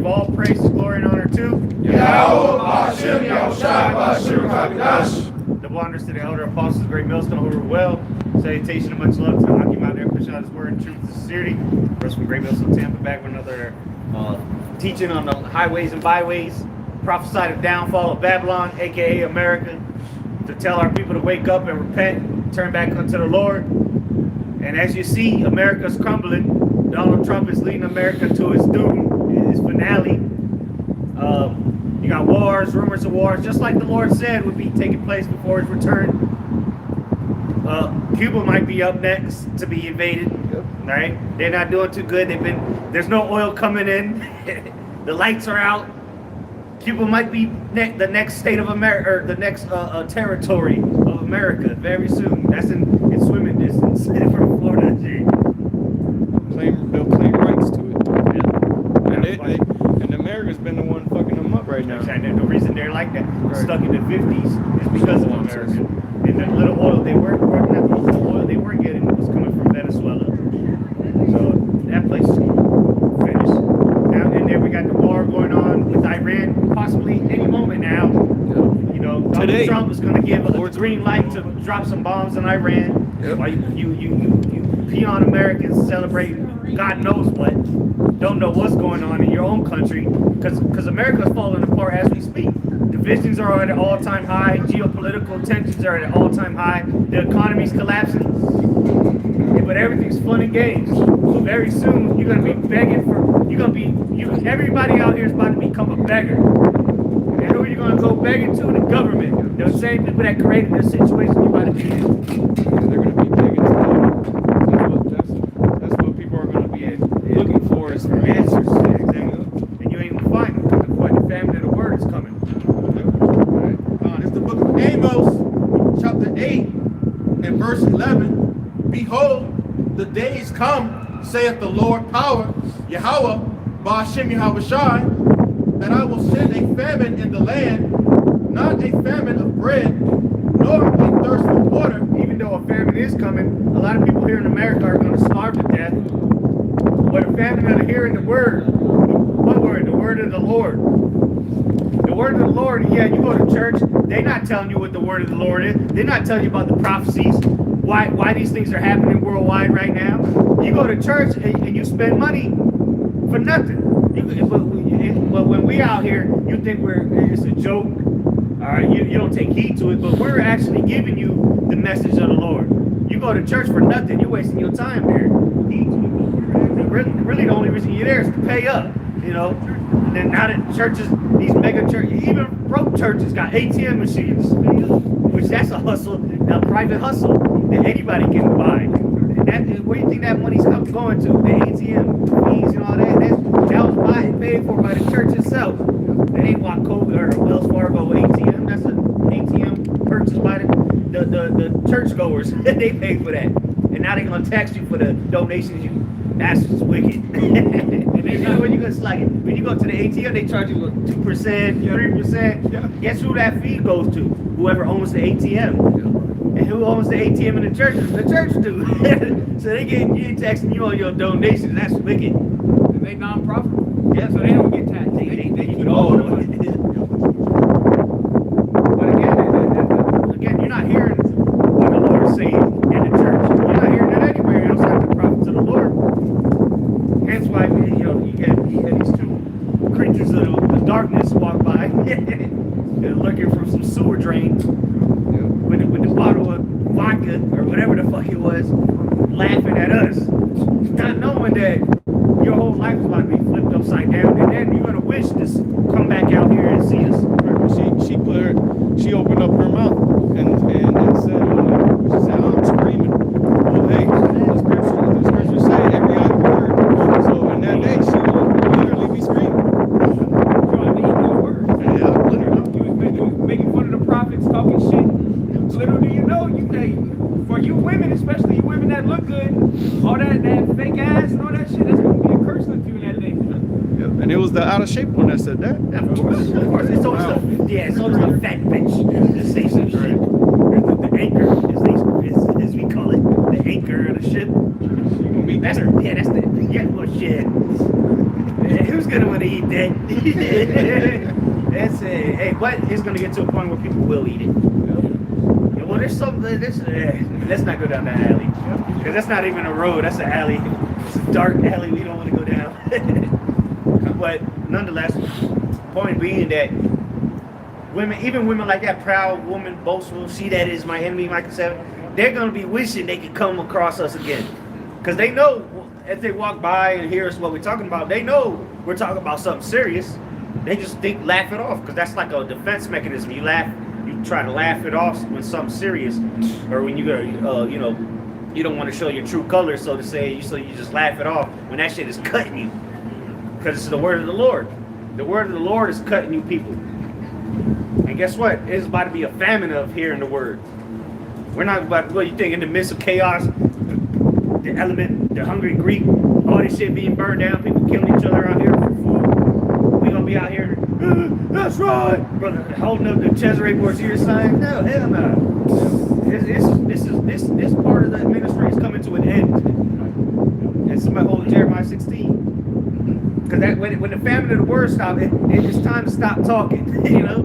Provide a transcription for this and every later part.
give all praise, glory, and honor to double honors to the elder apostles, great millstone who were well. Salutation and much love to the hockey out there, push out his word, truth, and sincerity. For us from Great Millstone Tampa, back with another teaching on the highways and byways, prophesied of downfall of Babylon, aka America, to tell our people to wake up and repent, turn back unto the Lord. And as you see, America's crumbling. Donald Trump is leading America to its doom, its finale. You got wars, rumors of wars, just like the Lord said would be taking place before his return. Cuba might be up next to be invaded. Yep. Right? They're not doing too good. There's no oil coming in. The lights are out. Cuba might be the next state of America, or the next territory of America very soon. That's in swimming distance from Florida. They'll claim rights to it. Yeah. And America's been the one fucking them up right now. Exactly. The reason they're like that, stuck in the 50s, is because of America. And the little oil they were getting was coming from Venezuela. So that place is finished. Now, and then we got the war going on with Iran, possibly any moment now. You know, Donald Trump is going to give a green light to drop some bombs in Iran. Yep. While you pee on Americans, celebrate God knows what. Don't know what's going on in your own country, because America's falling apart as we speak. Divisions are at an all-time high. Geopolitical tensions are at an all-time high. The economy's collapsing. But everything's fun and games. So very soon, you're going to be begging everybody out here is about to become a beggar. And who are you going to go begging to? The government. The same people that created this situation you're about to be in. They're going to be begging to that's what people are going to be looking for is for answers. Exactly. And you ain't going to find them, because the famine of the word is coming. It's the book of Amos, chapter 8, and verse 11. Behold, the days come, saith the Lord power, Yahweh, Ba'ashem Yahushai, that I will send a famine in the land, not a famine of bread, nor a thirst for water. Even though a famine is coming, a lot of people here in America are going to starve to death. But a famine out of hearing the word. What word? The word of the Lord. The word of the Lord, yeah, you go to church, they're not telling you what the word of the Lord is. They're not telling you about the prophecies, why these things are happening worldwide right now. You go to church and you spend money for nothing. But when we out here, you think it's a joke. All right, you don't take heed to it, but we're actually giving you the message of the Lord. You go to church for nothing, you're wasting your time there. Really the only reason you're there is to pay up, you know. And then now that churches, these mega churches, even broke churches got ATM machines, which that's a hustle, a private hustle that anybody can buy. And where do you think that money's going to? The ATM fees and all that. That was paid for by the church itself. That ain't Wachovia or Wells Fargo ATM. That's an ATM purchased by the churchgoers. They pay for that. And now they're gonna tax you for the donations. That's just wicked. And you know when you go slack it. When you go to the ATM, they charge you 2%, 3%. Guess who that fee goes to? Whoever owns the ATM. And who owns the ATM in the churches? The church do. So they get taxing you on your donations. That's wicked. And they non-profitable. Yeah, so they don't get taxed. They keep all the money. But again, you're not hearing what the Lord is saying in the church. You're not hearing that anywhere outside the prophets of the Lord. Hence why you had these two creatures of the darkness walk by, and looking from some sewer drain with the bottle of vodka or whatever the fuck it was, laughing at us, not knowing that your whole life is about to be flipped upside down, and then you're gonna wish to come back out here and see us. She opened up her mouth and said, I'm screaming. Well, hey, the scripture say every other word. So in that day, she will literally be screaming. Yeah, literally. You was making fun of the prophets, talking shit. Little do you know, for you women, especially you women that look good, all that fake ass and all that shit, that's gonna be a curse on you in that day. Yep. And it was the out of shape one that said that. Of course. It's always it's always the fat bitch that say some shit. The anchor, as we call it, the anchor of the ship. Be better. Yeah, that's the well shit. Who's gonna want to eat that? That's it. Hey, but it's gonna get to a point where people will eat it. Yeah, well, there's some. Let's not go down that alley because that's not even a road. That's an alley. It's a dark alley. We don't want to go down. But nonetheless, point being that women, even women like that, proud woman, boastful, she that is my enemy, Micah 7, they're gonna be wishing they could come across us again, because they know if they walk by and hear us what we're talking about, they know we're talking about something serious. They just laugh it off, because that's like a defense mechanism. You try to laugh it off when something's serious, or when you go, you don't want to show your true colors, so to say. So you just laugh it off when that shit is cutting you, because it's the word of the Lord. The word of the Lord is cutting you people. And guess what? It's about to be a famine of hearing the word. We're not about, what you think, in the midst of chaos, the element, the hungry Greek, all this shit being burned down, people killing each other out here for food. We gonna be out here, that's right, brother, holding up the Cesare Borgia sign? No, hell no. This part of the ministry is coming to an end. And somebody hold Jeremiah 16. Because that when the famine of the word stops, it's time to stop talking, you know?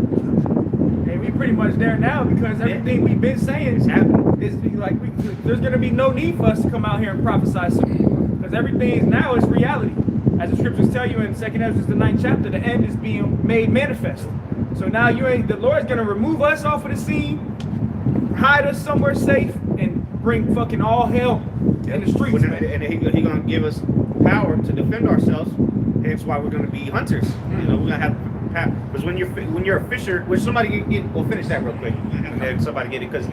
And we pretty much there now, because everything we've been saying is happening. It's like there's going to be no need for us to come out here and prophesy something, because everything now is reality. As the scriptures tell you in 2 Ezra, the 9th chapter, the end is being made manifest. So now the Lord's going to remove us off of the scene, hide us somewhere safe, and bring fucking all hell in the streets. And He's going to give us power to defend ourselves. Hence why we're going to be hunters. You know, we're going to have, because when you're a fisher, which somebody we'll finish that real quick, and then somebody get it, because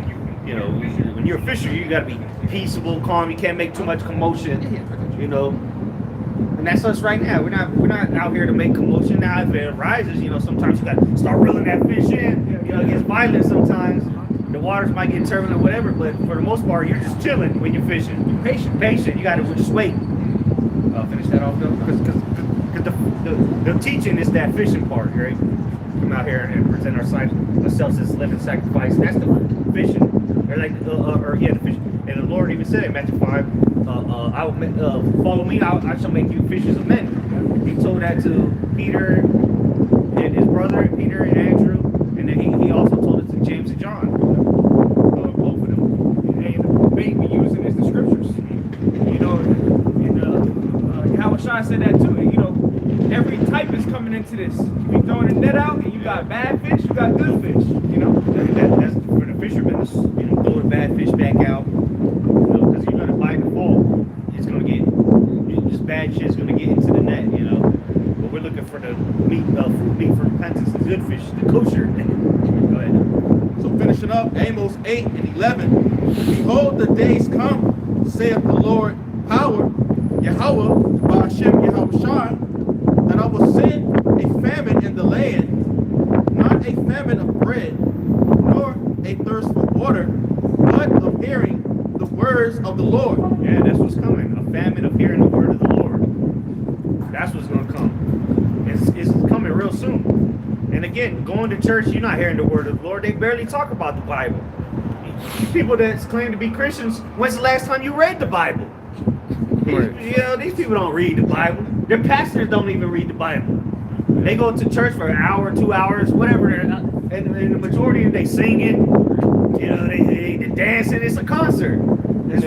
you know, when you're a fisher, you got to be peaceable, calm. You can't make too much commotion. You know, and that's us right now. We're not out here to make commotion. Now, if it rises, you know, sometimes you got to start reeling that fish in. You know, it gets violent sometimes. The waters might get turbulent or whatever, but for the most part, you're just chilling when you're fishing. You're patient. You got to just wait. Finish that off though, because the teaching is that fishing part, right? Come out here and present ourselves as living sacrifice. That's the fishing, or like, the fishing. And the Lord even said in Matthew 5, I will follow me. I shall make you fishers of men. He told that to Peter and his brother, Peter and Andrew, and then he also told it to James and John. Both of them. And the bait we using is the scriptures. You know, Howard said that too. You know, every type is coming into this. You be throwing a net out, and you got bad fish, you got good fish. You know, that's for the fishermen. You know, throw the bad fish back out. Because you're gonna by default, it's gonna get just bad shit's gonna get into the net. You know, but we're looking for the fruit meat for repentance, the good fish, the kosher. Go ahead. So finishing up, Amos 8 and 11. Behold, the days come, saith the Lord, power, Yahweh, Ba'ashem Yahushua, that I will send a famine in the land, not a famine of bread, nor a thirst for water, but of hearing the words of the Lord. Yeah, that's what's coming. A famine of hearing the word of the Lord. That's what's going to come. It's coming real soon. And again, going to church, you're not hearing the word of the Lord. They barely talk about the Bible. People that claim to be Christians, when's the last time you read the Bible? You know, these people don't read the Bible. Their pastors don't even read the Bible. They go to church for an hour, 2 hours, whatever, and the majority of them, they singing, you know, they dancing. It's a concert.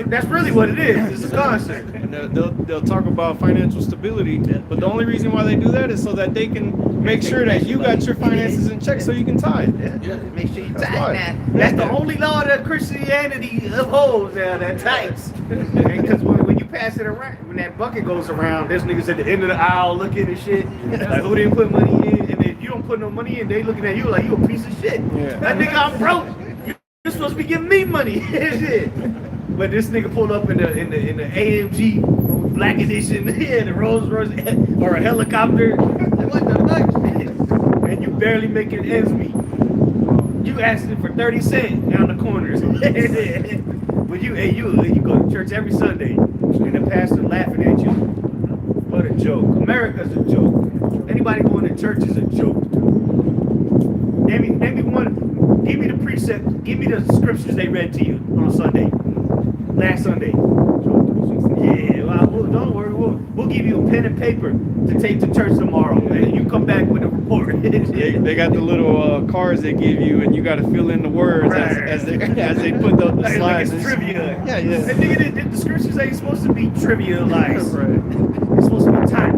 That's really what it is. It's a concert. And they'll talk about financial stability, but the only reason why they do that is so that they can make sure that you got your finances in check, so you can tithe. Yeah. Make sure you tithe that. That's the only law that Christianity upholds now, that tithes. Because when you pass it around, when that bucket goes around, there's niggas at the end of the aisle looking and shit. Like, who didn't put money in? And if you don't put no money in, they looking at you like you a piece of shit. Yeah. That nigga, I'm broke. You're supposed to be giving me money. Shit. But this nigga pulled up in the AMG Black Edition, yeah, the Rolls Royce or a helicopter. Like, what the fuck? And you barely making ends meet. You asking for 30 cents down the corners. But you go to church every Sunday, and the pastor laughing at you. What a joke! America's a joke. Anybody going to church is a joke. Name me one. Give me the precept. Give me the scriptures they read to you on Sunday. Last Sunday. Yeah, well, don't worry. We'll give you a pen and paper to take to church tomorrow, and you come back with a report. They got the little cards they give you, and you got to fill in the words as they put the like slides. it's trivia. Yeah, yeah. And nigga, the scriptures ain't supposed to be trivialized. Right. It's supposed to be tight.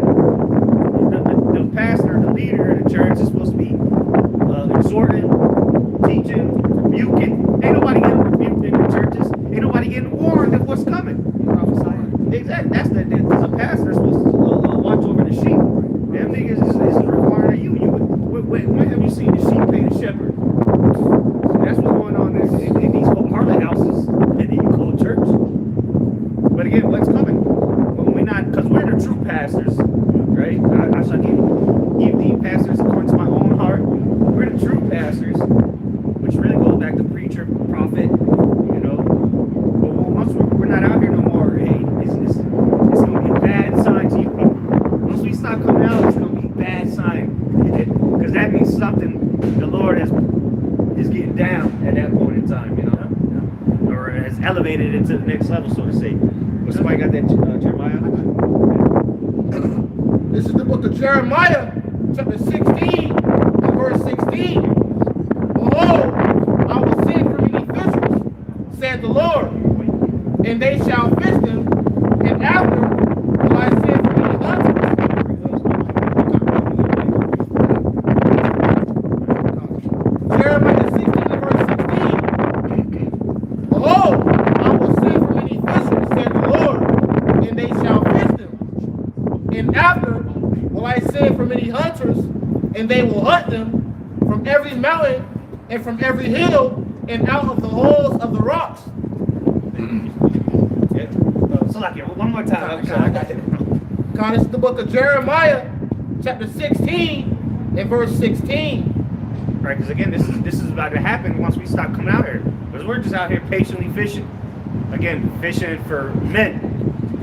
The pastor, the leader of the church is supposed to be exhorting, teaching, rebuking. Ain't nobody getting rebuked in the churches. Ain't nobody getting warned of what's coming. Exactly. That's the pastor is supposed to watch over the sheep. Them niggas is requiring you. When have you seen the sheep pay the shepherd? That's what's going on in these harlot houses and then you call church. But again, what's coming? When we're not, because we're the true pastors, right? I shall give the pastors according to my own heart. We're the true pastors, which really goes back to preacher, prophet, you know. But once we're not out here no more, hey, it's going to be a bad sign to you people. Once we stop coming out, it's going to be a bad sign. Because that means something the Lord is getting down at that point in time, you know. Or has elevated it to the next level, so to say. But somebody got that Jeremiah? This is the book of Jeremiah, chapter 16, and verse 16. Behold, I will send for many fishers, said the Lord, and they shall fish them, and after will I send for many hunters. Jeremiah 16, and verse 16. Behold, I will send for many fishers, said the Lord, and they shall fish them, and after will I send for many hunters, and they will hunt them from every mountain and from every hill and out of the holes of the rocks. So like one more time. I got it. This is the book of Jeremiah, chapter 16 and verse 16. Right, because again, this is about to happen once we stop coming out here. Because we're just out here patiently fishing. Again, fishing for men.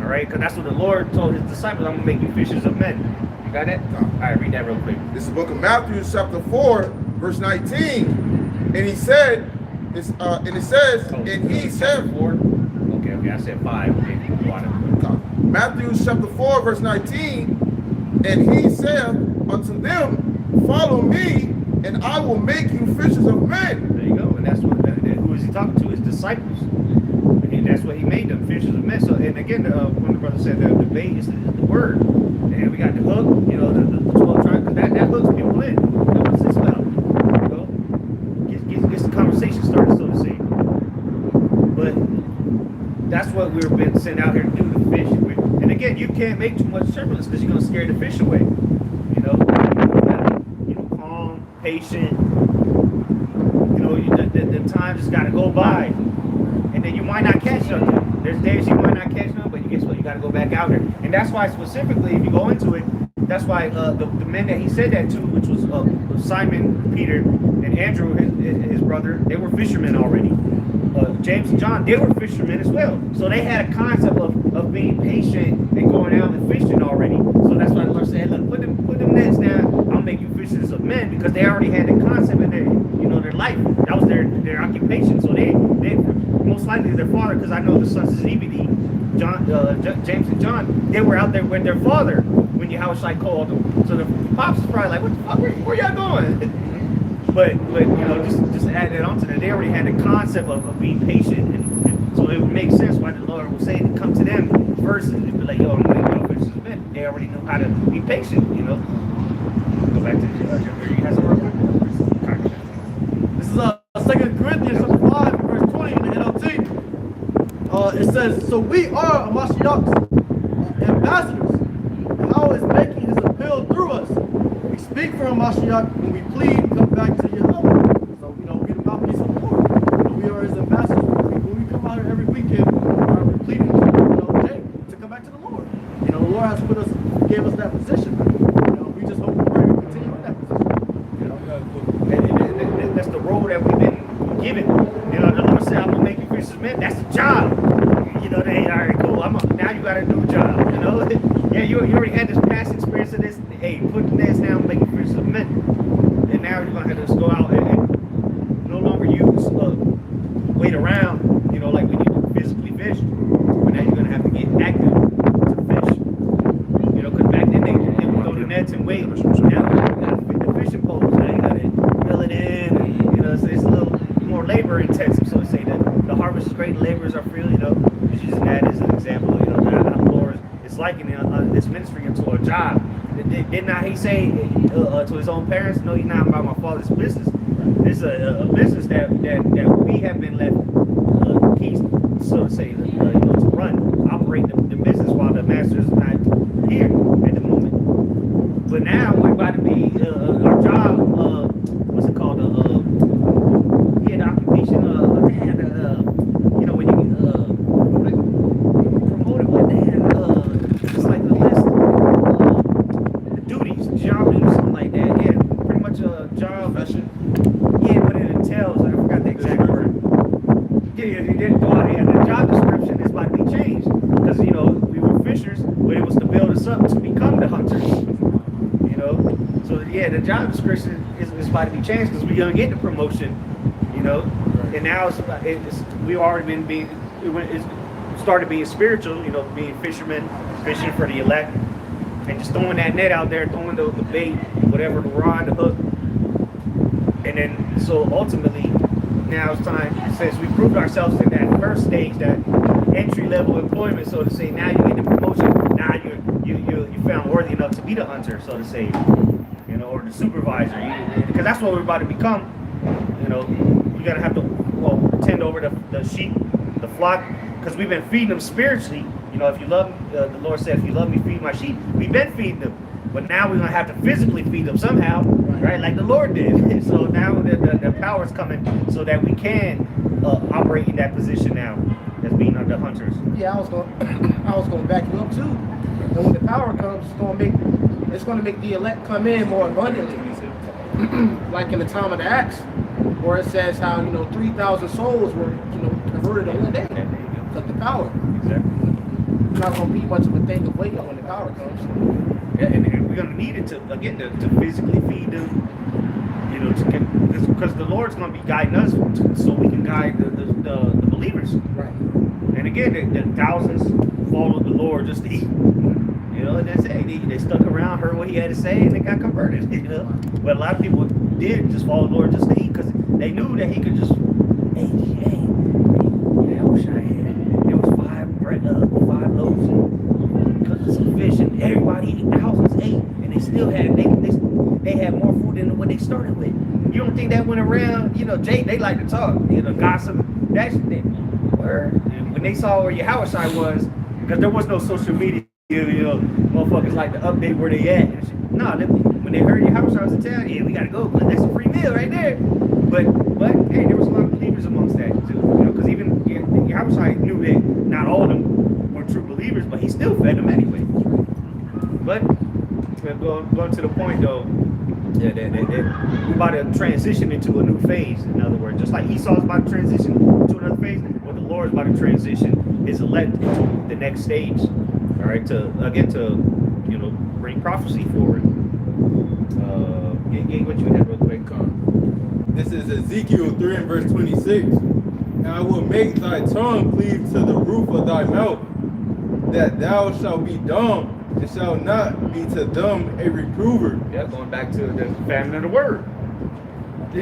All right, because that's what the Lord told his disciples. I'm gonna make you fishers of men. You got that? All right, read that real quick. This is the book of Matthew, chapter 4, verse 19. And he said, and it says, and he said, 4. Okay, I said 5. Okay, Matthew chapter 4, verse 19. And he said unto them, follow me, and I will make you fishers of men. There you go. And that's what who is he talking to? His disciples. And that's what he made them, fishers of men. So, and again, when the brother said the bait is the word. And we got the hook, you know, the 12 tribes, because that hooks people in. What's this about? You know? Gets the conversation started, so to say. But that's what we've been sent out here to do, to fish. And again, you can't make too much turbulence because you're going to scare the fish away. You know? Calm, patient. You know, the time just got to go by. And then you might not catch something. There's days you might not catch them, but guess what? You got to go back out there. And that's why specifically, if you go into it, that's why the men that he said that to, which was Simon, Peter, and Andrew, his brother, they were fishermen already. James and John, they were fishermen as well. So they had a concept of being patient and going out and fishing already. So that's why the Lord said, look, put them nets down. I'll make you fishers of men, because they already had the concept in their life. That was their occupation. So they most likely their father, because I know the sons of Zebedee, James and John, they were out there with their father when Yahushua called them. So the pops was probably like, what the fuck, where y'all going? But you know, just to add that onto that, they already had the concept of being patient, and so it would make sense why the Lord would say to come to them first and be like, yo, I'm going to fishers of men. They already know how to be patient, you know. Go back to the you guys are This is 2 Corinthians chapter 5, verse 20 in the NLT. It says, so we are Mashiach's ambassadors, and how is making his appeal through us. We speak for Mashiach when we plead, come back to Yahweh. So, you know, we the mouthpiece of the Lord. We are his ambassadors. When we come out here every weekend, we're pleading to come back to the Lord. You know, the Lord has gave us that position. You know, we just hope and pray we continue in that position. You know, and that's the role that we've been given. You know, the Lord said, I'm gonna make you fishers of men. That's the job. You know, they all right, cool. Now you got a new job. You know, yeah, you already had this past experience of this. Hey, put the nets down, make it fishers of men. And now you're gonna have to go out and no longer use wait around. You know, like when you physically fish. But now you're gonna have to get active to fish. labor intensive. So to say that the harvest is great, laborers are few. You know, just using that as an example. You know, how the Lord is likening this ministry into a job. Did not he say to his own parents, "No, you're not about my father's business." It's a business that we have been left keys, so to say, to run, operate the business while the master is not here at the moment. But now we're about to be our job. What's it called? The occupation. You know, when you get promoted, but they had it's like the list, the duties, job duties, something like that. Yeah, pretty much a job. Yeah, but it entails. I forgot the exact word. Yeah, the job description is about to be changed because you know we were fishers, but it was to build us up to become the hunters. You know, so yeah, the job description is about to be changed because we're gonna get the promotion. You know, and now we've already it's started being spiritual. You know, being fishermen, fishing for the elect, and just throwing that net out there, throwing the bait, whatever, the rod, the hook, and then so ultimately. Now it's time, since we proved ourselves in that first stage, that entry level employment, so to say. Now you get the promotion. Now you found worthy enough to be the hunter, so to say, you know, or the supervisor, because that's what we're about to become. You know, you're gonna have to tend over the sheep, the flock, because we've been feeding them spiritually. You know, if you love, the Lord said, "If you love me, feed my sheep." We've been feeding them, but now we're gonna have to physically feed them somehow, right? Like the Lord did. So now the power is coming, so that we can operate in that position now as being under hunters. Yeah, I was going to back you up too. And when the power comes, it's going to make the elect come in more abundantly. Like in the time of the Acts, where it says how 3,000 souls were converted in one day. Because the power. Exactly. It's not going to be much of a thing of waiting when the power comes. Yeah, and we're gonna need it to physically feed them. You know, because the Lord's gonna be guiding us, so we can guide the believers. Right. And again, the thousands followed the Lord just to eat. You know, and that's it. They stuck around, heard what he had to say, and they got converted. You know, but a lot of people did just follow the Lord just to eat because they knew that he could just, hey, I wish I had. There was 5 loaves and some fish, and everybody, thousands ate, and they still had they had more food than what they started with. You don't think that went around? You know, they like to talk, gossip. That's word. When they saw where Yahushua was, because there was no social media, motherfuckers like to update where they at. No, when they heard Yahushua was in town, yeah, we gotta go. But that's a free meal right there. But hey, there was a lot of believers amongst that too. Because even Yahushua knew that not all of them were true believers, but he still fed them anyway. But going to the point though, we're about to transition into a new phase. In other words, just like Esau's about to transition to another phase, well, the Lord's about to transition his elect into the next stage. All right, to bring prophecy forward. Get what you had real quick. This is Ezekiel 3 and verse 26. And I will make thy tongue cleave to the roof of thy mouth, that thou shalt be dumb, and shalt not be to them a reprover. Yeah, going back to the famine of the word.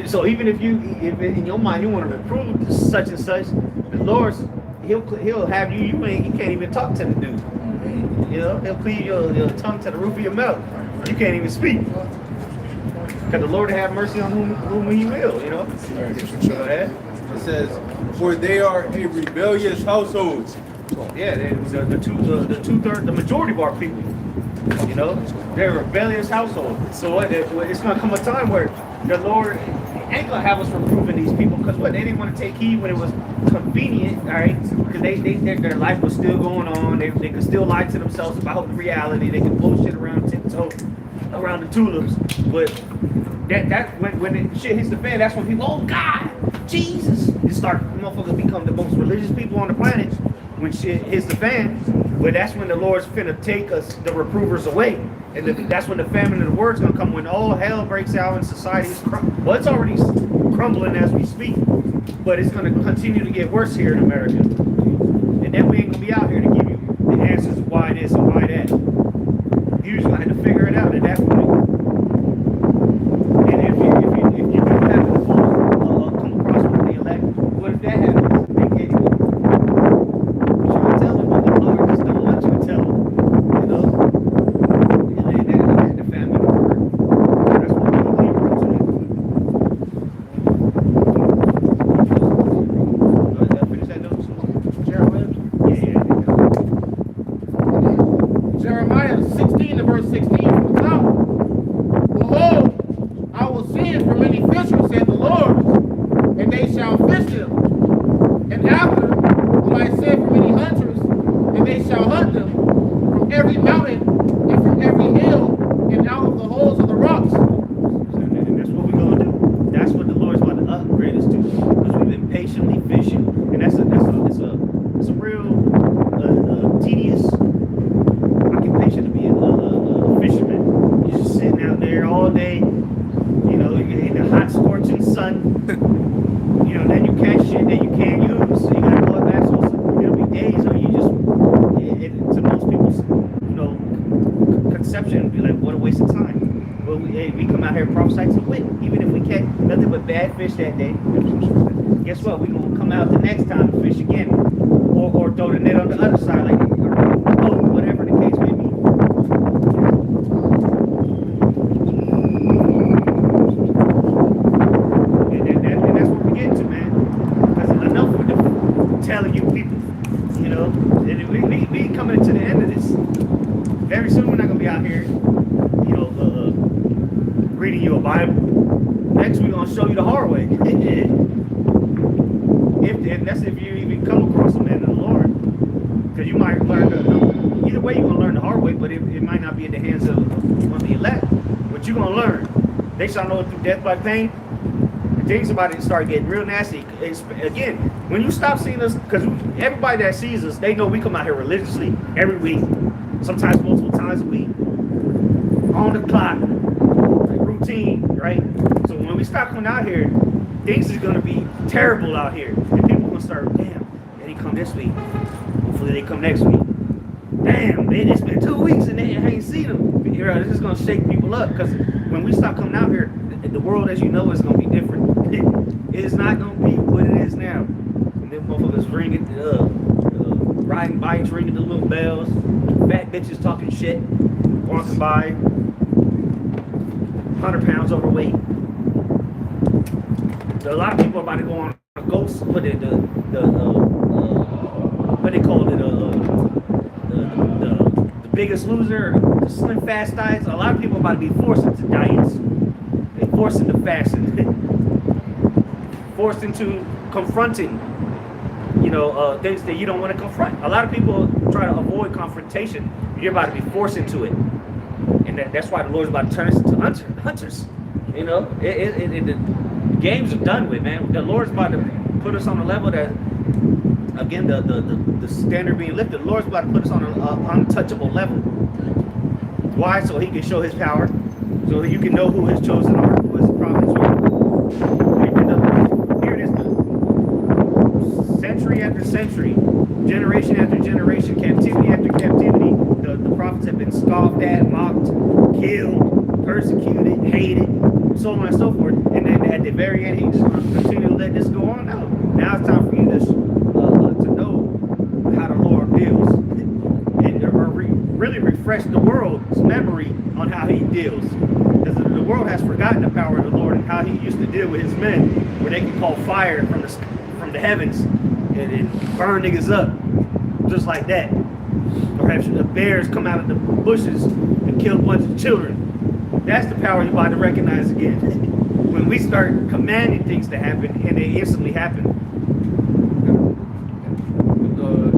So even if in your mind you want to reprove such and such, the Lord's he'll have you can't even talk to the dude. He'll cleave your tongue to the roof of your mouth. You can't even speak. Because the Lord will have mercy on whom he will, Go ahead. It says, for they are a rebellious household. Yeah, the majority of our people, they're a rebellious household. So it's going to come a time where the Lord ain't going to have us reproving these people because they didn't want to take heed when it was convenient, all right? Because their life was still going on. They could still lie to themselves about the reality. They could bullshit around tiptoe around the tulips. But when the shit hits the fan, that's when people, oh God, Jesus, motherfuckers become the most religious people on the planet when shit hits the fan. But that's when the Lord's finna take us, the reprovers, away. And that's when the famine of the word's gonna come, when all hell breaks out and society is well, it's already crumbling as we speak. But it's gonna continue to get worse here in America. And then we ain't gonna be out here to give you the answers of why this and why that. You're just gonna have to figure it out at that point. And if you do happen to come across one of the elect, day, you know, in the hot scorching sun. You know, then you catch shit that you can't use. So you gotta go back. So it'll be days where you just, to most people's, you know, conception, it'll be like, what a waste of time. Well, we come out here and prophesy to win. Even if we catch nothing but bad fish that day, guess what? We're gonna come out the next time and fish again, or throw the net on the other side, like, or whatever the case may be. And that's what we're getting to, man. Because enough with the telling you people, you know, and we coming to the end of this. Very soon we're not gonna be out here, you know, reading you a Bible. Next we're gonna show you the hard way. If that's if you even come across a man of the Lord, because you might learn either way you're gonna learn the hard way, but it might not be in the hands of the elect. But you're gonna learn. They shall know it through death by pain. And things about it start getting real nasty. Again, when you stop seeing us, because everybody that sees us, they know we come out here religiously every week, sometimes multiple times a week, on the clock, like routine, right? So when we stop coming out here, things is gonna be terrible out here, and people gonna start, damn, they come this week. Hopefully they come next week. Damn, man, it's been 2 weeks and I ain't seen them. You know, this is gonna shake people up, because when we stop coming out here, the world, as you know, is gonna be different. It's not gonna be what it is now. And then motherfuckers ringing, riding bikes, ringing the little bells, fat bitches talking shit, walking by, 100 pounds overweight. So a lot of people are about to go on a ghost, what they call it, the Biggest Loser, the Slim Fast diets. A lot of people are about to be forced into diets. They're forced into fasting, forced into confronting, you know, things that you don't want to confront. A lot of people try to avoid confrontation. You're about to be forced into it, and that's why the Lord's about to turn us into hunters. You know, the games are done with, man. The Lord's about to put us on a level that, again, the standard being lifted. The Lord's about to put us on an untouchable level. Why? So He can show His power, so that you can know who His chosen are, who His prophets are. Here it is, century after century, generation after generation, captivity after captivity. The prophets have been scoffed at, mocked, killed, persecuted, hated, so on and so forth. And then at the very end, He's just going to continue to let this go on. Now it's time for you to know how the Lord deals, and really refresh the world's memory on how He deals. Because the world has forgotten the power of the Lord and how He used to deal with His men, where they could call fire from the heavens and burn niggas up just like that. Perhaps the bears come out of the bushes and kill a bunch of children. That's the power you're about to recognize again. When we start commanding things to happen and they instantly happen.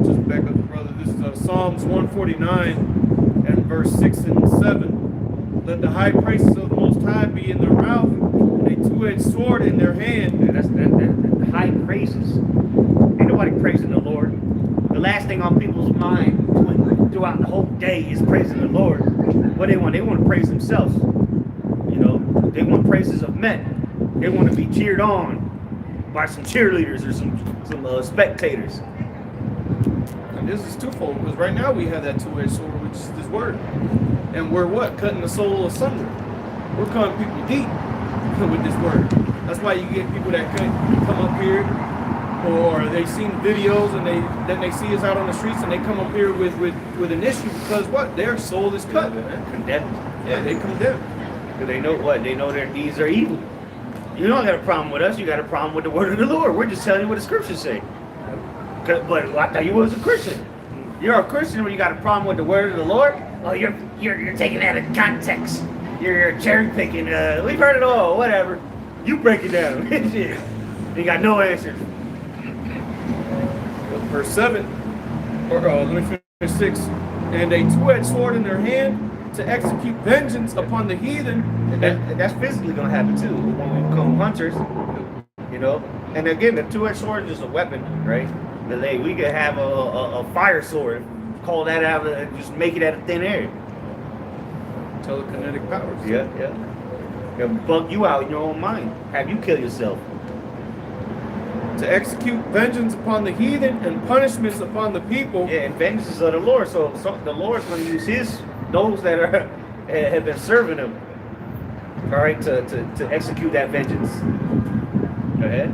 Just back up, brother. This is Psalms 149 and verse 6 and 7. Let the high praises of the Most High be in their mouth, and a two-edged sword in their hand. Yeah, that's high praises. Ain't nobody praising the Lord. The last thing on people's mind throughout the whole day is praising the Lord. What they want to praise themselves. You know, they want praises of men. They want to be cheered on by some cheerleaders or some spectators. And this is twofold, because right now we have that two-edged sword, which is this word. And we're what? Cutting the soul asunder. We're cutting people deep with this word. That's why you get people that come up here, or they've seen videos and then they see us out on the streets and they come up here with an issue because what? Their soul is cut. Condemned. Yeah, they condemn. Because they know what? They know their deeds are evil. You don't got a problem with us. You got a problem with the word of the Lord. We're just telling you what the scriptures say. But I thought you was a Christian. You're a Christian when you got a problem with the word of the Lord. Oh, you're taking that out of context. You're cherry picking. We've heard it all. Whatever. You break it down. You got no answers. Verse 7, or let me finish 6. And a two-edged sword in their hand to execute vengeance upon the heathen. And that's physically going to happen too when we become hunters. You know. And again, the two-edged sword is just a weapon, right? We could have a fire sword, call that out and just make it out of thin air. Telekinetic powers. Yeah. It'll bug you out in your own mind. Have you kill yourself. To execute vengeance upon the heathen and punishments upon the people. Yeah, and vengeance is of the Lord. So the Lord's going to use those that are have been serving him, all right, to execute that vengeance. Go ahead.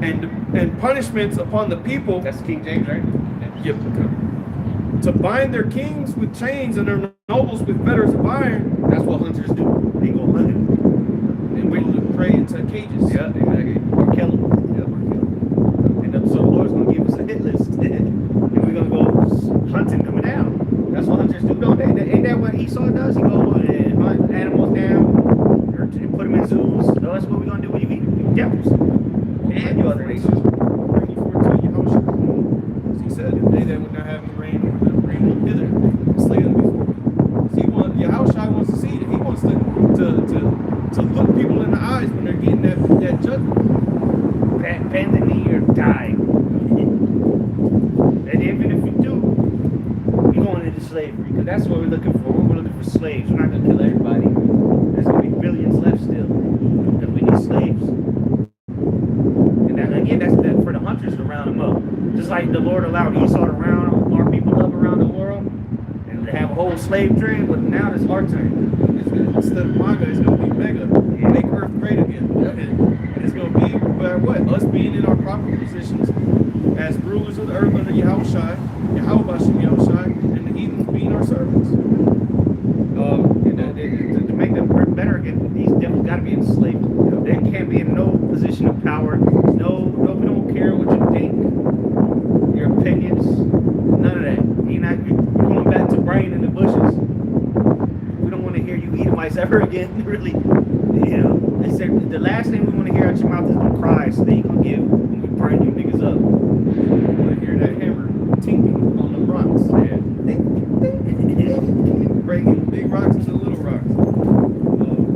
And punishments upon the people. That's King James, right? Yep. To bind their kings with chains and their nobles with fetters of iron. That's what hunters do. They go hunting. And we prey into cages. Yeah, exactly. Or kill them. Yeah, or kill them. And so the Lord's going to give us a hit list. And we're going to go hunting them down. That's what hunters do, don't they? Ain't that what Esau does? He go and hunt animals down or put them in zoos. No, that's what we're going to do when you eat devils. And you other nations. Bring you forth to Yahushua. As he said, if they that would not have me reign over them, bring them hither, and slay them before me. Yahushua wants to see that. He wants to look people in the eyes when they're getting that judgment. Bend the knee or die. And even if you do, you're going into slavery. Because that's what we're looking for. We're looking for slaves. We're not going to kill everybody. There's going to be billions left still. Because we need slaves. And that, again, that's for the hunters to round them up. Just like the Lord allowed Esau to round our people up around the world and to have a whole slave trade, but now it's our turn. Instead of manga, it's going to be mega. Make Earth great again. And it's going to be by what? Us being in our proper positions as rulers of the earth under Yahushua, and the heathens being our servants. To make them work better again, these devils got to be enslaved. They can't be in no position of power. No, we don't care what you think, your opinions, none of that. You're going back to brain in the bushes. We don't want to hear you Edomites ever again, really. You know, they said the last thing we want to hear out your mouth is don't cry, so they gonna give when we burn you niggas up. We want to hear that hammer tinking on the rocks. Yeah. Breaking big rocks into little rocks.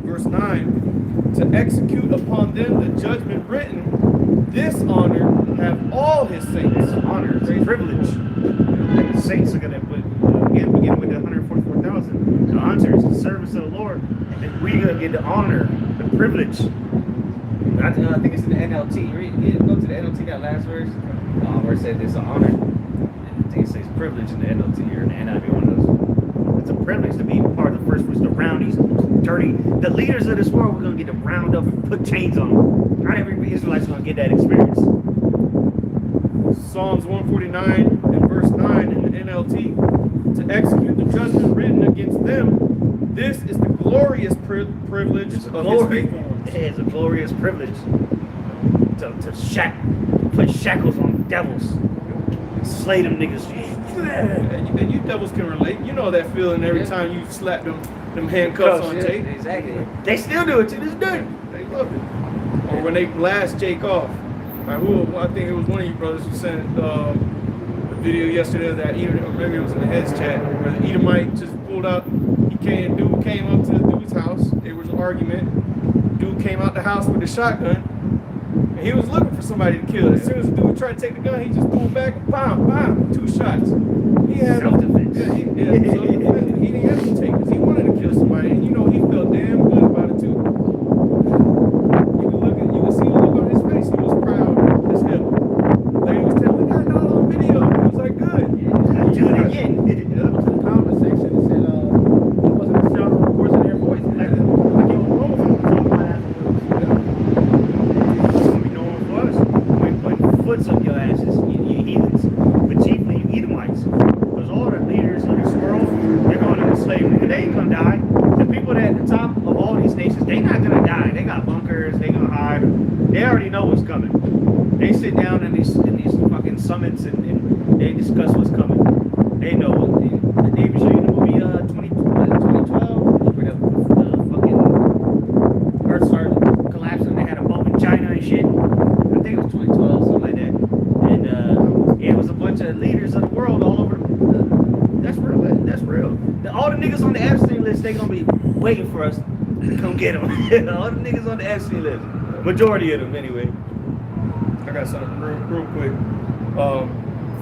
Verse 9, to execute upon them the judgment written, this honor have all his saints. It's an honor, it's a privilege. And the saints are gonna again begin with the 144,000. The hunters, the service of the Lord, and we're gonna get the honor, the privilege. I think it's in the NLT. Go to the NLT, that last verse, where it said it's an honor. I think it says privilege in the NLT or in the NIV, one of those. It's a privilege to be part of the first fruits, to round these the leaders of this world. We're gonna get them round up and put chains on them. Not every Israelite's gonna get that experience. Psalms 149 and verse 9 in the NLT, to execute the judgment written against them, this is the glorious privilege of his faithful ones. It's a glorious privilege to put shackles on devils, slay them niggas. And you devils can relate. You know that feeling every time you slap them handcuffs on Jake. Exactly. They still do it to this day. They love it. Or when they blast Jake off. I think it was one of you brothers who sent a video yesterday that Edom, or maybe it was in the heads chat, where the Edomite just pulled up. Dude came up to the dude's house. There was an argument. Dude came out the house with a shotgun. And he was looking for somebody to kill. As soon as the dude tried to take the gun, he just threw it back and bam, 2 shots. He had self-defense. He didn't hesitate because he wanted to kill somebody, and he felt damn good about it too. You can see the look on his face. He was proud as hell. Lady was telling me, "I got it on video." He was like, "Good." Do it again. To the comment section, it said, it wasn't a sound reports in their voice. Like it was normal for them to talk about It's gonna be normal for us. When foots up your asses, you heathens, but chiefly you Edomites. Because all the leaders of this world, they're going into slavery. They ain't gonna die. The people that at the top of all these nations, they not gonna die. They got bunkers, they gonna hide. They already know what's coming. They sit down in these fucking summits and they discuss what's coming. They know. They even show you the movie 2012 where the fucking earth started collapsing. They had a bump in China and shit. I think it was 2012, something like that. And it was a bunch of leaders of the world all over. That's real. That's real. All the niggas on the Epstein list, they gonna be waiting for us to come get them. All the niggas on the Epstein list. Majority of them, anyway. I got something real quick.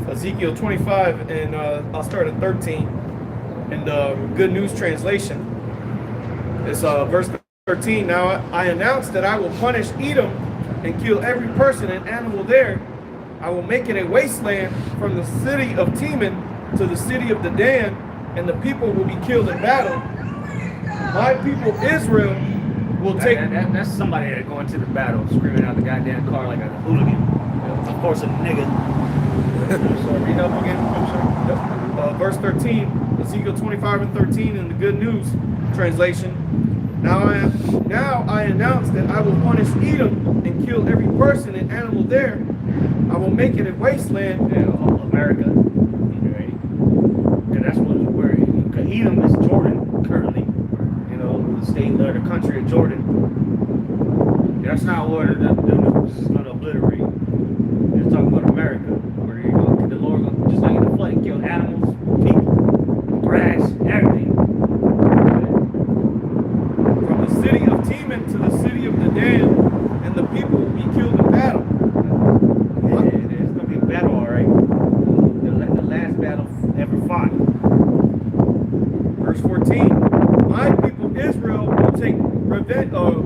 Ezekiel 25, and I'll start at 13. In the Good News translation, it's verse 13. Now I announce that I will punish Edom and kill every person and animal there. I will make it a wasteland from the city of Teman to the city of Dedan, and the people will be killed in battle. My people Israel will take. That's somebody that going to the battle, screaming out the goddamn car like a hooligan. Of course, a nigga. So read up again. I'm sorry. Verse 13, Ezekiel 25 and 13 in the Good News translation. Now I announce that I will punish Edom and kill every person and animal there. I will make it a wasteland. America, right? And that's where Edom is Jordan currently. You know, the state or the country of Jordan. That's not where the news is going to obliterate. They're talking about America, where the Lord gonna, just like in the flood, kill animals, people, grass, everything. From the city of Teman to the city of Dedan, and the people will be killed in battle. Yeah, it's gonna be a battle, all right. The last battle ever fought. Verse 14, my people Israel will take revenge on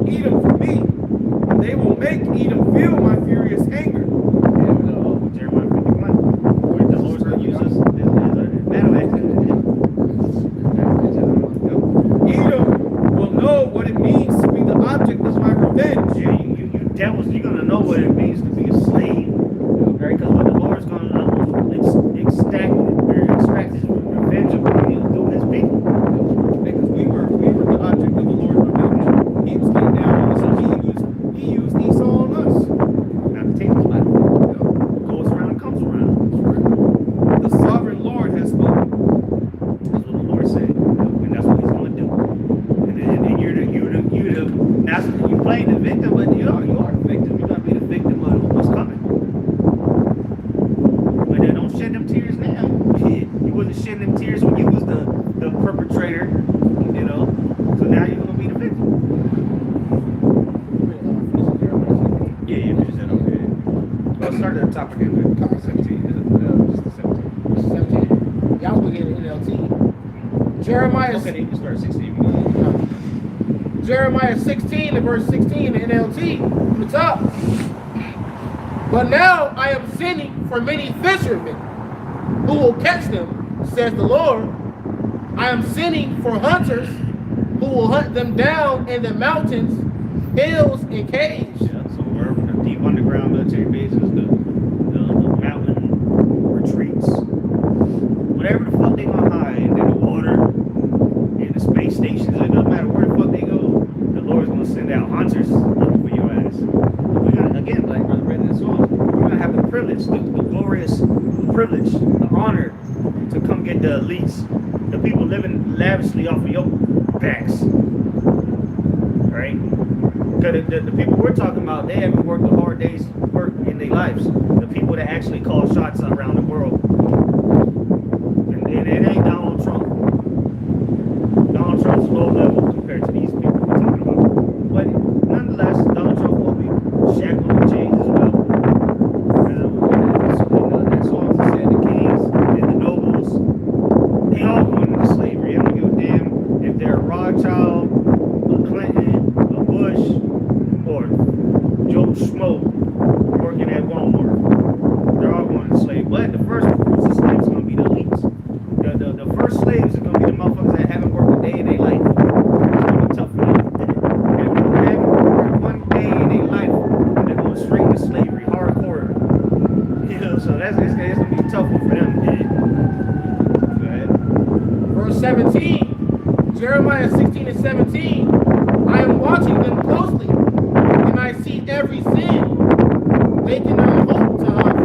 Edom for me, and they will make Edom feel my furious anger. Jeremiah 51, where the Lord's gonna use us as a battle axe. Edom will know what it means to be the object of my revenge. Yeah, you devils, you're gonna know what it means to be a slave, right? Because what the Lord's gonna extract his revenge of what he'll do his people. Because we were the object of the Lord's revenge. He was getting down on us, so he used Esau on us. Now the table's back. Goes around and comes around. The sovereign Lord has spoken. That's what the Lord said, and that's what he's gonna do. And you're now you playing the victim, but you are the victim. You're gonna be the victim of what's coming. But then don't shed them tears now. You wasn't shedding them tears when you was the perpetrator, you know. So now you're gonna be the victim. Yeah, you just said okay. Let's start at the top again. 17. Just the 17. 17. Y'all will get an NLT. Jeremiah. Okay, you can start 16. Jeremiah 16 and verse 16, the NLT, from the top. But now I am sending for many fishermen who will catch them, says the Lord. I am sending for hunters who will hunt them down in the mountains, hills, and caves. Yeah, so wherever the deep underground military bases, the mountain retreats, whatever the fuck they gonna hide, in the water, in the space stations, it doesn't matter where the fuck they go, the Lord's gonna send out hunters looking for your ass. We gotta, again, like Brother read in the song, we're gonna have the privilege, the glorious privilege, the honor to come get the elites, the people living lavishly off of your backs. Right? Because the people we're talking about, they haven't worked a hard day's work in their lives. The people that actually call shots around the world. And it ain't Donald Trump. Donald Trump's low level compared to these people we're talking about. But nonetheless, Donald Trump will be shackled and chains as well. That song said the kings and the nobles, they all going into slavery. I don't give a damn if they're a Rothschild, a Clinton, a Bush, or Joe Schmo working at Walmart. They're all going into slavery. But the first groups of slaves are going to be the elites. The first slaves are going to be the motherfuckers that haven't worked a day in their life. It's going to be tough for them. They haven't worked one day in their life. They're going straight into slavery, hardcore. You know, so it's going to be tough for them. Go ahead. Verse 17, Jeremiah 16 and 17. I am watching them closely, and I see every sin they cannot hope to hide.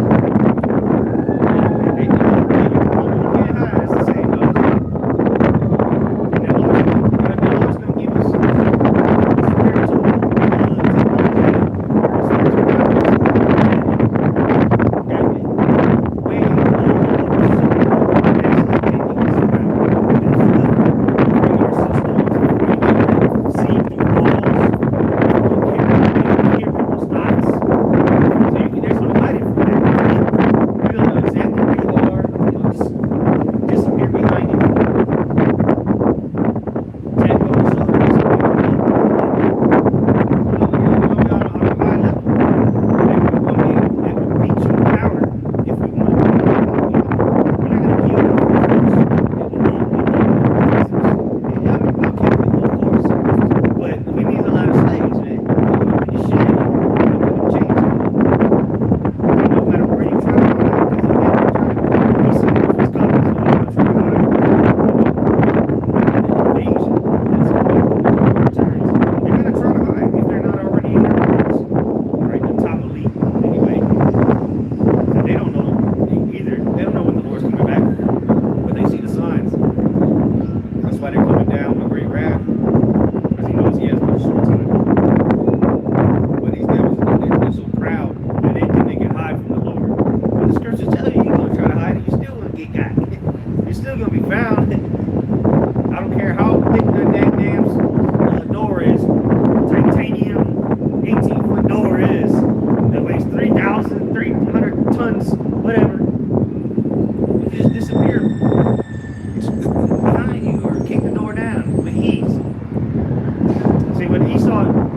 They can't hide. That's the same, though. And the Lord's going to give us spiritual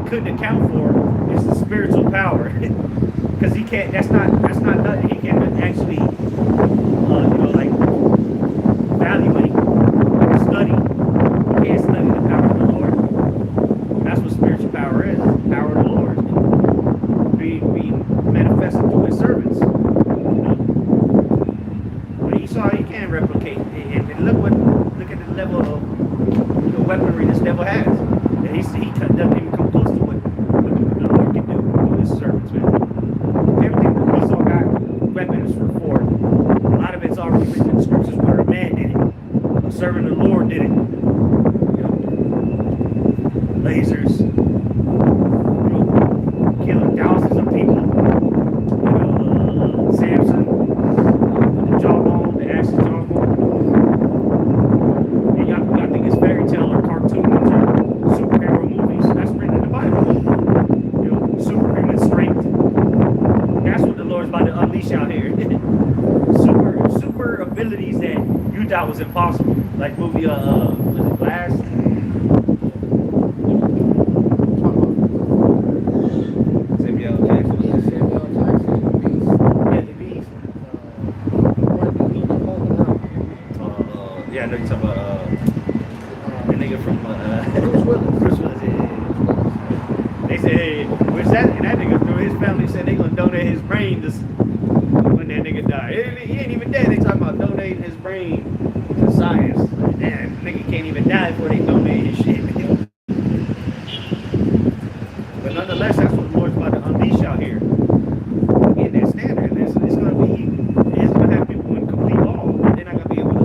couldn't account for is the spiritual power, because he can't. That's not nothing. He can't actually, like evaluate, like study. He can't study the power of the Lord. That's what spiritual power is. The power of the Lord being manifested through His servants. But Esau, he can't replicate. And look at the level of weaponry this devil has. And he doesn't even come close to what the Lord can do through His servants, man. Everything that Esau got weapons for, a lot of it's already written in the scriptures where a man did it. A servant of the Lord did it. Lasers, killing thousands of people. Samson, the jawbone, the ashes jawbone. And y'all think it's fairy tale or cartoons or superhero movies. That's written in the Bible. Superhuman strength. That's what the Lord's about to unleash out here. super abilities that you thought was impossible. Like movie was it Glass? Samuel Jackson. Yeah, Samuel Jackson, the Beast. Yeah, the Beast. Yeah, I know you're talking about the nigga from Bruce Willis. Yeah. They said, hey, where's that? And that nigga through his family said they gonna donate his brain to when that nigga died. He ain't even dead. They talking about donating his brain to science. Like, damn, nigga can't even die before they donate his shit. But nonetheless, that's what the Lord's about to unleash out here. In that standard, it's gonna have people in complete awe. They're not gonna be able to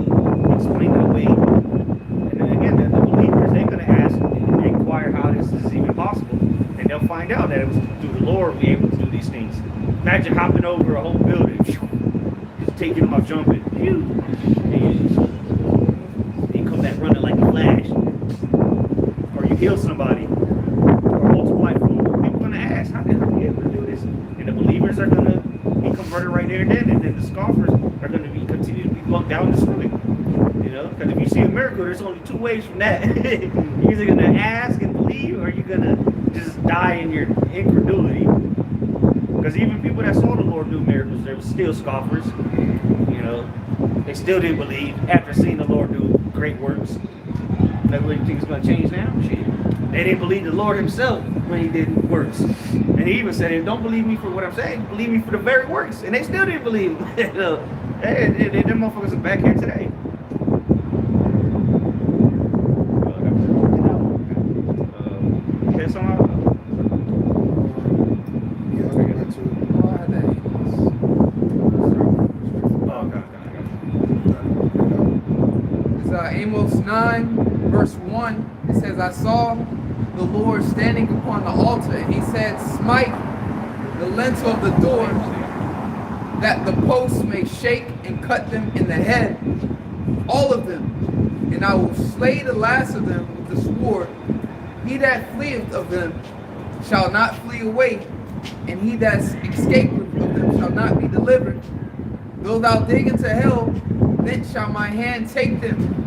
explain it away. And then again, the believers, they're gonna ask and inquire how this is even possible. And they'll find out that it was through the Lord we able to do these things. Imagine hopping over a whole building, just taking them off jumping. And you come back running like a flash. Or you heal somebody. Or multiply food. People are gonna ask, how did we able to do this? And the believers are gonna be converted right there and then. And then the scoffers are gonna be continue to be bumped down the street. Because if you see a miracle, there's only two ways from that. You're either gonna ask and believe, or you're gonna just die in your incredulity. Because even people that saw the Lord do miracles, they were still scoffers. They still didn't believe after seeing the Lord do great works. That what you think is going to change now? Shit. They didn't believe the Lord Himself when He did works. And He even said, don't believe me for what I'm saying, believe me for the very works. And they still didn't believe Him. Them motherfuckers are back here today. Amos 9, verse 1, it says, I saw the Lord standing upon the altar, and He said, smite the lintel of the door, that the posts may shake and cut them in the head, all of them, and I will slay the last of them with the sword. He that fleeth of them shall not flee away, and he that escapeth of them shall not be delivered. Though thou dig into hell, then shall my hand take them.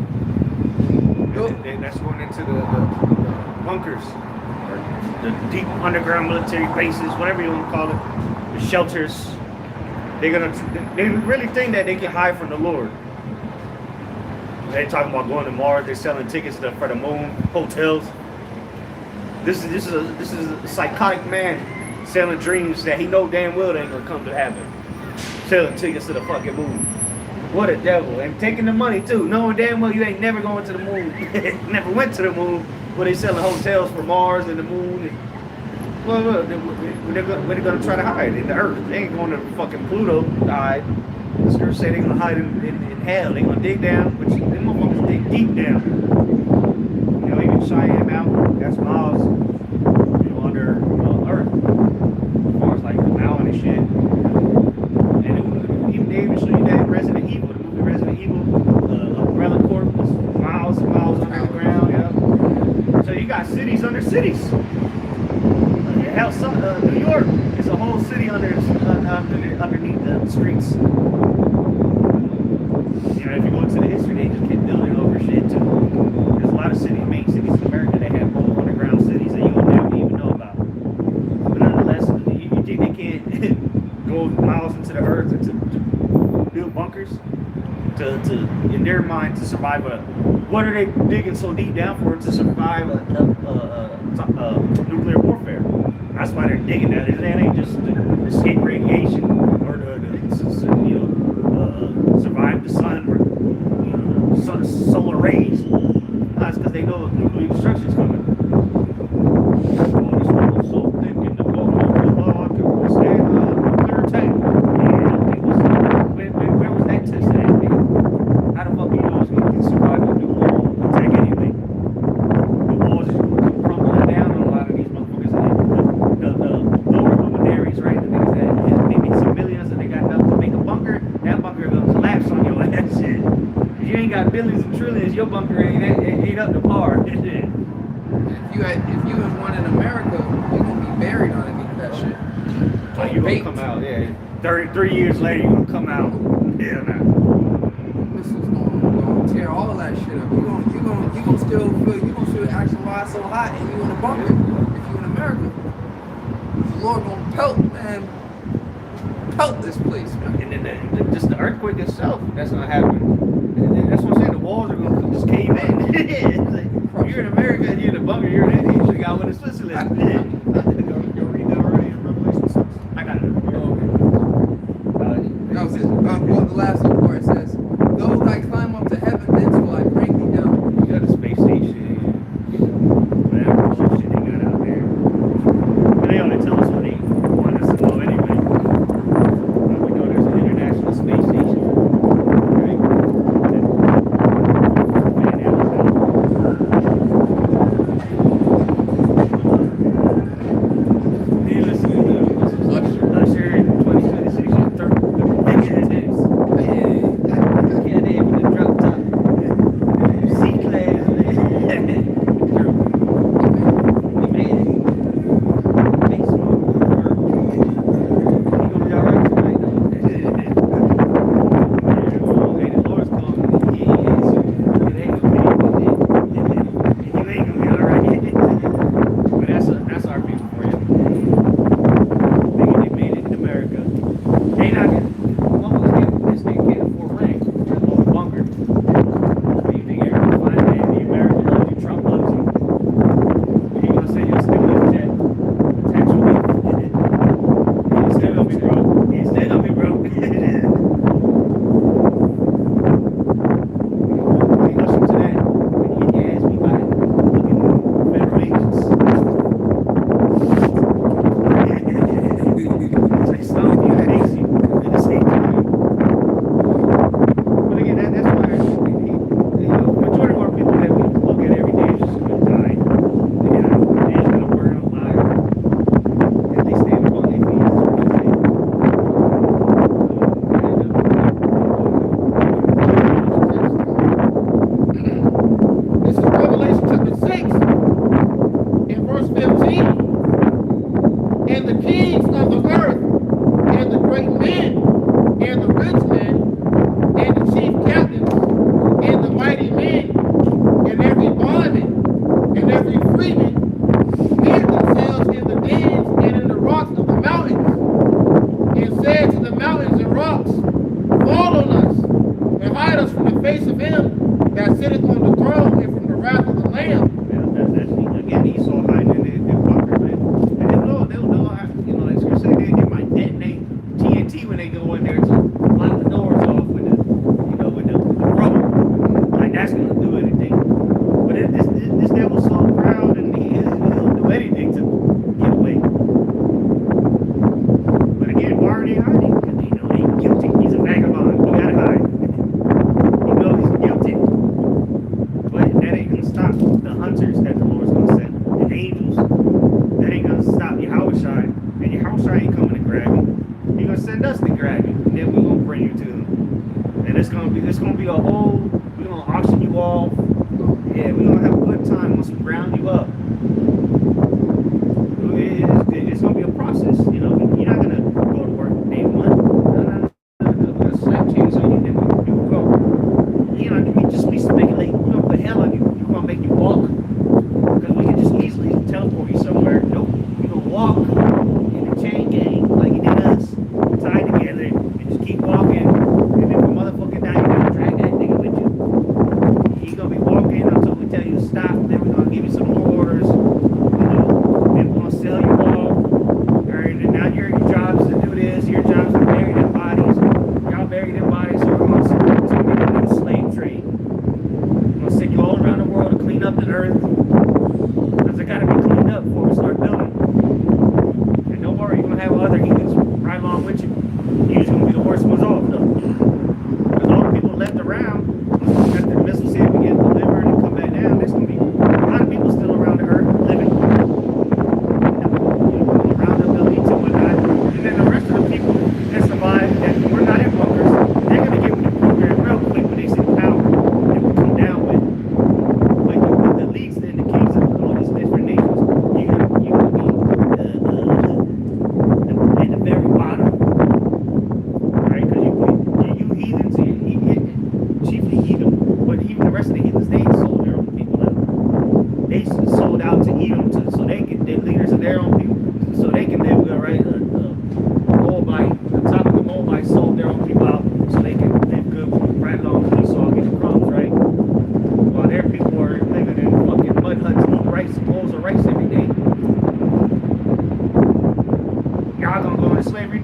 That's going into the bunkers, or the deep underground military bases, whatever you want to call it, the shelters. They really think that they can hide from the Lord. They're talking about going to Mars. They're selling tickets for the moon, hotels. This is a psychotic man selling dreams that he know damn well they ain't gonna come to happen. Selling tickets to the fucking moon. What a devil. And taking the money too, knowing damn well you ain't never going to the moon. Never went to the moon, where they selling hotels for Mars and the moon. And, well, where they gonna try to hide? In the earth. They ain't going to fucking Pluto to hide. The scripture say they gonna hide in hell. They gonna dig down, but them motherfuckers dig deep down. Even Cheyenne Mountain, that's miles, under earth. As far as like the mountain and shit. And even they even show you that Resident Evil, the movie Resident Evil, Umbrella Corp was miles and miles under the ground. Yeah. So you got cities under cities. Hell, New York is a whole city underneath the streets. If you go into the history, they just keep building over shit too. There's a lot of main cities in America that have whole underground cities that you'll never even know about. bunkers to in their mind to survive a. What are they digging so deep down for to survive nuclear warfare? That's why they're digging that. It ain't just to escape radiation or to survive the sun or solar rays. That's because they know nuclear destruction is coming. Oh, this one was so thick in the boat. I could withstand nuclear attack. Where was that test at? How the fuck do you know it's going to survive a nuclear attack anyway? The walls is going to come crumbling down on a lot of these motherfuckers. The lower luminaries, right? The things that they make some millions and they got enough to make a bunker. That bunker going to collapse on your ass. Shit. If you ain't got billions and trillions, your bunker ain't up to par. If you had one in America, you're gonna be buried underneath that shit. Oh, you gonna come out, yeah. 33 years later, you gonna come out. Yeah, nah. Missiles gonna tear all of that shit up. You gonna still asking why it's so hot and you in a bunker. If you in America, the Lord gonna pelt this place, man. And then just the earthquake itself, that's gonna happen. And that's what I'm saying. The walls are gonna just cave in. If you're in America and you're in a bunker, you're in India. You should got one in Switzerland. You'll read that already in Revelation 6. I got it. That was it. Well, the last little part says, "Those I climb up to heaven, thence will I bring thee down." You got a space station. Whatever bullshit they got out there. But they only tell us what they want us to know anyway. But we know there's an international space station. Right?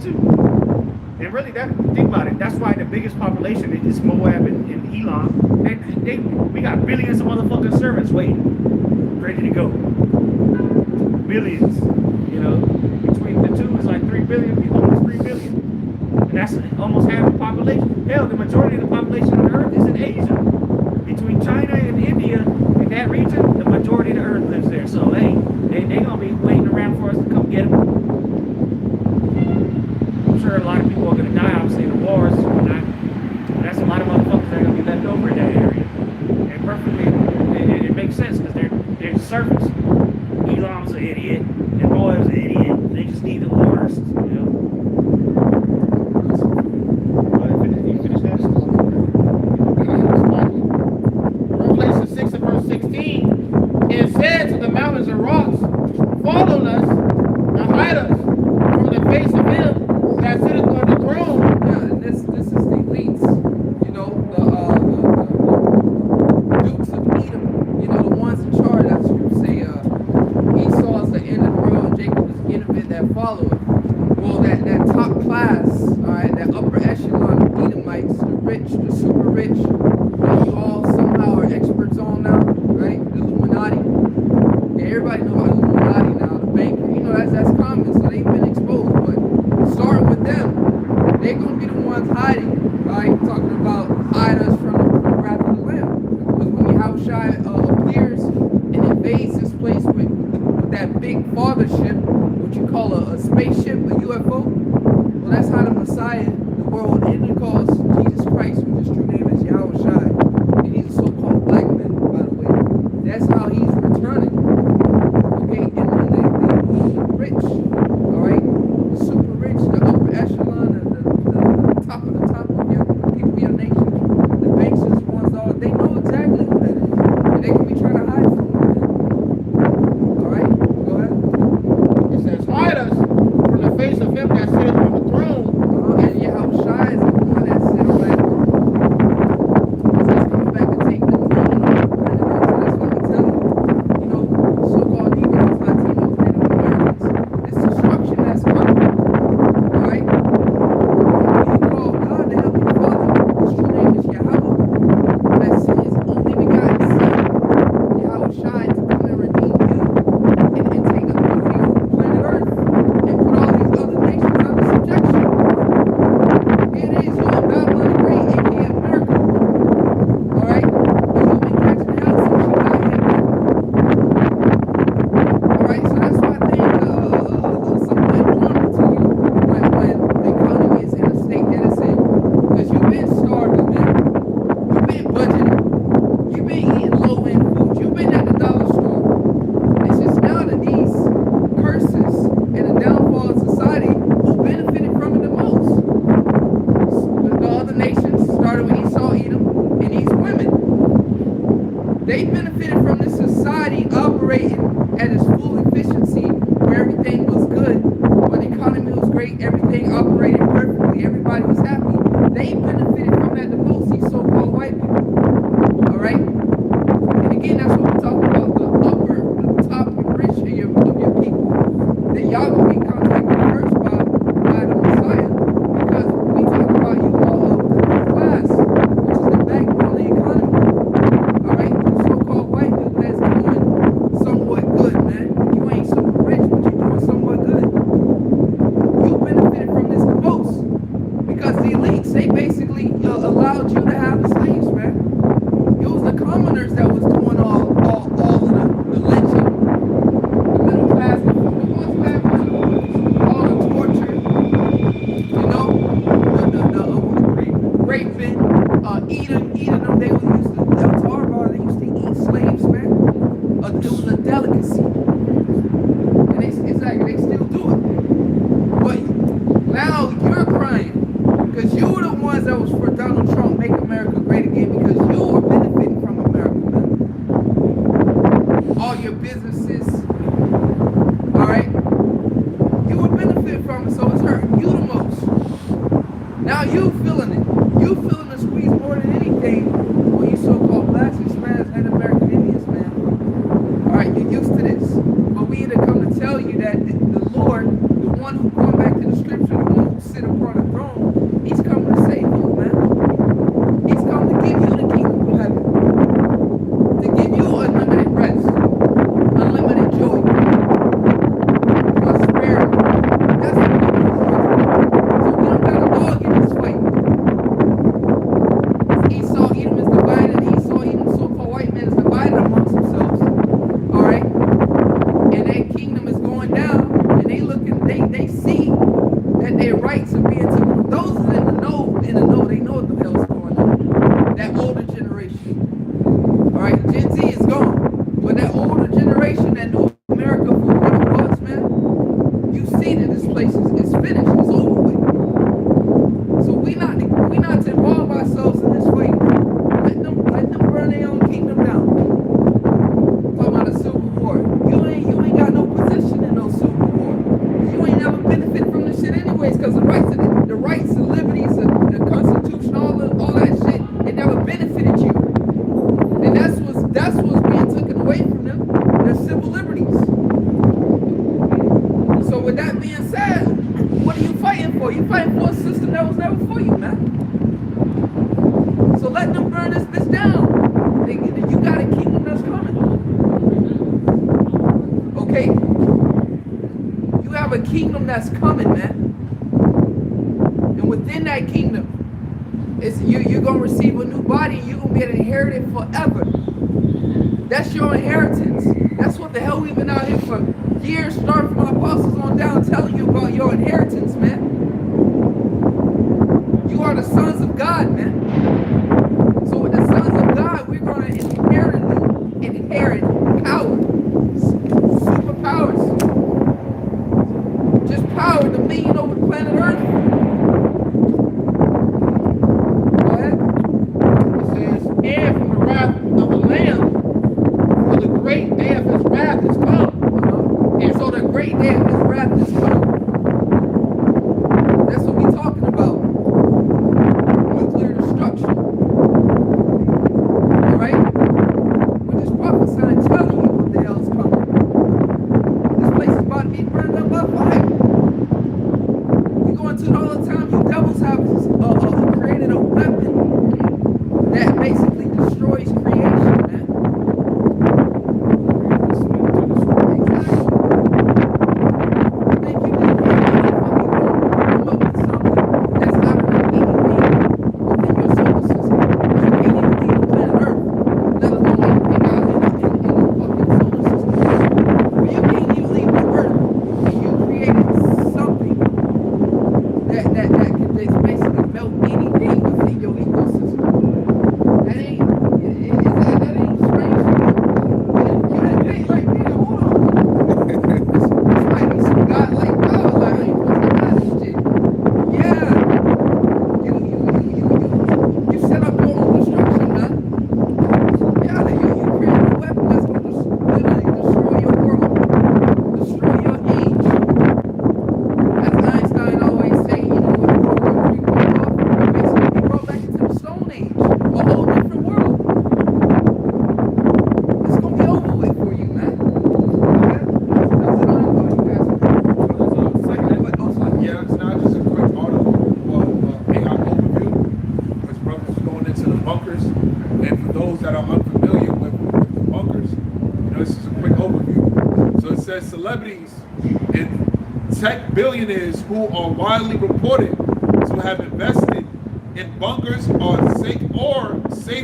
too. And really, think about it. That's why the biggest population is Moab and Elam. We got billions of motherfucking servants waiting, ready to go. Billions. Between the two, it's like 3 billion people, almost 3 billion. And that's almost half the population. Hell, the majority of the population on Earth is in Asia. Between China and India, in that region, the majority of the Earth lives there. So, hey, they gonna be waiting around for us to come get them. I'm sure a lot of people are gonna die, obviously, in the wars. But that's a lot of motherfuckers that are gonna be left over in that area. And perfectly, it makes sense because they're servants. Elam's an idiot, and Moab's an idiot. They just need the orders, Revelation 6 and verse 16, it said to the mountains and rocks, follow us and hide us from the face of him that sitteth on the throne. Yeah, and this is the elites, the dukes of Edom, the ones in charge. As you say, Esau is the end of the world, and Jacob is the end of it that follow it. Well, that top class, all right, that upper echelon of Edomites, the rich, the super rich, that you all somehow are experts on now, right? The Illuminati. Yeah, everybody knows about Illuminati now, the banker. That's common, so they've been exposed. But starting with them, they're going to be the ones hiding, right? Talking about hide us from the wrath of the Lamb. Because when Yahushua appears and invades this place with that big father ship, what you call a spaceship, a UFO, well, that's how the Messiah, the world ended, calls Jesus Christ, whose true name is Yahushua. And he's a so-called black man, by the way. That's how he's returning. Okay, and then the rich, all right, the super rich, the upper echelon, the top of the top of your people, your nation, the banks is the ones all, they know exactly who that is. And they can be trying to hide from them. All right, go ahead. It says, hide us from the face of him that sitteth on the throne. And Yahushua is the one that sits on that throne. So he's coming back to take the throne of the planet Earth. So that's what we tell you. So-called Negroes, Latinos, Native Americans, this destruction that's coming. All right? You call God to help your father. His true name is Yahweh. That sent his only begotten son, Yahushua, to come and redeem you and take authority over the planet Earth and put all these other nations under subjection. Here it is, you're in Babylon the Great, aka America. All right? And you've been catching hell since you got here. All right, so that's why I think somewhat normal to you when the economy is in a state that it's in. Because you've been starving, man. You've been budgeting. You've been eating low-end food. You've been at the dollar store. It's just now that these curses and the downfall of society who benefited from it the most. The other nations started with Esau, Edom, and these women. They benefited from this society operating at its full efficiency where everything was good, when the economy was great, everything operated perfectly, everybody was happy. They benefited from that the most, these so-called white people. All right? And again, that's what we're talking about, the top rich of your people. That y'all gonna get contacted first by the Messiah, because we talk about you all of the class, which is the backbone of the economy. All right? The so-called white people that's doing somewhat good, man. You ain't super rich, but you're doing somewhat good. You benefited from this the most, because the elites, they basically allowed you to have the slaves, man. It was the commoners that was doing all of the lynching. The middle class, the ones who had all the torture, the raping, eating them. They used to, they used to eat slaves, man. It was a delicacy. And they still do it. But now you're crying because you were the ones that was for Donald Trump, make America great again, because you were benefiting from America, man. All your businesses, all right? You would benefit from it, so it's hurting you the most. Now you feeling it. You feeling the squeeze more than anything when you so-called blacks, Hispanics, and American Indians, man. All right, you're used to this. But we had to come to tell you that the Lord, the one who, going back to the scripture, the one who fighting for a system that was never for you, man. So let them burn this bitch down. You got a kingdom that's coming. Okay. You have a kingdom that's coming, man. And within that kingdom, you're going to receive a new body and you're going to be able to inherit it forever. That's your inheritance. That's what the hell we've been out here for years, starting from our apostles on down, telling you about your inheritance, man. You are the sons of God, man. So with the sons of God, we're going to inherit power, superpowers, just power, dominion over the planet Earth. Go ahead. It says, and from the wrath of the Lamb, for the great day of his wrath is come. And so the great day of his wrath is come. That's what we're talking about. Nuclear destruction. Alright? We're just prophesying, telling you what the hell is coming. This place is about to be burned up by fire. We go into it all the time. You devils have created a weapon that basically destroys creation, man. Celebrities and tech billionaires who are widely reported to have invested in bunkers or safe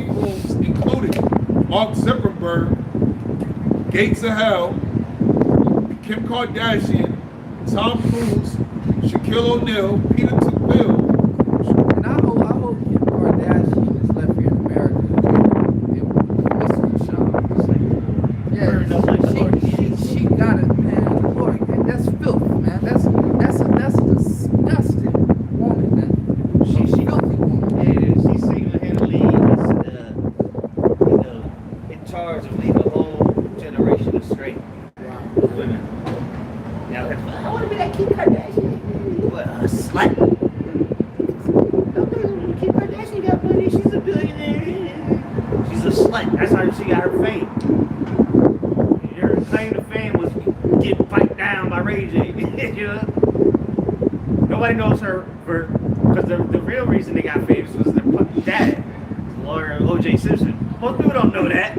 rooms, including Mark Zuckerberg, Gates of Hell, Kim Kardashian, Tom Cruise, Shaquille O'Neal, Peter Thiel. And I hope Kim Kardashian is left here in America. Yeah, she got it, man. Lord, that's filth, man. That's a disgusting woman, man. She's filthy woman. Yeah, she's single-handedly in charge of leading a whole generation astray. Women. Now, I want to be like Kim Kardashian. What, a slut? Kim Kardashian got money. She's a billionaire. She's a slut. That's how she got her fame. Her claim to fame was getting piped down by Ray J. You know? Nobody knows her because the real reason they got famous was their dad, lawyer O.J. Simpson. Most people don't know that.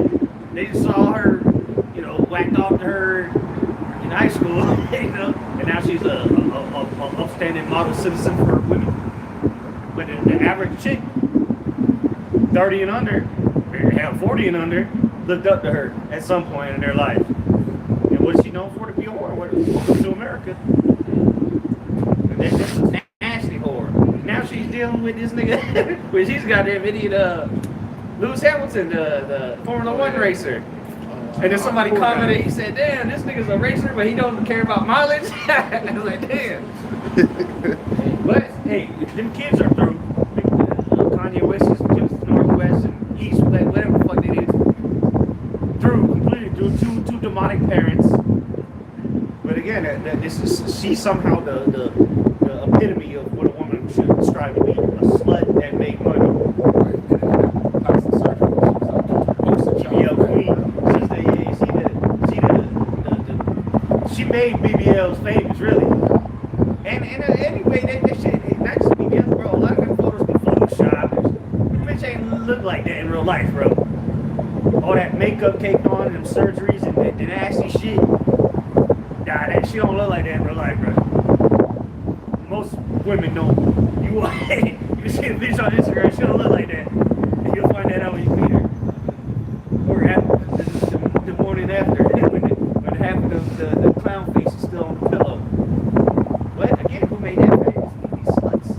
They just saw her, whacked off to her in high school, and now she's a upstanding model citizen for women. But the average chick, 30 and under, hell, 40 and under, looked up to her at some point in their life. And what's she known for? To be a whore. Welcome to America. And that's a nasty whore. Now she's dealing with this nigga, when she's got that idiot, Lewis Hamilton, the Formula One racer. And then somebody commented, he said, damn, this nigga's a racer, but he don't care about mileage. I was like, damn. But, hey, them kids are through. Kanye West is just Northwest and East, whatever the fuck it is. Completely through two demonic parents. But again, she's somehow the epitome of what a woman should strive to be. A slut that make money. She made BBLs famous, really. And anyway, that shit, that just be young, bro. A lot of them photos be photoshopped. The bitch ain't look like that in real life, bro. All that makeup caked on and them surgeries and the nasty shit. Nah, that shit don't look like that in real life, bro. Most women don't. You see a bitch on Instagram, she don't look like that. And you'll find that out when you meet her. Or the morning after, when half of the clown face is still on the pillow. What? Again, who made that face? These sluts.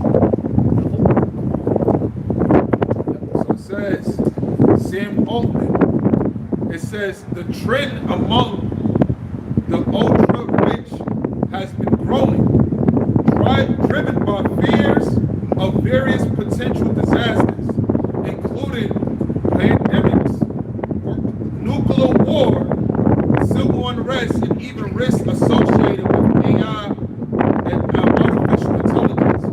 So it says, Sam Altman, it says the trend among the ultra rich has been growing, driven by fears of various potential disasters, including pandemics, nuclear war, civil unrest, and even risks associated with AI and artificial intelligence.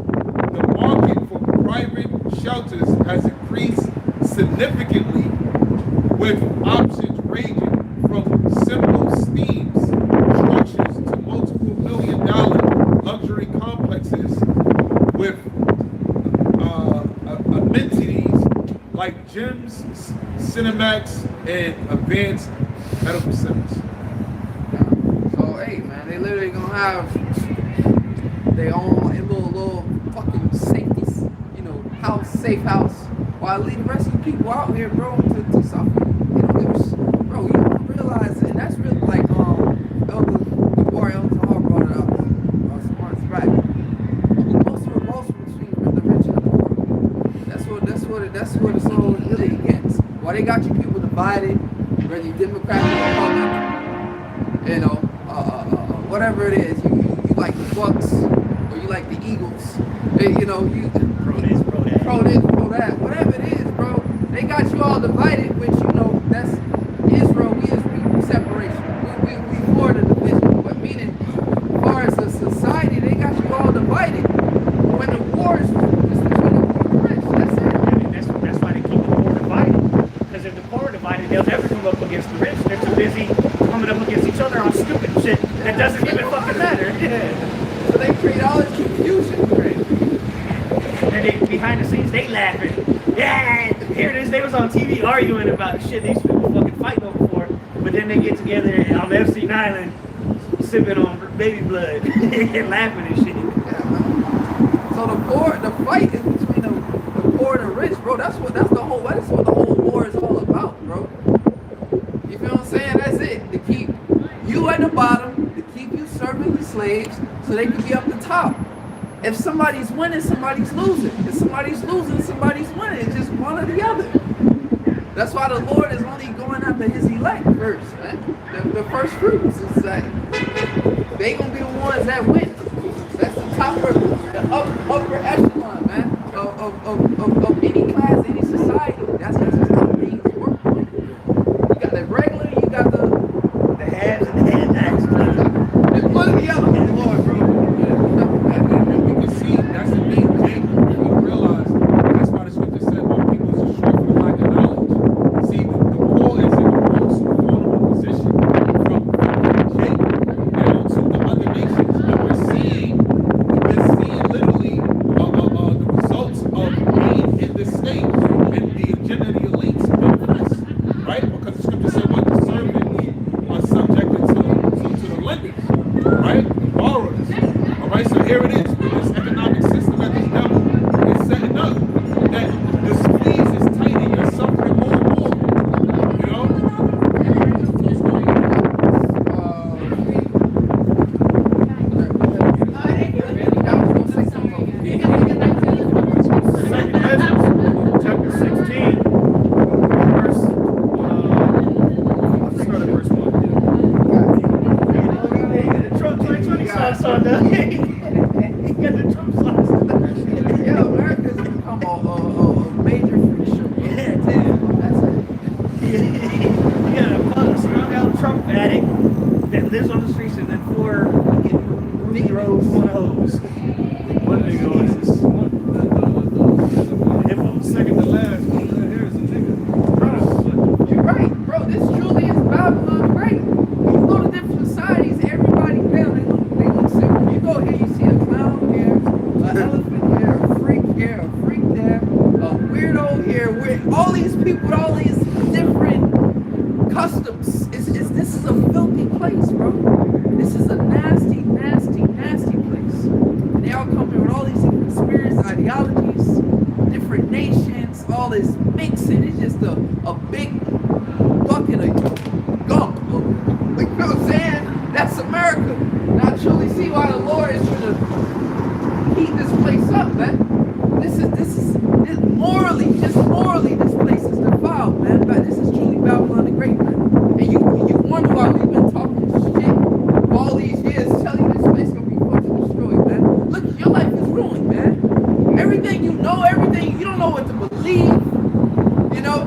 The market for private shelters has increased significantly, with options ranging from simple steam structures to multiple $1 million luxury complexes with amenities like gyms, Cinemax, and advanced medical centers. So hey man, they literally gonna have their own little fucking safety, safe house, while leave the rest of the people out here, bro, to suffer. Bro, you don't realize, and that's really like Elder Tahar brought it up. Smart's right. Most of the most between the rich and the poor. That's what it's all really against. Why they got you people divided, whether you Democrat or Republican, whatever it is, you like the Bucks or you like the Eagles, you Pro this, pro that. pro this, pro that, whatever it is, bro. They got you all divided, which that's Israel. We is people separation. We for the division, but meaning, as far as the society, they got you all divided. When the war is between the poor and the rich, that's it. And that's why they keep the poor divided. Because if the poor are divided, they'll never come up against the rich. They're too busy coming up against each other on stupid shit that doesn't even fucking matter. Yeah. So they create all this confusion. And they, behind the scenes, they laughing. Yeah, here it is. They was on TV arguing about shit these people fucking fighting over for. But then they get together on Epstein Island, sipping on baby blood and laughing and shit. Yeah, man. So the fight is between the poor and the rich, bro. That's what the whole war is all about, bro. You feel what I'm saying? That's it. To keep you at the bottom, to keep you serving the slaves, so they can be up the top. If somebody's winning, somebody's losing. If somebody's losing, somebody's winning. It's just one or the other. That's why the Lord is only going after his elect first, man. The first fruits. It's like, they gonna be the ones that win. That's the upper echelon, man, of any class, any society. That's just how things work. You got the regular, you got the haves and the have-nots. It's one or the other, Lord, bro. And we can see that's the thing, Jake. You realize that's why the scripture said my people is short for the lack of knowledge. See, the poor is in the most vulnerable position from Jake down to the other nations. And we're seeing literally the results of being in this state and the agenda of the elites manifest, right? Because the scripture said what the servant are subjected to the lenders, right? The borrowers. All right, so here it is with this economic system that this devil is setting up, that the squeeze is tight and you're suffering more and more. You know? Second Ezra, chapter 16, verse, I'll start at verse 1. The Trump 2020 socks on the, he got the Trump socks on. Yeah, America's become a major freak show. Yeah, that's it. You got a strung out Trump addict that lives on the streets and then 4 Negroes, 1 hose. One nigga is this. Second to last, here is a nigga. You're right, bro. This truly is Babylon great. When you go to different societies, everybody pale, they look simple. You go here, you see a clown, America. And I truly see why the Lord is trying to heat this place up, man. This morally, this place is defiled, man. But this is truly Babylon the Great, man. And you wonder why we've been talking shit all these years, telling you this place gonna be fucking destroyed, man. Look, your life is ruined, man. Everything you know, everything you don't know what to believe. You know,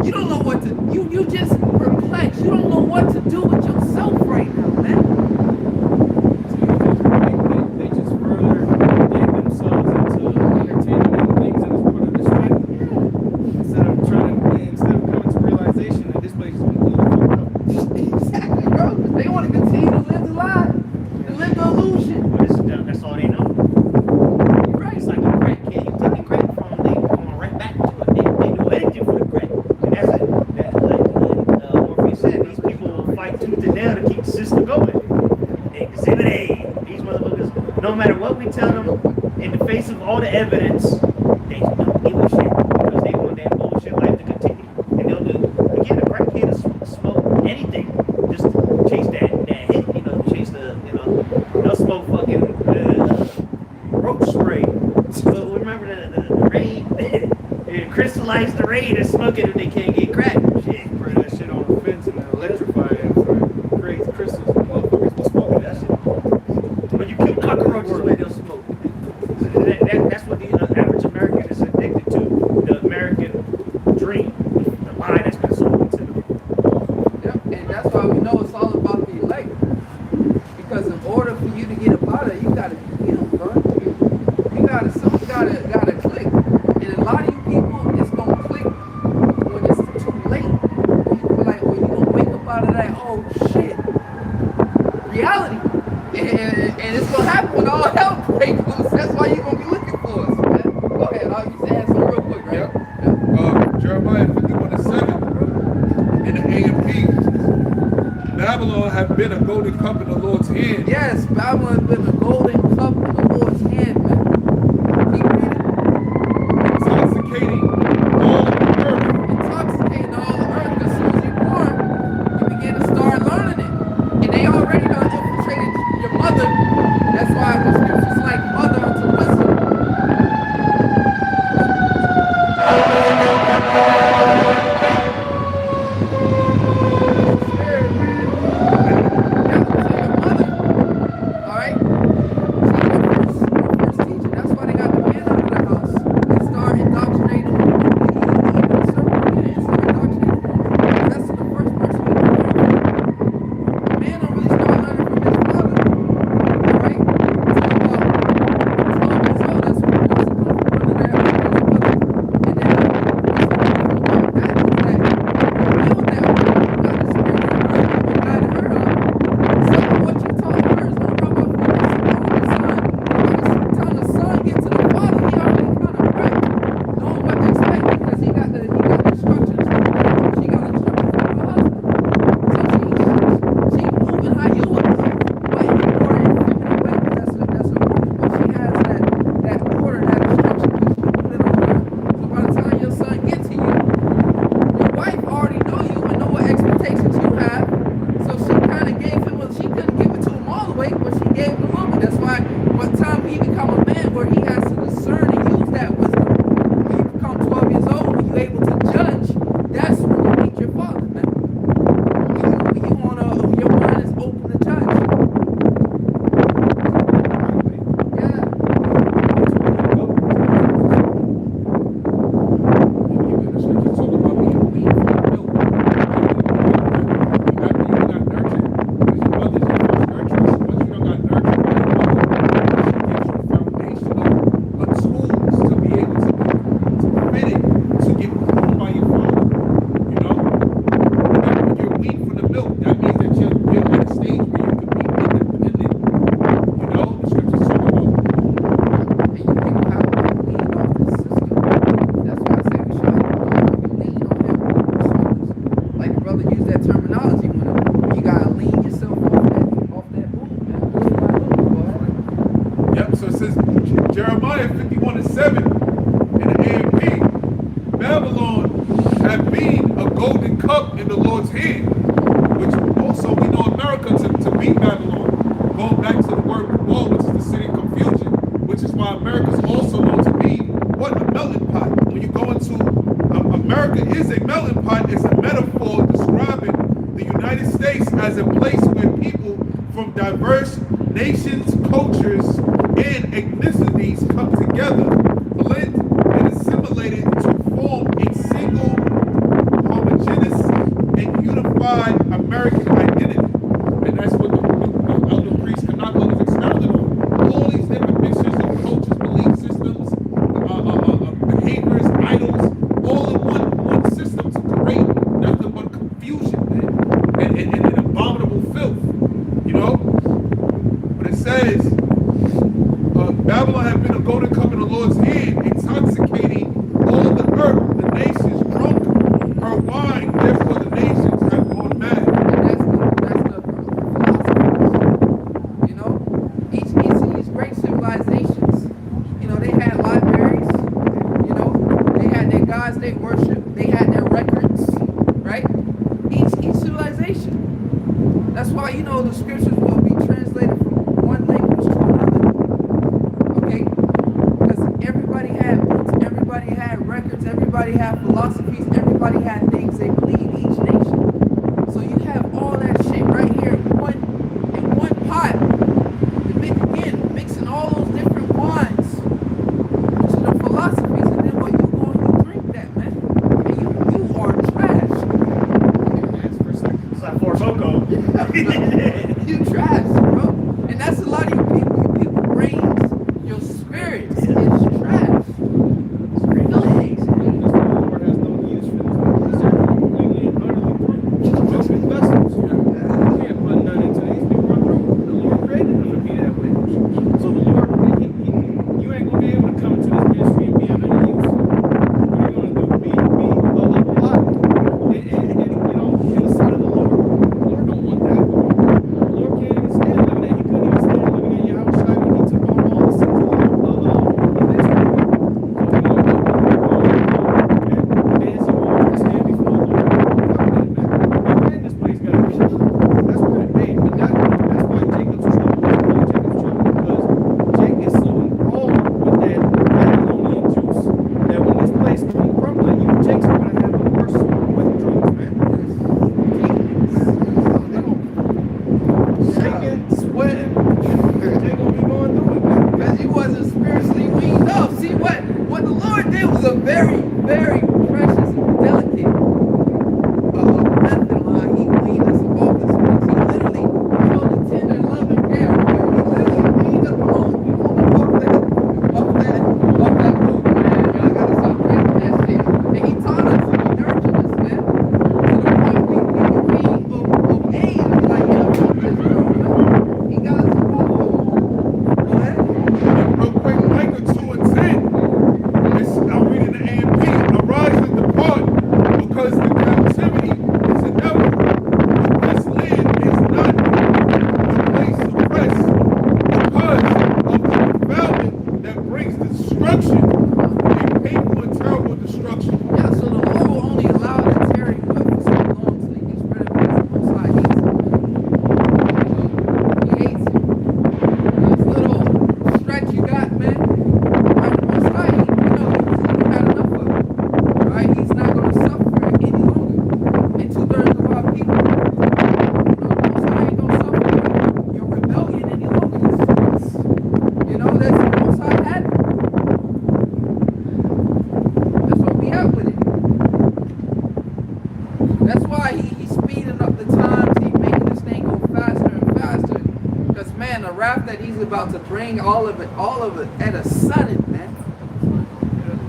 you don't know what to. You just perplexed. You don't know what to do with yourself right now, man. They just further get themselves into entertainment and things that is put in distraction. Instead of coming to realization that this place is completely fucked up. Exactly, bro. They want to continue to live the lie, to live the illusion. But that's all they know. You're right. It's like a crack kid. You take a crack from them, they going right back to it. They do anything for the crack. And that's it. Like Morpheus said, these people will fight tooth and nail to keep the system going. Exhibit A. These motherfuckers, no matter what we tell them, in the face of all the evidence, they don't give a shit because they want that bullshit life to continue. And they'll do, again, a crack kid will smoke anything just to chase that hit, chase they'll smoke fucking roach spray. So remember the raid, it crystallized the raid and smoke it if they can't get crack. Shit. Spray that shit on the fence and then electrify it and create crystals. Motherfuckers will smoke that shit. But you kill cockroaches where they'll smoke. That's what the average American is addicted to. The American dream. The lie that's been sold to them. Yep. And that's why we know it's all about the elect. Because in order for you to get up out of it, you gotta be healed, bro. You gotta click. And a lot of you people, it's gonna click when it's too late. When you gonna wake up out of that, oh shit, reality. And it's gonna happen when all hell breaks loose. That's why you're gonna be looking for us, man. Go ahead, I'll use the answer real quick, right? Yep. Jeremiah 51:7 in the AMP. Babylon had been a golden cup in the Lord's hand. Yes, Babylon has been a golden cup in the Lord's hand, man. Keep reading. Intoxicating all the earth. Intoxicating all the earth. As soon as you're born, you begin to start learning it. And they already done infiltrated your mother. That's why the scriptures like mother unto wisdom. Spirit, man. Yeah, so your mother, all right? She's your first teacher. That's why they got the man out of the house and start indoctrinating them. Even start indoctrinating them. That's the first person you learn from. The man don't really start learning from his father, all right? Until about 12 years old, that's when he wants to come from under that his mother. And then what's the beautiful about that is that you build that woman, you got the spirit of her, you guided her up. Some of what you taught her is gonna rub off on the son. By the time the son gets to the father, he already kind of prepped, knowing what to expect because he got the instructions. She got instructions from her husband. So she moving how you would move, but in a more intimate way. That's important. But she has that order, that instruction. She's putting it on her. So by the time your son gets to you, your wife already know you and know what expectations you have. So she kind of gave him, she couldn't give it to him all the way, but she gave him a little bit. That's why by the time he become a man where he has to discern and use that wisdom, when you become 12 years old, when you're able to judge, that's when you meet your father, man. When your mind is open to judge. Yeah. Jeremiah 51:7 in the AMP. Babylon had been a golden cup in the Lord's hand, which also we know America to beat Babylon. Going back to the word Babel, which is the city of confusion, which is why America is also known to be what? A melting pot. When you go into America is a melting pot, is a metaphor describing the United States as a place where people from diverse nations, cultures, and ethnicities come together, blend, and assimilated to form a single, homogeneous, and unified American identity. And that's what the elder priest Kanaka is expounded on. All these different mixtures of cultures, belief systems, behaviors, idols, all in one system to create nothing but confusion, man, and abominable filth, you know? But it says, Babylon had been a golden cup in the Lord's hand, intoxicating all the earth, the nations drunk her wine, therefore the nations have gone mad. And that's the philosophies. You know, each of these great civilizations, you know, they had libraries. You know, they had their gods they worshiped. They had their records, right? Each civilization. That's why, you know, the scriptures will be translated from one language to another. Okay? Because everybody had records, everybody had philosophies, everybody had things they believed, each nation. So you have all that shit right here in one pot. Mixing all those different wines, which are the philosophies, and then what you go and you drink that, man. And you are trash. It's like Four Loko. You trash, bro. And that's a lot of you people. Your brains, your spirits is trash. Filthy. The Lord has no use for this. These are completely and utterly broken vessels. You can't put none into these people. Are broken. The Lord created them to be that way. So the Lord, you ain't gonna be able to come into this ministry and be of any use. What you're gonna do? Be a lot. And you know, in the sight of the Lord. The Lord don't want that. The Lord can't even stand living there. He couldn't even stand living in Yahushua when he took on all the sins of Israel. Because he wasn't spiritually weaned up. See, what the Lord did was a very, very precious and delicate method line. He weaned us off this place. He literally showed a tender loving care. He literally weaned us off that food, man. Y'all gotta stop drinking that shit. And he taught us, he nurtured us, man. To the point we obeyed him. Like, yeah, fuck this, bro. He got us involved. Go ahead. Real quick, Micah 2:10. I'm reading the AMP. Arise and depart, because the captivity is inevitable. This land is not the place of rest, because of the defilement that brings destruction, a painful and terrible destruction. Yeah, so the Lord will only allow it to tarry for so long till he gets rid of it. Most High hates it. He hates it. This little stretch you got, man, right? The Most High, you had enough of it. Right? He's not going to suffer any longer. And 2/3 of our people, the Most High ain't going to suffer your rebellion any longer. That's the Most High had it. That's what we have with it. That's why he's speeding up the times. He's making this thing go faster and faster. Because, man, the wrath that he's about to bring, all of it at a sudden, man.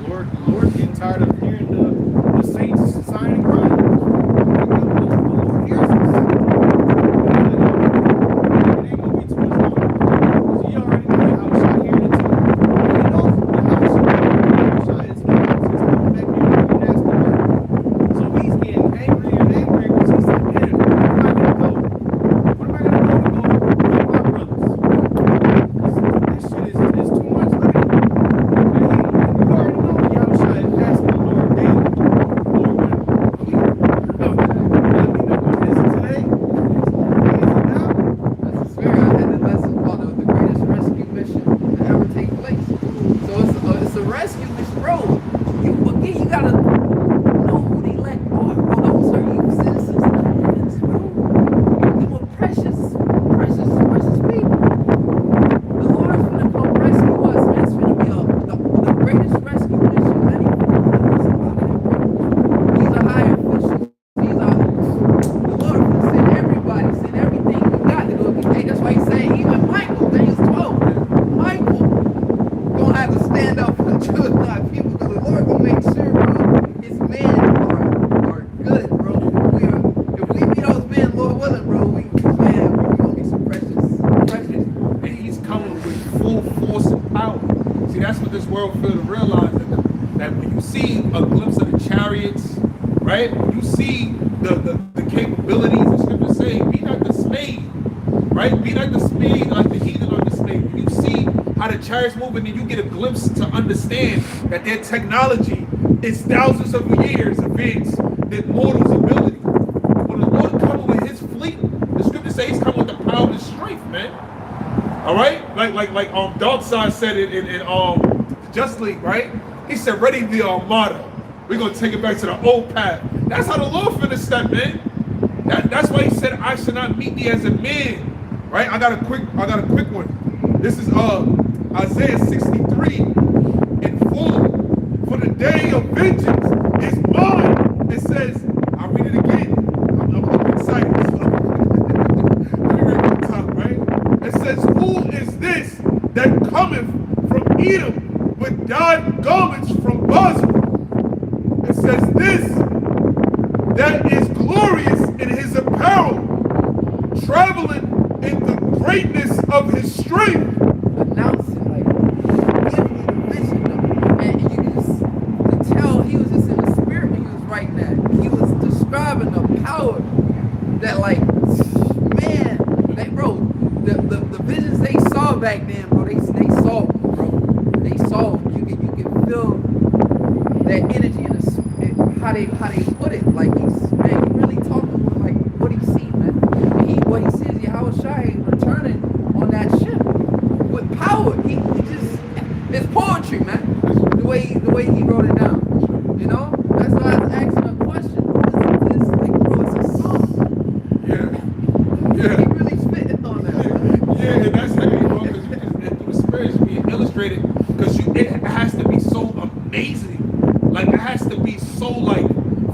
The Lord getting tired of hearing the saints sign and crying. The Lord hears us. It ain't gonna be too much longer. Because you already know Yahushua hearing it too. He knows Yahushua is coming back here and nasty word. So he's getting angrier and angrier because he's like, man, where am I gonna go? What am I gonna do to go with my brothers? This shit is too much living. And you already know Yahushua is asking the Lord And even Michael, Daniel 12, Michael gonna have to stand up for the truth of God's people because the Lord gonna make sure, bro, his men are good, bro. If we be those men, Lord willing, bro, we gonna be some precious. And he's coming with full force and power. See, that's what this world fails to realize, that when you see a glimpse of the chariots, right? When you see the capabilities, the scriptures say, be not dismayed, right? Be not dismayed like the heathen are dismayed. When you see how the chariots move, and then you get a glimpse to understand that their technology is thousands of years advanced than mortals' ability. When the Lord comes with his fleet, the scriptures say he's coming with the power and strength, man. All right, like Dark Side said it in Just League, right? He said, "Ready the Armada. We're gonna take it back to the old path." That's how the Lord finna step, man. That's why he said, "I should not meet thee as a man." Right? I got a quick one. This is Isaiah 63 in full. For the day of vengeance is mine. It says, I'll read it again. I'm excited. Let me read it from the top, right? It says, "Who is this that cometh from Edom with dyed garments from Bozrah?" It says, "This that is glorious in his apparel, traveling in the greatness of his strength." Announcing, like, giving you the vision, and you can just tell he was just in the spirit when he was writing that. He was describing the power that, like, man, bro, the visions they saw back then, bro, they saw, bro, they saw. You can feel that energy in how they put it. Like, he's really talking about, like, what he sees, man. What he sees, Yahweh Shai returning on that ship with power. He just, it's poetry, man. The way he wrote it down. You know? That's why I was asking a question. It's like, bro, it's a song. Yeah. He really spit it on that. Yeah, and that's heavy, bro, because you just, through the spirits being illustrated, because it has to be so amazing. Like, it has to be so, like,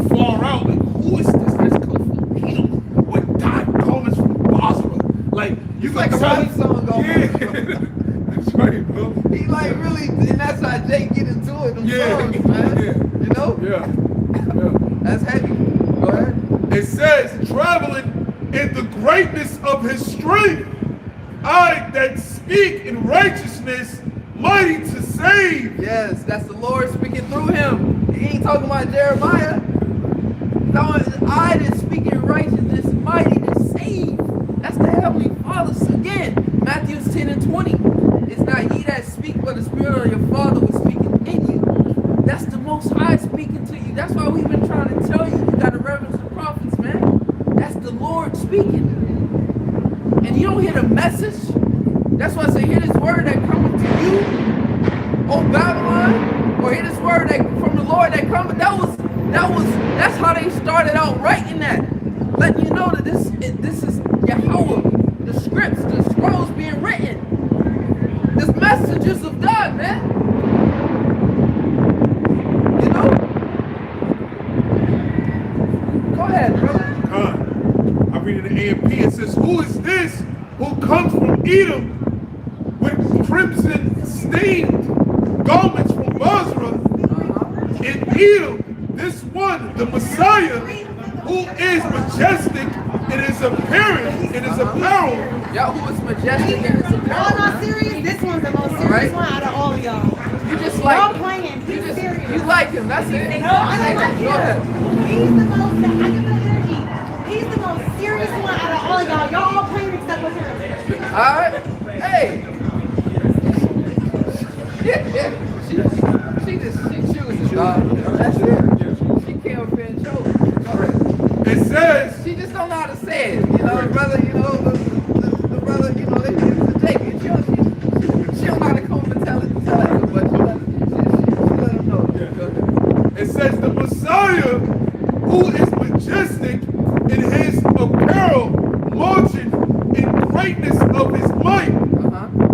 far out. Like, who is this that's come from Edom with dyed garments from Bozrah? Like, you It's like a rap song going. Yeah. That's right, bro. He, like, really, and that's how Jake get into it, them songs, man. Yeah. You know? Yeah. That's heavy. Go ahead. It says, traveling in the greatness of his strength, I that speak in righteousness, mighty to save. Yes, that's the Lord speaking through him. He ain't talking about Jeremiah. I that speak in righteousness, mighty to save. That's the Heavenly Father. Again, Matthew 10:20. It's not ye that speak, but the Spirit of your Father was speaking in you. That's the Most High speaking to you. That's why we've been trying to tell you got to reverence the prophets, man. That's the Lord speaking. And you don't hear the message. That's why I say, hear this word that coming to you, oh Babylon, or hear this word that from the Lord that coming. That's how they started out writing that, letting you know that this is Yahweh, the scripts, the scrolls being written. This messages of God, man. You know? Go ahead, brother. I read in the AMP, it says, "Who is this who comes from Edom with crimson stained garments from Bozrah?" In Edom, this one, the Messiah, who is majestic in his appearance, in his apparel. Yahweh is majestic in his apparel. Y'all not serious? This one's the most serious one out of all of y'all. You just like Y'all playing. He's serious. You like him, that's it. No, I don't like Go ahead. him. He's the most, I get the energy. He's the most serious one out of all of y'all. Y'all all playing except with him. Alright. Hey. Yeah. She chooses, dog. That's it. She can't offend Joe. It says, She just don't know how to say it. You know, the brother, you know, the brother, you know, it's a take it. She don't know how to come and tell it, but she let him know. it says, the Messiah, who is majestic in his apparel, marching in greatness of his might.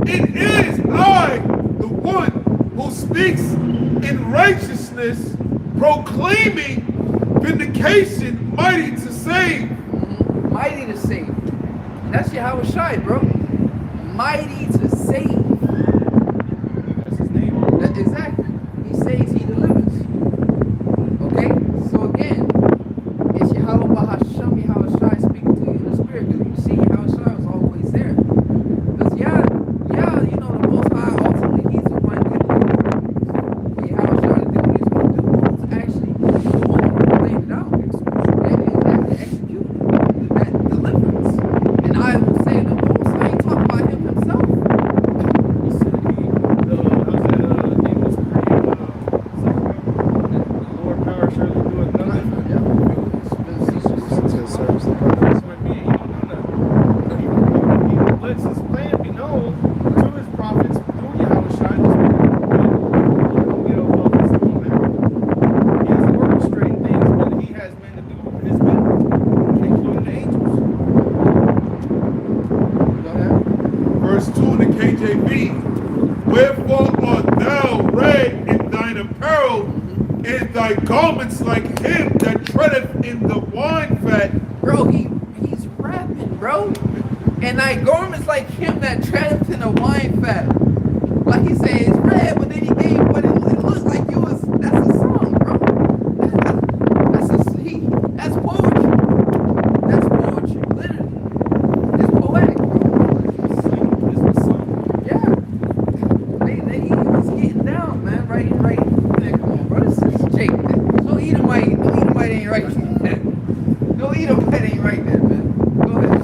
It is I, the one who speaks in righteousness, proclaiming vindication, mighty to save. Mighty to save. That's Yahweh Shai, bro. mighty to save. That's his name. Exactly. He saves, he delivers. Okay? So again, it's Yahweh Bahasham, Yahweh Shai speaking to you in the spirit, because you see Yahweh Shai was always there. Because you know, the Most High, ultimately, he's the one that Yahweh Shai to do what he's going to do. It's actually the one who laid it out. And execute that deliverance. And I will say the Most High, he talked about him himself. He said Amos 3, Lord power surely doeth nothing. He lets his plan be known to his prophets through Yahushua. He has orchestrated things, but he has men to do his bidding, including the angels. Go ahead. Verse 2 in the KJV. Wherefore art thou red in thine apparel, and thy garments like him that treadeth in the wine fat? Bro, he's rapping, bro. And thy garments like him that treadeth in the wine fat. Like he said, it's red, but then he gave what it looked like you was. That's a song, bro. That's poetry. That's poetry, literally. It's poetic, bro. Yeah. He was getting down, man. Right. Man, come on, bro. This is Jake. No Edomite ain't right. No Edomite ain't right there, man. Go ahead.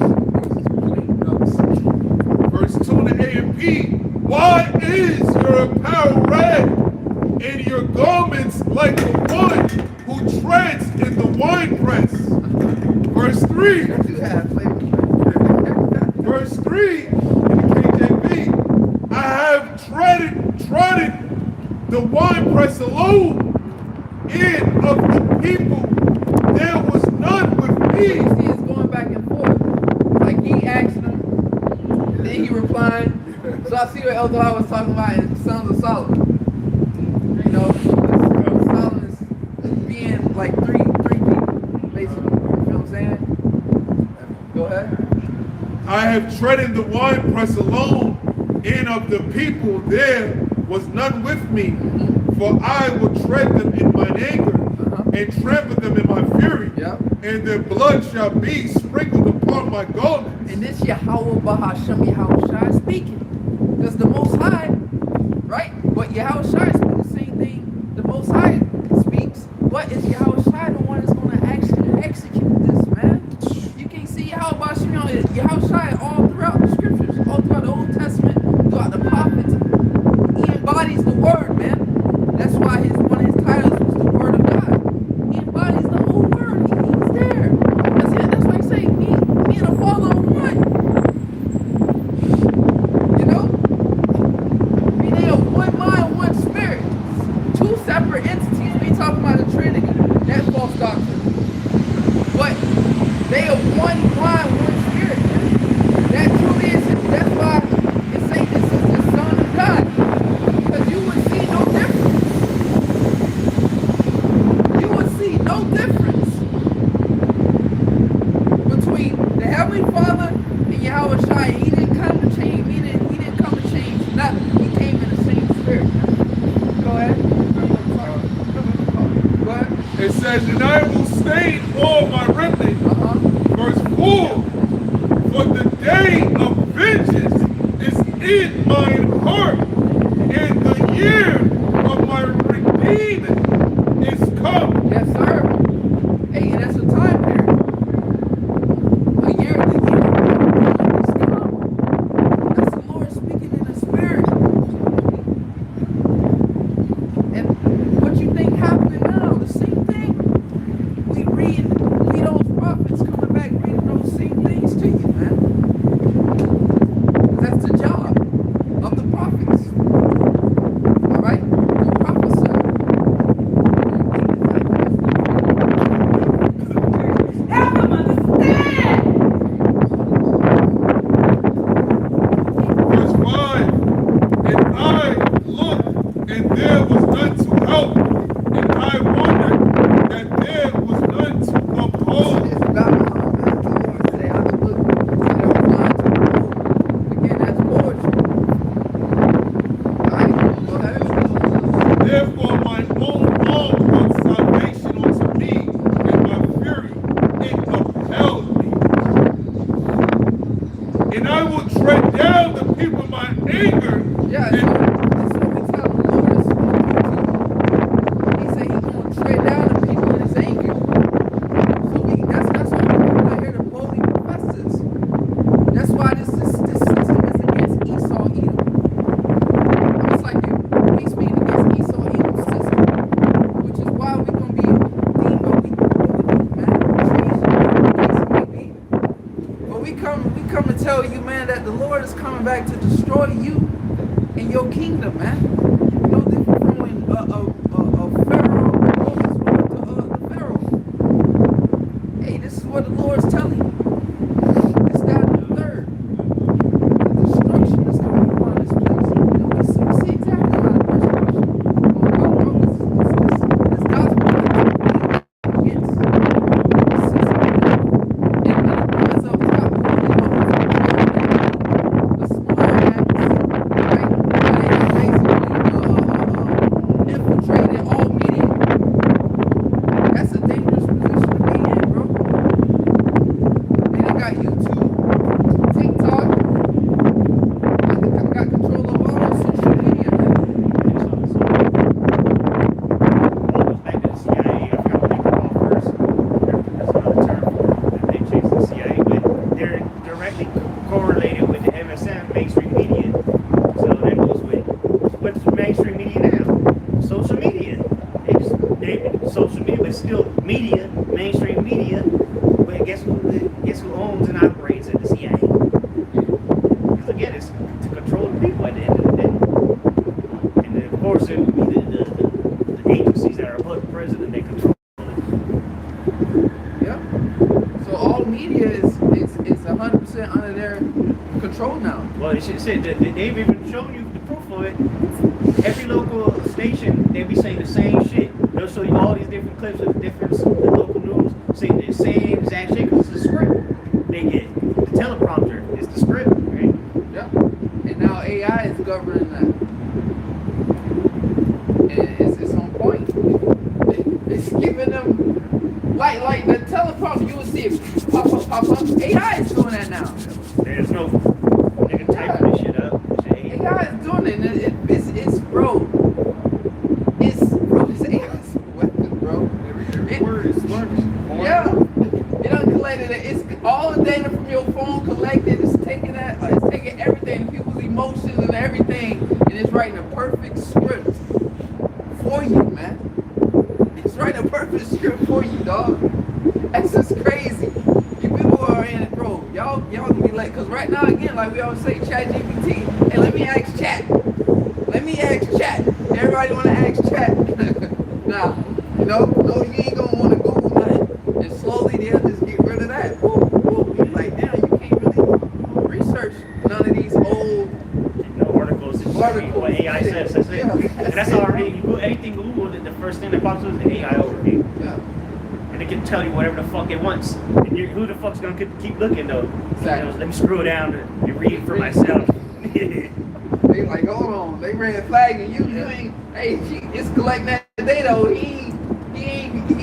Verse 2 in the AMP. Why is your apparel red, and your garments like the one who treads in the winepress? Verse 3. Verse 3 in the KJV. I have trodden the winepress alone, and of the people there was none with me. You see, it's going back and forth. Like he asked him, then he replied. So I see what Elder was talking about in Sons of Solomon. You know, Solomon is being like three people, basically. You know what I'm saying? Go ahead. I have trodden the winepress alone, and of the people there was none with me. For I will tread them in mine anger, and trample them in my fury, and their blood shall be sprinkled upon my garments. And this Yahweh Bahasham Yahushua speaking. Because the Most High, right? But Yahushua speaks the same thing the Most High speaks. But is Yahushua the one that's going to actually execute this, man? You can see Yahweh Bahasham Yahushua all throughout the scriptures, all throughout the Old Testament, throughout the prophets. He embodies the word, man. That's why one of his titles was the Word of God. He embodies the whole word. He's there. That's why he say me and the Father are one. You know? They are one mind, one spirit. Two separate entities. We talking about the Trinity. That's false doctrine. But they are one mind, one spirit. That truly is. That's why it say this is the Son of God. Because you would see no difference. You would see no difference between the Heavenly Father and Yahweh Shai. He didn't come to change. He didn't come to change nothing. He came in the same spirit. Go ahead. Go ahead. It says, and I will stain all my remnant. Verse 4. For the day of vengeance is in mine heart, and the year of my redeeming is come. Yes, sir. Hey, and that's a time period. A year of the year is come. That's the Lord speaking in the spirit. And what you think happening now? The same thing. We read those prophets coming back reading those same things to you, man. That's the job of the prophets. All right? To prophesy. Help him understand. Verse 5. And I looked, and there was none to help, and I wondered that there was none to uphold. It's Babylon, man. The Lord say, I could look, and there was none to behold. Again, that's poetry. tread down the people of my anger. Yeah, And that's what we tell the Lord is going to. He said he's going to tread down the people in his anger. So that's why we're here to boldly profess this. That's why this system is against Esau Edom. It's like he's being against Esau Edom's system, which is why we're going to be deemed what we But we come to tell you, man, that the Lord is coming back to destroy you and your kingdom, man. No different from when Pharaoh the Pharaoh. Hey, this is what the Lord's telling you. It's that and the third. The destruction is coming upon this place. And we see exactly how the destruction will come, bro. This gospel against the system. And when it comes up top, the smart acts, right? They basically infiltrated all media. That's a dangerous position to be in, bro. And they got YouTube, TikTok, got control of all of social media, man. Back to the CIA, I forgot what they call first. That's another term. They changed the CIA, but they're directly correlated with the MSM mainstream media. So that goes with what's mainstream media now? Social media. Social media, but still media, mainstream media. But guess who owns and operates it? The CIA. Because again, it's to control the people at the end of the day. And then, of course, it would be the agencies that are above the president, they control it. Yeah. So all media is 100% under their control now. Well, they should say that they've even shown you the proof of it. Every local station, they be saying the same shit. They'll show you all these different clips of the local news saying the same exact shit because it's the script they get. The teleprompter is the script, right? Yeah. And now AI is governing that. And it's on point. It's giving them like the teleprompter, you will see it pop up. AI is doing that now. There's no nigga typing this shit up. AI is doing it. And it's bro. It's AI's weapon, bro. Every word is learned. Yeah. It uncollected it. It's all the data from your phone collected. It's taking that. It's taking everything, people's emotions and everything, and it's writing a perfect script for you, man. It's writing a perfect script for you, dog. That's just crazy. You people are in it, bro. Y'all can be like, cause right now again, like we always say, ChatGPT. Hey, let me ask Chat. Everybody wanna ask Chat. Nah, no, you ain't gonna wanna Google nothing. And slowly they'll just get rid of that. Woo. You're like, damn, you can't really research none of these old Articles. What AI says. That's it. Yeah, And that's already, you go anything Google, the first thing that pops up is the AI overview. Yeah. And it can tell you whatever the fuck it wants. And who the fuck's gonna keep looking though? Exactly. Let me scroll down and read it for myself. They like, hold on, they ran flagging you. You ain't. Hey, it's collecting that data. He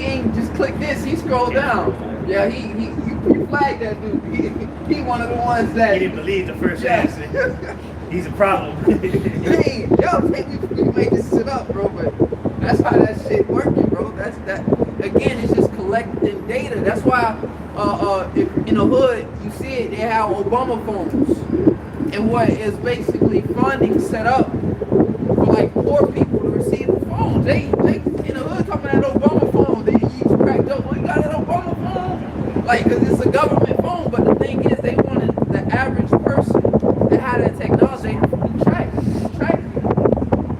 ain't just click this. He scrolled down. Yeah, you flagged that dude. He one of the ones that He didn't believe the first answer. He's a problem. hey, y'all think we make this shit up, bro? But that's how that shit working, bro. That's that. Again, it's just collecting data. That's why, if in the hood you see it, they have Obama phones, and what is basically funding set up for like poor people to receive the phones. They in the hood talking about Obama phone. They use cracked up. Well, you got an Obama phone, like because it's a government phone. But the thing is, they wanted the average person that had that technology to track.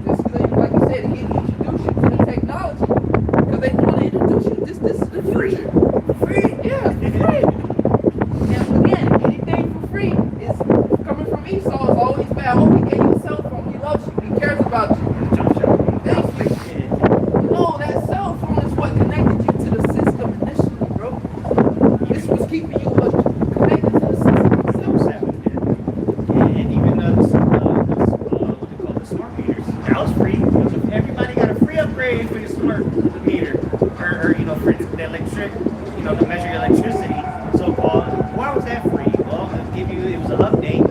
Just like you said, he introduced you to the technology because they want to introduce you. This is the future. Free, yeah, free. And again, anything for free is coming from Esau. Is always bad. Oh, he gave you a cell phone. He loves you. He cares about you. Thank you. No, that cell phone is what connected you to the system initially, bro. This was keeping you connected to the system. And even what they call the smart meters. That was free. Everybody got a free upgrade for your smart meter, or for the electric, to measure your electricity. So called. Why was that free? Well, it was an update.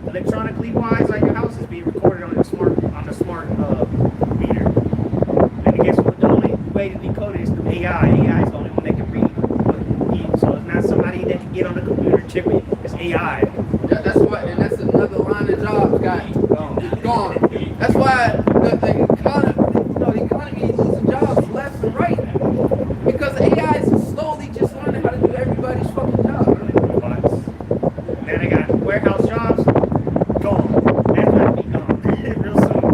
electronically wise, like your house is being recorded on the smart meter. And guess what? The only way to decode it is through AI. AI is the only one that can read. So it's not somebody that can get on the computer and chip it. It's AI. That's what, and that's another line of jobs got gone. That's why the economy is losing jobs left and right because AI is slowly just learning how to do everybody's fucking job. Then they got warehouse jobs gone. That's gonna be gone real soon.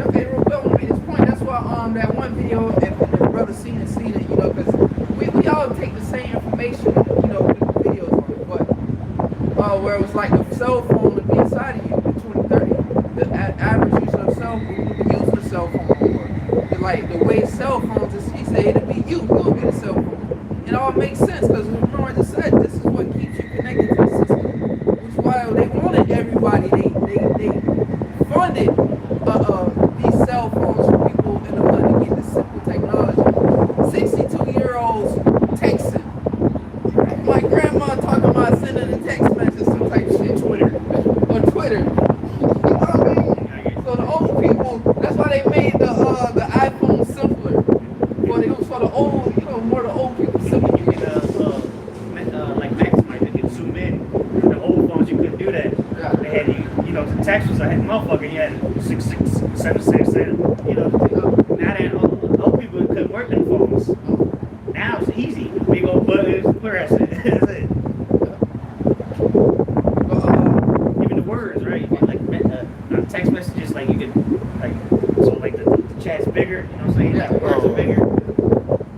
Okay, well, on his point, that's why that one video, if brother seen it, because we all take the same information, with the videos on it, but where it was like the cell phone would be inside of you in 2030. The average user of cell phone would be using a cell phone more. Like the way cell phones is, he said it'll be you'll be the cell phone. It all makes sense because remember I just said this is what keeps you connected to the system. Which is why they wanted everybody. They funded these cell phones for people in the hood to get this simple technology. 62-year-olds texting. My grandma talking about sending a text message, some type of shit. On Twitter. You know what I mean? So the old people, that's why they made the iPhone simpler. For the old, more the old people simpler. You can like maximize it, you can zoom in. The old phones you couldn't do that. Yeah. They had the text was a motherfucker. You had 666, 767. Now that old people couldn't work them phones. Now it's easy. Big old button, press it. That's it. Even the words, right? You can, like text messages, like you can like the chat's bigger. You know what I'm saying? Like the words are bigger.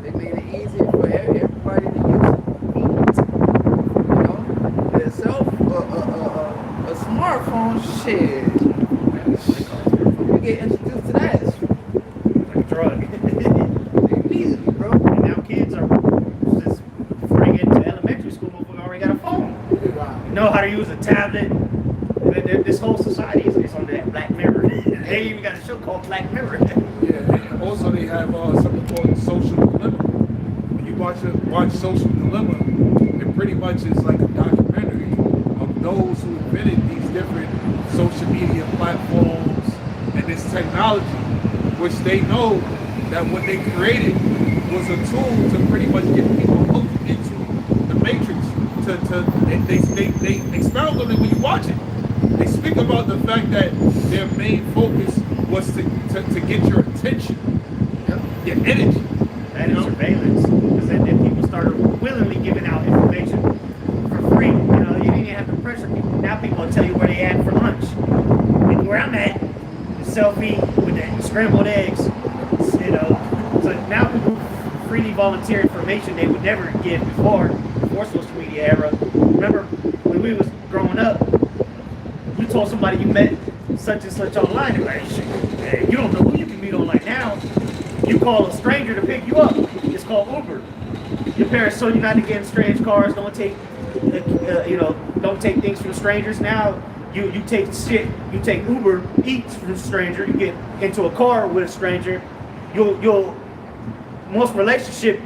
They made it easier for everybody to use it. Itself, a smartphone, shit. You get introduced to that. It's Like a drug. easy, bro. And now kids are just before they get into elementary school, motherfucker already got a phone. Know how to use a tablet. This whole society is on that Black Mirror. They even got a show called Black Mirror. Yeah, and also they have something called Social Dilemma. When you watch Social Dilemma, it pretty much is like a documentary of those who invented these different social media platforms and this technology, which they know that what they created was a tool to pretty much get people hooked into the matrix. They expound on it when you watch it. They speak about the fact that their main focus was to get your attention, your energy. That is surveillance. Because then people started willingly giving out information for free. You didn't even have to pressure people. Now people will tell you where they at for lunch. And where I'm at, the selfie with the scrambled eggs. So now people freely volunteer information they would never give before social media era. Remember when we was growing up, you told somebody you met such and such online, and like, hey, you don't know who you can meet online now. You call a stranger to pick you up. It's called Uber. Your parents told you not to get in strange cars. Don't take, don't take things from strangers. Now you take shit. You take Uber Eats from a stranger. You get into a car with a stranger. You'll most relationship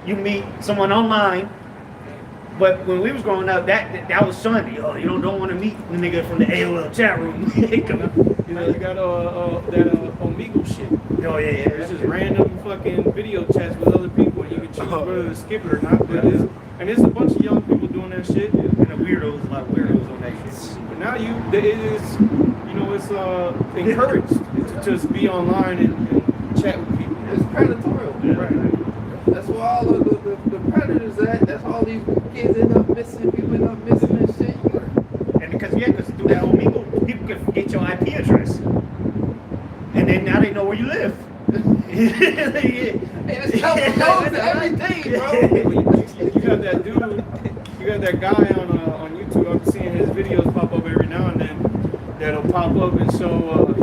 you meet someone online. But when we was growing up, that was shunned. You don't want to meet the nigga from the AOL chat room. You got that Omegle shit. Oh yeah. It's just random fucking video chats with other people, and you can choose whether to skip it or not. But there's a bunch of young people doing that shit, And a lot of weirdos on that shit. but now it's encouraged to just be online and chat with people. It's predatory. Right. That's where all of the predators at. That's all these kids end up missing. People end up missing and shit. And because through that Omegle, people can get your IP address, and then now they know where you live. Hey, this help knows everything, bro. You got that dude, you got that guy on YouTube. I'm seeing his videos pop up every now and then. That'll pop up and show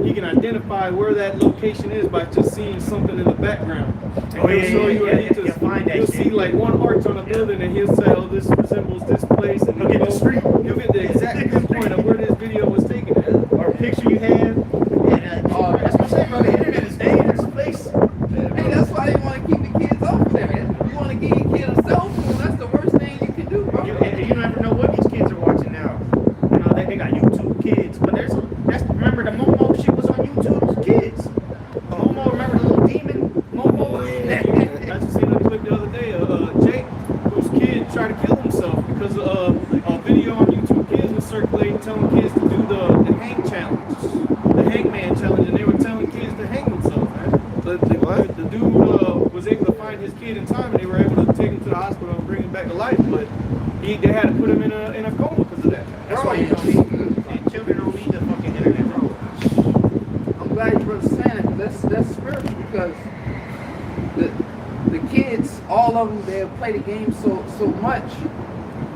he can identify where that location is by just seeing something in the background. And he'll find that you'll shit. see like one arch on a building, and he'll say, "Oh, this resembles this place," and He'll get the street. You'll get the exact pinpoint of where this video was taken at. Or a picture you have. And that's what I'm saying, bro. The internet is dangerous place. Hey, that's why they want to keep the kids off there. You want to give your kid a cell phone, that's the worst thing you can do, bro. And you never know what these kids are watching. they had to put him in a coma because of that. That's why you don't need children don't need the fucking internet, bro. I'm glad you were saying it, 'cause that's spiritual, because the kids, all of them, they play the game so much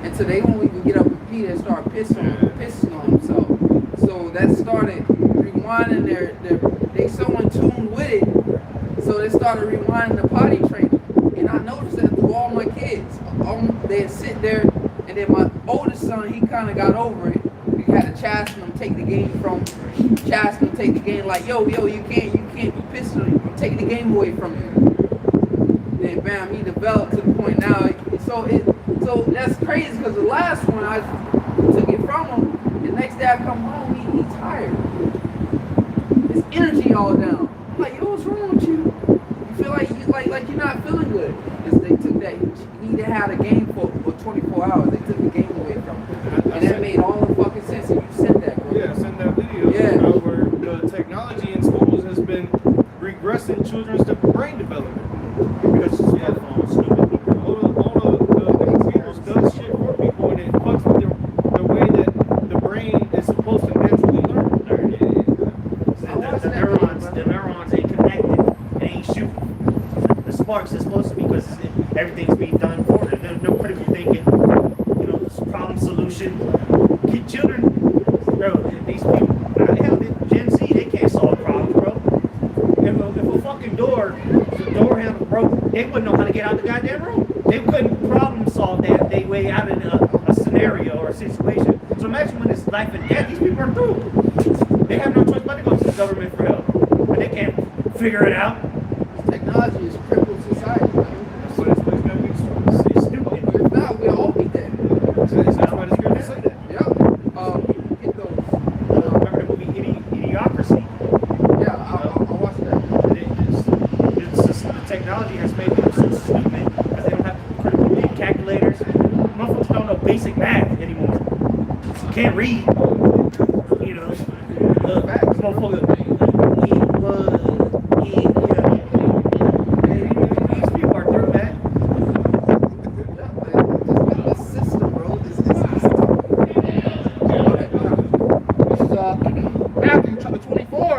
until they won't even get up and pee and start pissing on themselves. So that started rewinding they so in tune with it, so they started rewinding the potty training. And I noticed that through all my kids, they'd sit there, and then my oldest son, he kind of got over it. We had to chasten him, take the game like, yo, you can't be pissing on you, take the game away from you. Then bam, he developed to the point now. So that's crazy, because the last one I took it from him. The next day I come home, he's tired. His energy all down. I'm like, yo, what's wrong with you? You feel like you're not feeling good. Because they took that. He had a game for 24 hours. They took the game away from him, and that made all the fucking sense. And you said that, bro. Yeah, send that video. Yeah. Where the technology in schools has been regressing children's brain development. Because smartphones, stupid people, all the computers does shit for people, and it fucks with the way that the brain is supposed to naturally learn. The neurons ain't connected. It ain't shooting. The sparks is supposed to be, because everything's being done for it. There's no critical thinking, problem solution. Kid children, bro, these people, hell, Gen Z, they can't solve problems, bro. If a fucking door handle broke, they wouldn't know how to get out of the goddamn room. They couldn't problem solve that they way out in a scenario or a situation. So imagine when it's life and death, these people are through. They have no choice but to go to the government for help. But they can't figure it out. Technology has crippled society, man. That's what it's going to be. It's stupid. If not, we'll all be dead. That's why the scripture say that. Yeah. Get those. Remember the movie Idiocracy? Yeah, I'll watch that. It's just, the technology has made them so stupid because they don't have critical thinking calculators. Motherfuckers don't know basic math anymore. Can't read. Motherfucker. These people are through, man. The system, bro. This is Matthew chapter 24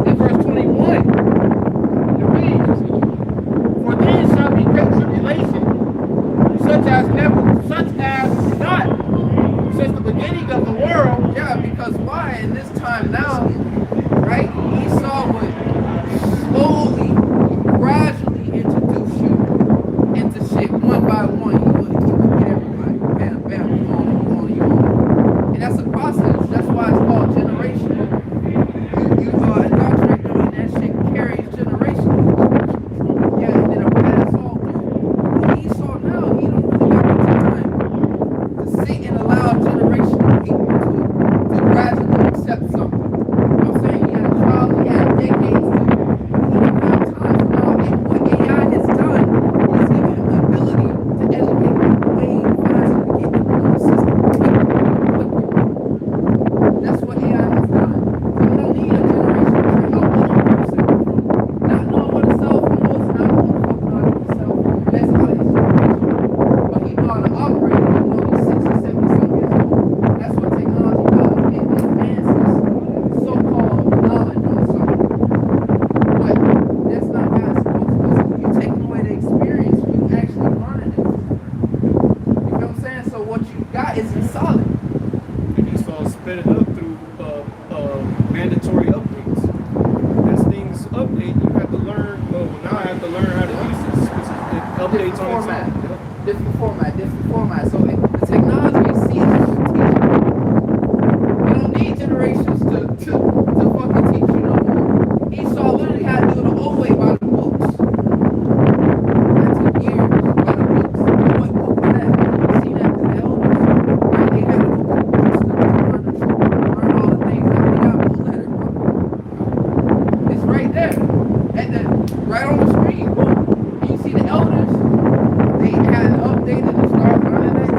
and verse 21. It reads, "For then shall be great tribulation, such as not since the beginning of the world." Yeah, because why? In this time now, right? Esau would slowly, gradually introduce you into shit one by one. He would get everybody. Bam, bam, you on. And that's a process. That's why it's called generation. You indoctrinate them, and that shit carries generations. Yeah, and then a pass all through. Esau now, he don't really got the time to sit and allow a generation of people to gradually accept something. You know what I'm saying? He had trials, he had decades. He didn't have time. So now, what AI has done is given him the ability to educate way faster to get people on the system quicker. That's what AI has done. So we don't need a generation to help one person from not knowing what a cell phone was, not knowing what a cell phone. That's how his generation. But he know how to operate it, even though he's 60, 70 some years old. That's what technology does. It advances so-called knowledge on something. But that's not how it's supposed to be. If you're taking away the experience, you actually learning it. You know what I'm saying? So what you got isn't solid. And you saw sped it up through mandatory updates. As things update, you have to learn. Well, now I have to learn how to use this because it updates on its own. Different format. So the technology is seeing it to teach you. You don't need generations to fucking teach you no more. Esau literally had to do it the old way by the books. That took years by the books. What book was that? You seen that with the elders? Right? They had to go to the books to learn the truth, learn all the things. Now they got book letters, bro. It's right there. Right on the screen. Boom. You see the elders, they had updated and started learning that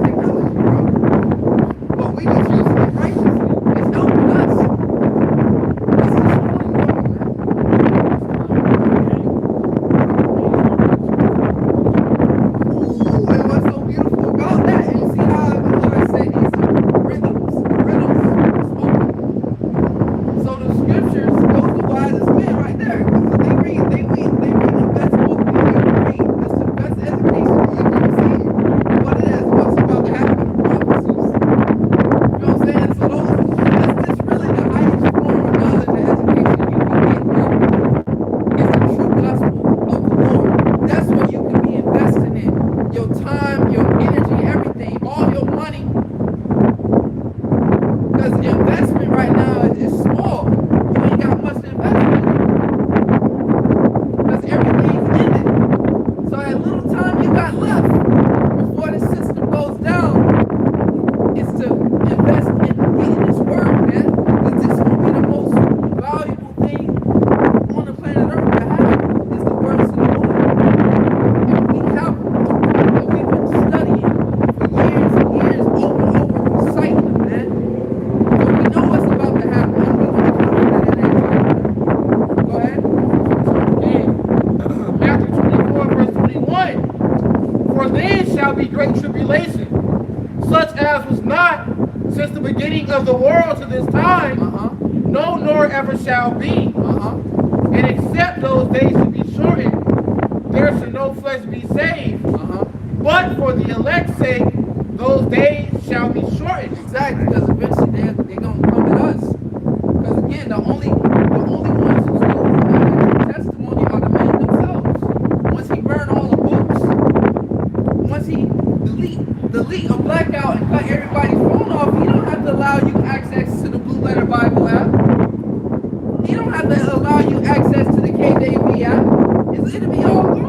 since the beginning of the world to this time, no nor ever shall be. And except those days to be shortened, there shall no flesh be saved. But for the elect's sake, those days shall be shortened. Exactly, because eventually they're going to come at us. Because again, the only ones who still have testimony are the men themselves. Once he burned all the books, once he delete a blackout and cut everybody's phone off, he don't have to allow you access to the Blue Letter Bible app. He don't have to allow you access to the KJV app. It'll be all gone.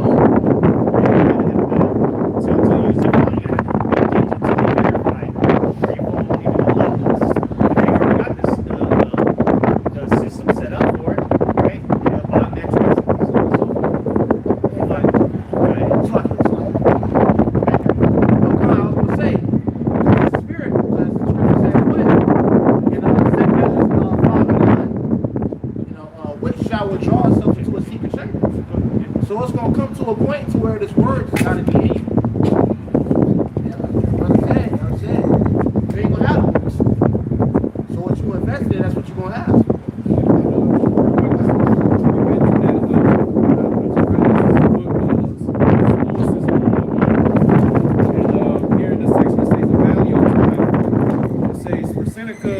So it's going to come to a point to where this word has got to be able. That's it. You ain't going to have books. So what you invest in, that's what you're going to have. Here in the section it says the value of time. It says for Seneca,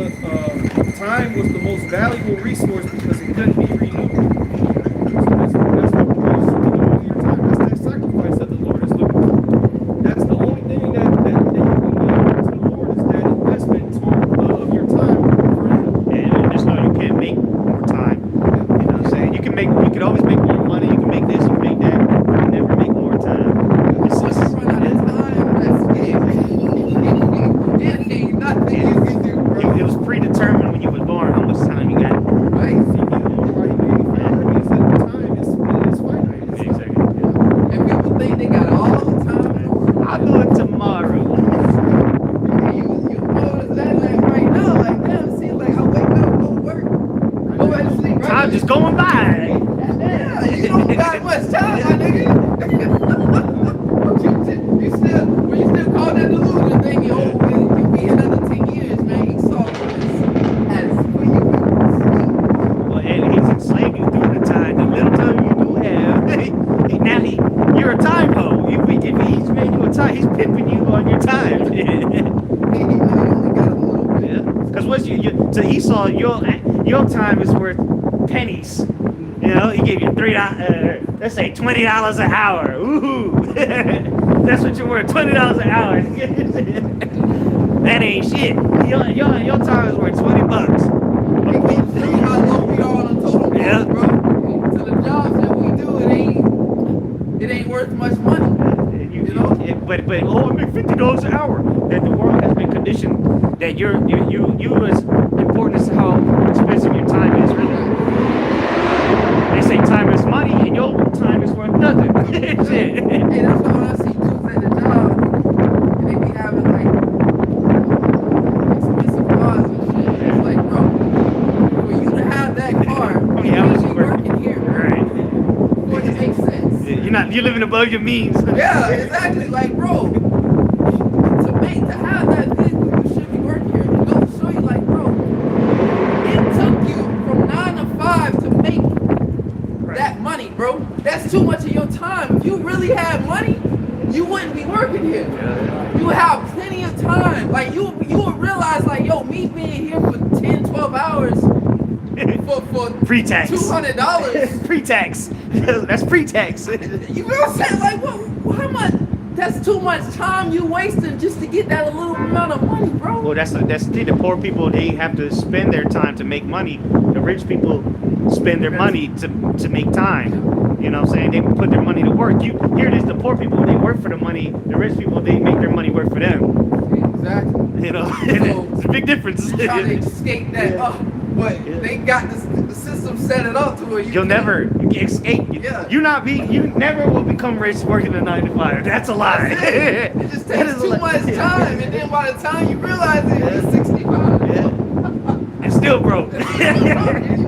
time was the most valuable resource because it couldn't be renewed. Your time is worth pennies. You know, he gave you $3. Let's say $20 an hour. Ooh, that's what you're worth. $20 an hour. That ain't shit. Your time is worth $20. See how low we are on the total market, bro. To the jobs that we do, it ain't worth much money. You know? But I make $50 an hour. That the world has been conditioned that you as important as how expensive your time is, really. They say time is money, and your time is worth nothing. Hey, that's why when I see dudes at the job, and they be having like expensive cars and shit. It's like, bro, for you to have that car, you should be working here, right? For it to make sense. You're living above your means. Yeah, exactly. Like, bro, to have that vehicle, you should be working here. It goes to show you, like, bro, it took you from 9 to 5 to make that money, bro. That's too much of your time. If you really had money, you wouldn't be working here. You would have plenty of time. Like, you would realize, like, yo, me being here for 10, 12 hours for pre-tax $200. Pre-tax. That's pre-tax. You know what I'm saying? Like, how much? That's too much time you wasting just to get that little amount of money, bro. Well, that's the thing. The poor people, they have to spend their time to make money. The rich people spend their money to make time. You know what I'm saying? They put their money to work. Here it is, the poor people, they work for the money. The rich people, they make their money work for them. Exactly. You know, So, it's a big difference. Trying to escape that, but they got the system set it up to where You'll never escape. Yeah. You never will become rich working a 9 to 5. That's a lie. It just takes too much time, and then by the time you realize it, you're 65. Yeah. And still broke. You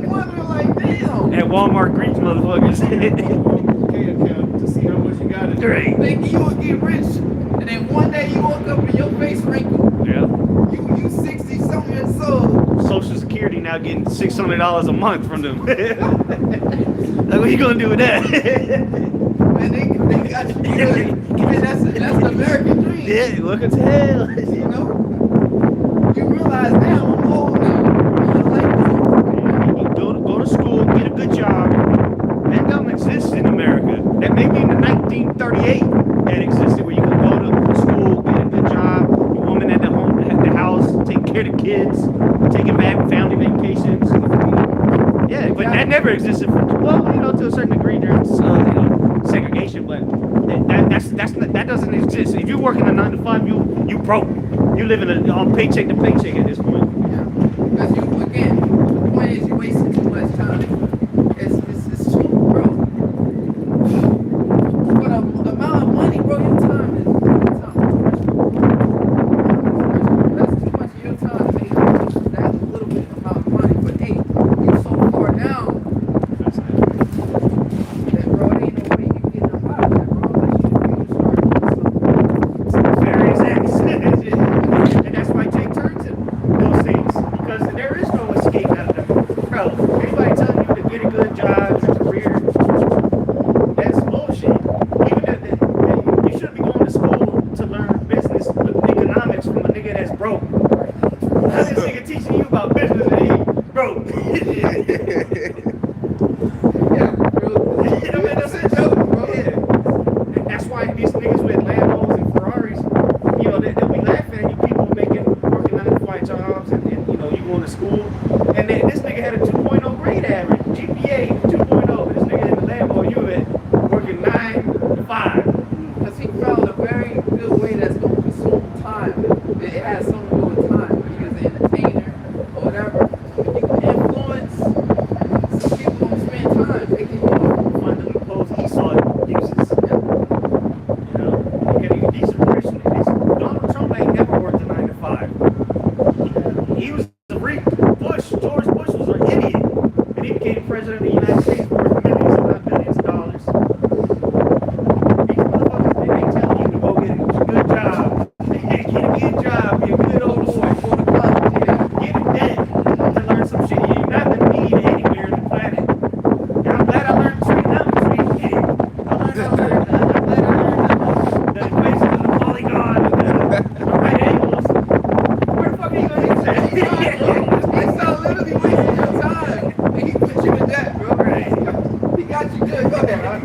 wonder, like, damn. At Walmart Greens, motherfuckers. Account to see how much you got it. Great. Thinking you would get rich, and then one day you woke up and your face wrinkled. Yeah. You 60 Security now getting $600 a month from them. Like, what you gonna do with that? Man, they got you good. Man, that's the American dream. Yeah, welcome to hell. You know? You realize now I'm old now. My life is over. Go to school, get a good job. That doesn't exist in America. That maybe in the 1938 that existed, where you could go to school, get a good job, your woman at the home, at the house, take care of the kids, taking back family vacations. Yeah, but that never existed for, well, you know, to a certain degree during segregation, but that doesn't exist. If you're working a 9 to 5, you broke. You living on paycheck to paycheck at this point. Because you, again, the point is you wasting too much time. It's cheap, bro. For the amount of money, bro, your time is that's too much of your time to make that little bit amount of money. But hey, you're so far down that, bro, there ain't no way you get up out of that, bro. Unless you start doing something. Various acts. And that's why Jake turned to those things, because there is no escape out of them. Bro, everybody telling you to get a good job, a career, that's bullshit. Even that you shouldn't be going to school to learn business economics from a nigga that's broke. How's this nigga teaching you about business and he broke? Yeah, bro. I mean, that's a joke, bro. Yeah. And that's why these niggas with Lambos and Ferraris, you know, they'll be laughing at you people working 9 to 5 jobs and you know, you going to school. And then this nigga had a 2.0 grade average, GPA 2.0. This nigga in the Lambo, you at working 9 to 5. Because he found a very good way that's going to consume time. It has something to do with time. If you're an entertainer or whatever, if you can influence, some people don't spend time. They can, Find the loopholes Esau uses. You know, getting a decent person. Donald Trump ain't never worked a 9 to 5. He was a freak. George Bush was an idiot. And he became president of the United States worth millions, if not billions of dollars. These motherfuckers, they tell you to go get a good job. Get a good job, be a good old boy. go to college. Yeah. Get a debt to learn some shit you're not gonna need anywhere on the planet. And I'm glad I learned trigonometry. Yeah. I'm glad I learned the equation of the polygon and the right angles. Where the fuck are you gonna get that? It's not literally wasting your time. And he put you in debt, bro. He got you good. Go ahead, man.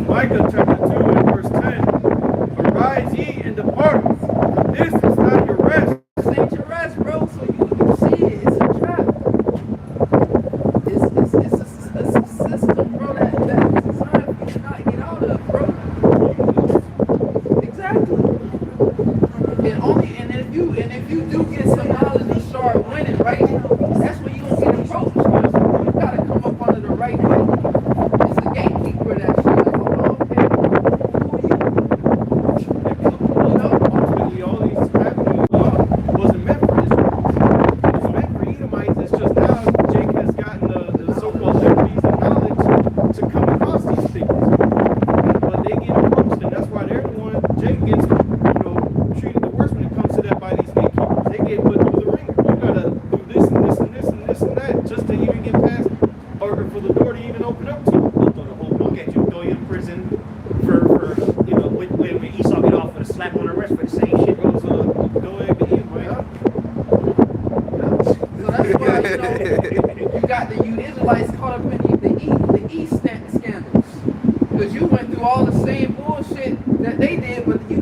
Micah chapter 2 and verse 10. Arise ye and depart. This is not your rest. This ain't your rest, bro. So you see it. It's a trap. It's a system, bro, that's designed for you to not get out of, bro. Exactly. And if you do get some knowledge and start winning, right? That's when you gonna get approached. You gotta come up under the right way. It's a gatekeeper that shit. Like, oh, okay, who are you? You know? Ultimately, all these happening wasn't meant for Israel. It was meant for Edomites. It's just now Jake has gotten the so-called liberties and knowledge to come across these things. But they get approached, and that's why they're the one. Jake gets, treated the worst when it comes to that by these gatekeepers. They get put through the ringer. You gotta do this and this and this and this and that just to even get past, or for the door to even open up to you. They'll throw the whole book at you, throw you in prison for when Esau get off with a slap on the wrist for the same shit. Goes go ahead and eat, right? So that's why, you got the Israelites caught up in the East scandals. Because you went through all the same bullshit that they did, but you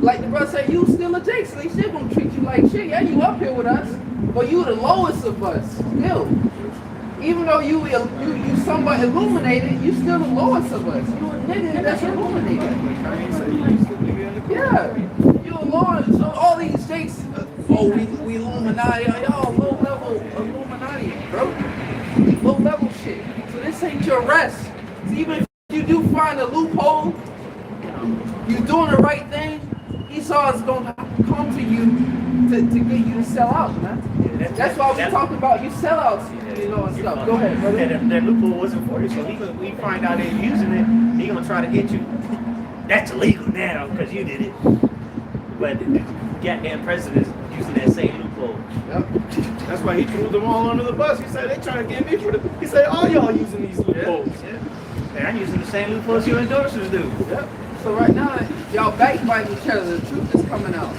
like the brother said, you still a Jake, so they still gonna treat you like shit. Yeah, you up here with us, but you the lowest of us, still. Even though you somewhat illuminated, you still the lowest of us. You a nigga that's illuminated. Yeah, you a lord. So all these Jakes, we Illuminati, y'all low level Illuminati, bro. Low level shit. So this ain't your rest. So even if you do find a loophole, you doing the right thing, Esau is gonna come to you to get you to sell out, man. Yeah, That's why we talking about you sellouts, and stuff. Go ahead, brother. That loophole wasn't for you, so we find out they're using it. He gonna try to get you. That's illegal now because you did it. But the goddamn president is using that same loophole. Yep. That's why he threw them all under the bus. He said they trying to get me for the. He said all y'all using these loopholes. Hey, I'm using the same loopholes you endorsers do. Yep. So right now, y'all backbiting each other. The truth is coming out.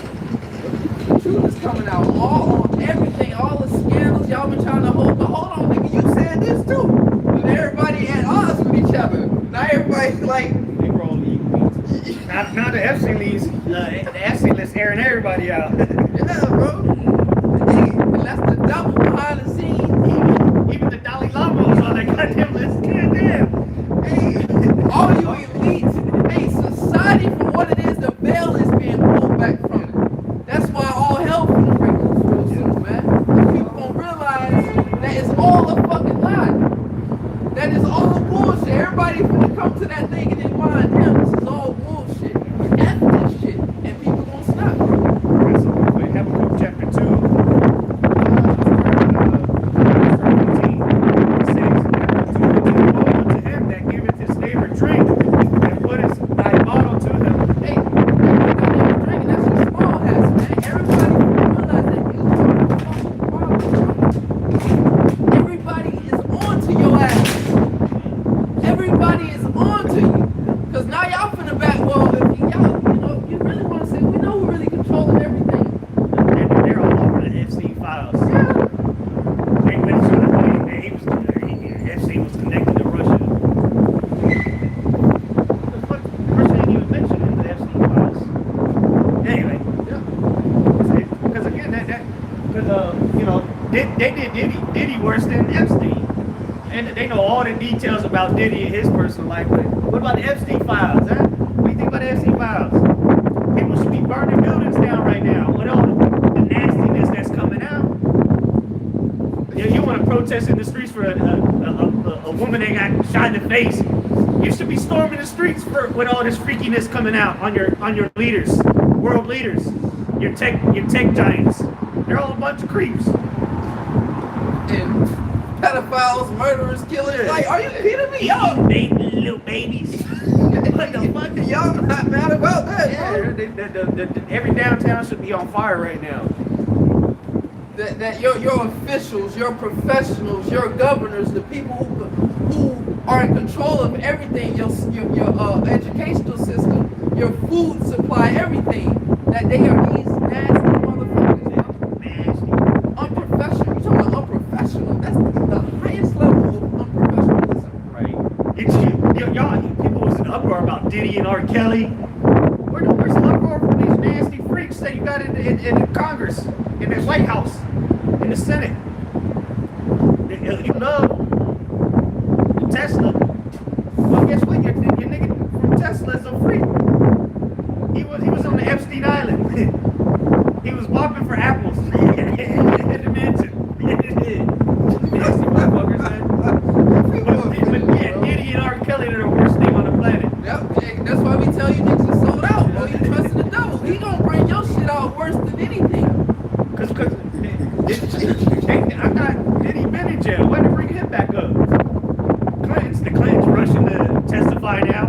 The truth is coming out. All on everything, all the scandals y'all been trying to hold. But hold on, nigga, you said this too. And everybody at odds with each other. Now everybody's like, They were all equal. Now the Epstein list airing everybody out. yeah, bro. And that's the double behind the scenes. Even the Dalai Lama was on that goddamn list. Goddamn. Hey, all you elites, hey, society for what it is, the veil is being pulled back from it. That's why all hell finna break loose real soon, man. And people gonna realize that it's all a fucking lie. That is all bullshit. Everybody finna come to that thing and then mind, damn, this is all bullshit. F this shit. And people gonna stop. Habakkuk chapter 2. Hey, that drinking, that's just small hats, man. Everybody realize that you are the fucking problem. Everybody is on to your ass. Everybody is on to you. Because now y'all finna back, well, if y'all, you know, you really want to say, we know we're really controlling everything. They're all over the Epstein files. Yeah. Epstein was connected to Russia. The fuck? Russia ain't even mentioned in the Epstein files. Anyway. Because again, you know, they did Diddy worse than Epstein. And they know all the details about Diddy and his personal life. But what about the Epstein files, huh? What do you think about the Epstein files? People should be burning buildings down right now with all the nastiness that's coming out. You want to protest in the streets for a woman that got shot in the face? You should be storming the streets with all this freakiness coming out on your leaders, world leaders, your tech giants. They're all a bunch of creeps. And pedophiles, murderers, killers. Like, are you kidding me? Y'all, Little babies. What the fuck? y'all not mad about that, bro. Yeah, every downtown should be on fire right now. That your officials, your professionals, your governors, the people who are in control of everything, your educational system, your food supply, everything, that they are these nasty motherfuckers. Nasty. Unprofessional. You're talking about unprofessional. That's the highest level of unprofessionalism. Right. Y'all, people was in uproar about Diddy and R. Kelly. Where's the uproar from these nasty freaks that you got in Congress, in the White House, in the Senate? You love the Tesla. Well, guess what? Your nigga from Tesla is a freak. He was on the Epstein Island. He was walking for apples in the mansion. Nasty motherfuckers, man. But yeah, Diddy and R. Kelly are the worst thing on the planet. Yep, that's why we tell you niggas are sold out. Boy, you trusting the devil. He gonna bring your shit out worse than anything. Cause I got Diddy been in jail. Why did they bring him back up? The Clintons rushing to testify now.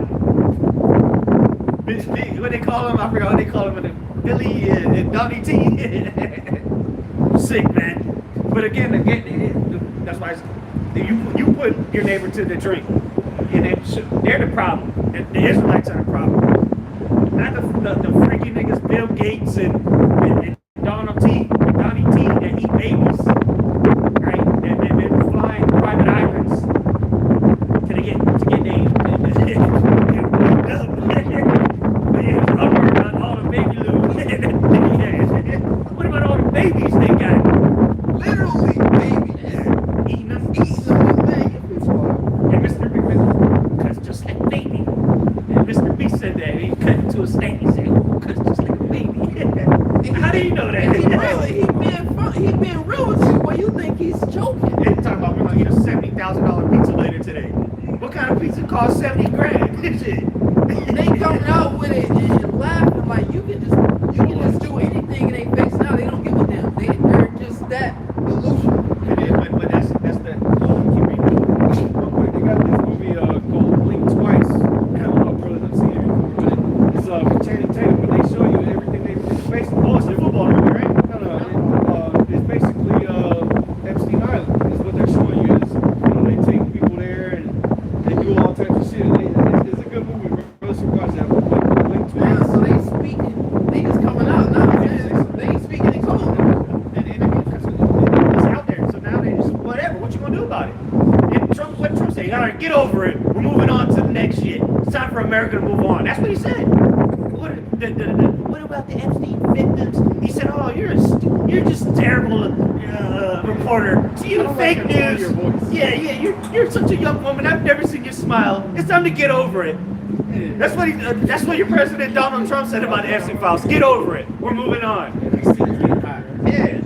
What they call him? I forgot what they call him. Billy and Donnie T. Sick, man. But again, that's why you put your neighbor to the drink, and they're the problem. The Israelites are the problem. Not the freaky niggas, Bill Gates and Donnie T that eat babies, right? And they're flying private islands to get all the baby loot. What about all the babies they got? Literally, baby. Eating them. Man, And Mr. Big cuts just like a baby. And Mr. B said that he cut into a steak. He said, "Oh, cuts just like a baby." How do you know that? He being real with you. Well, you think he's joking? They talking about we're gonna eat a $70,000 pizza later today. What kind of pizza costs $70,000? Shit. They coming out with it and laughing like you can just do anything in their face now. They don't give a damn. They're just that delusional. It is, but that's the keep reading. Real quick, they got this movie called Blink Twice. I don't know, brothers, I've seen it before, but it's with Channing Tatum, but they show you everything it's basically. Oh, it's the football movie, right? No, it's basically all right, get over it. We're moving on to the next shit. It's time for America to move on. That's what he said. What about the Epstein victims? He said, oh, you're just a terrible reporter. So you fake news. Yeah, you're such a young woman. I've never seen you smile. It's time to get over it. That's what your President Donald Trump said about the Epstein files. Get over it. We're moving on. Yeah.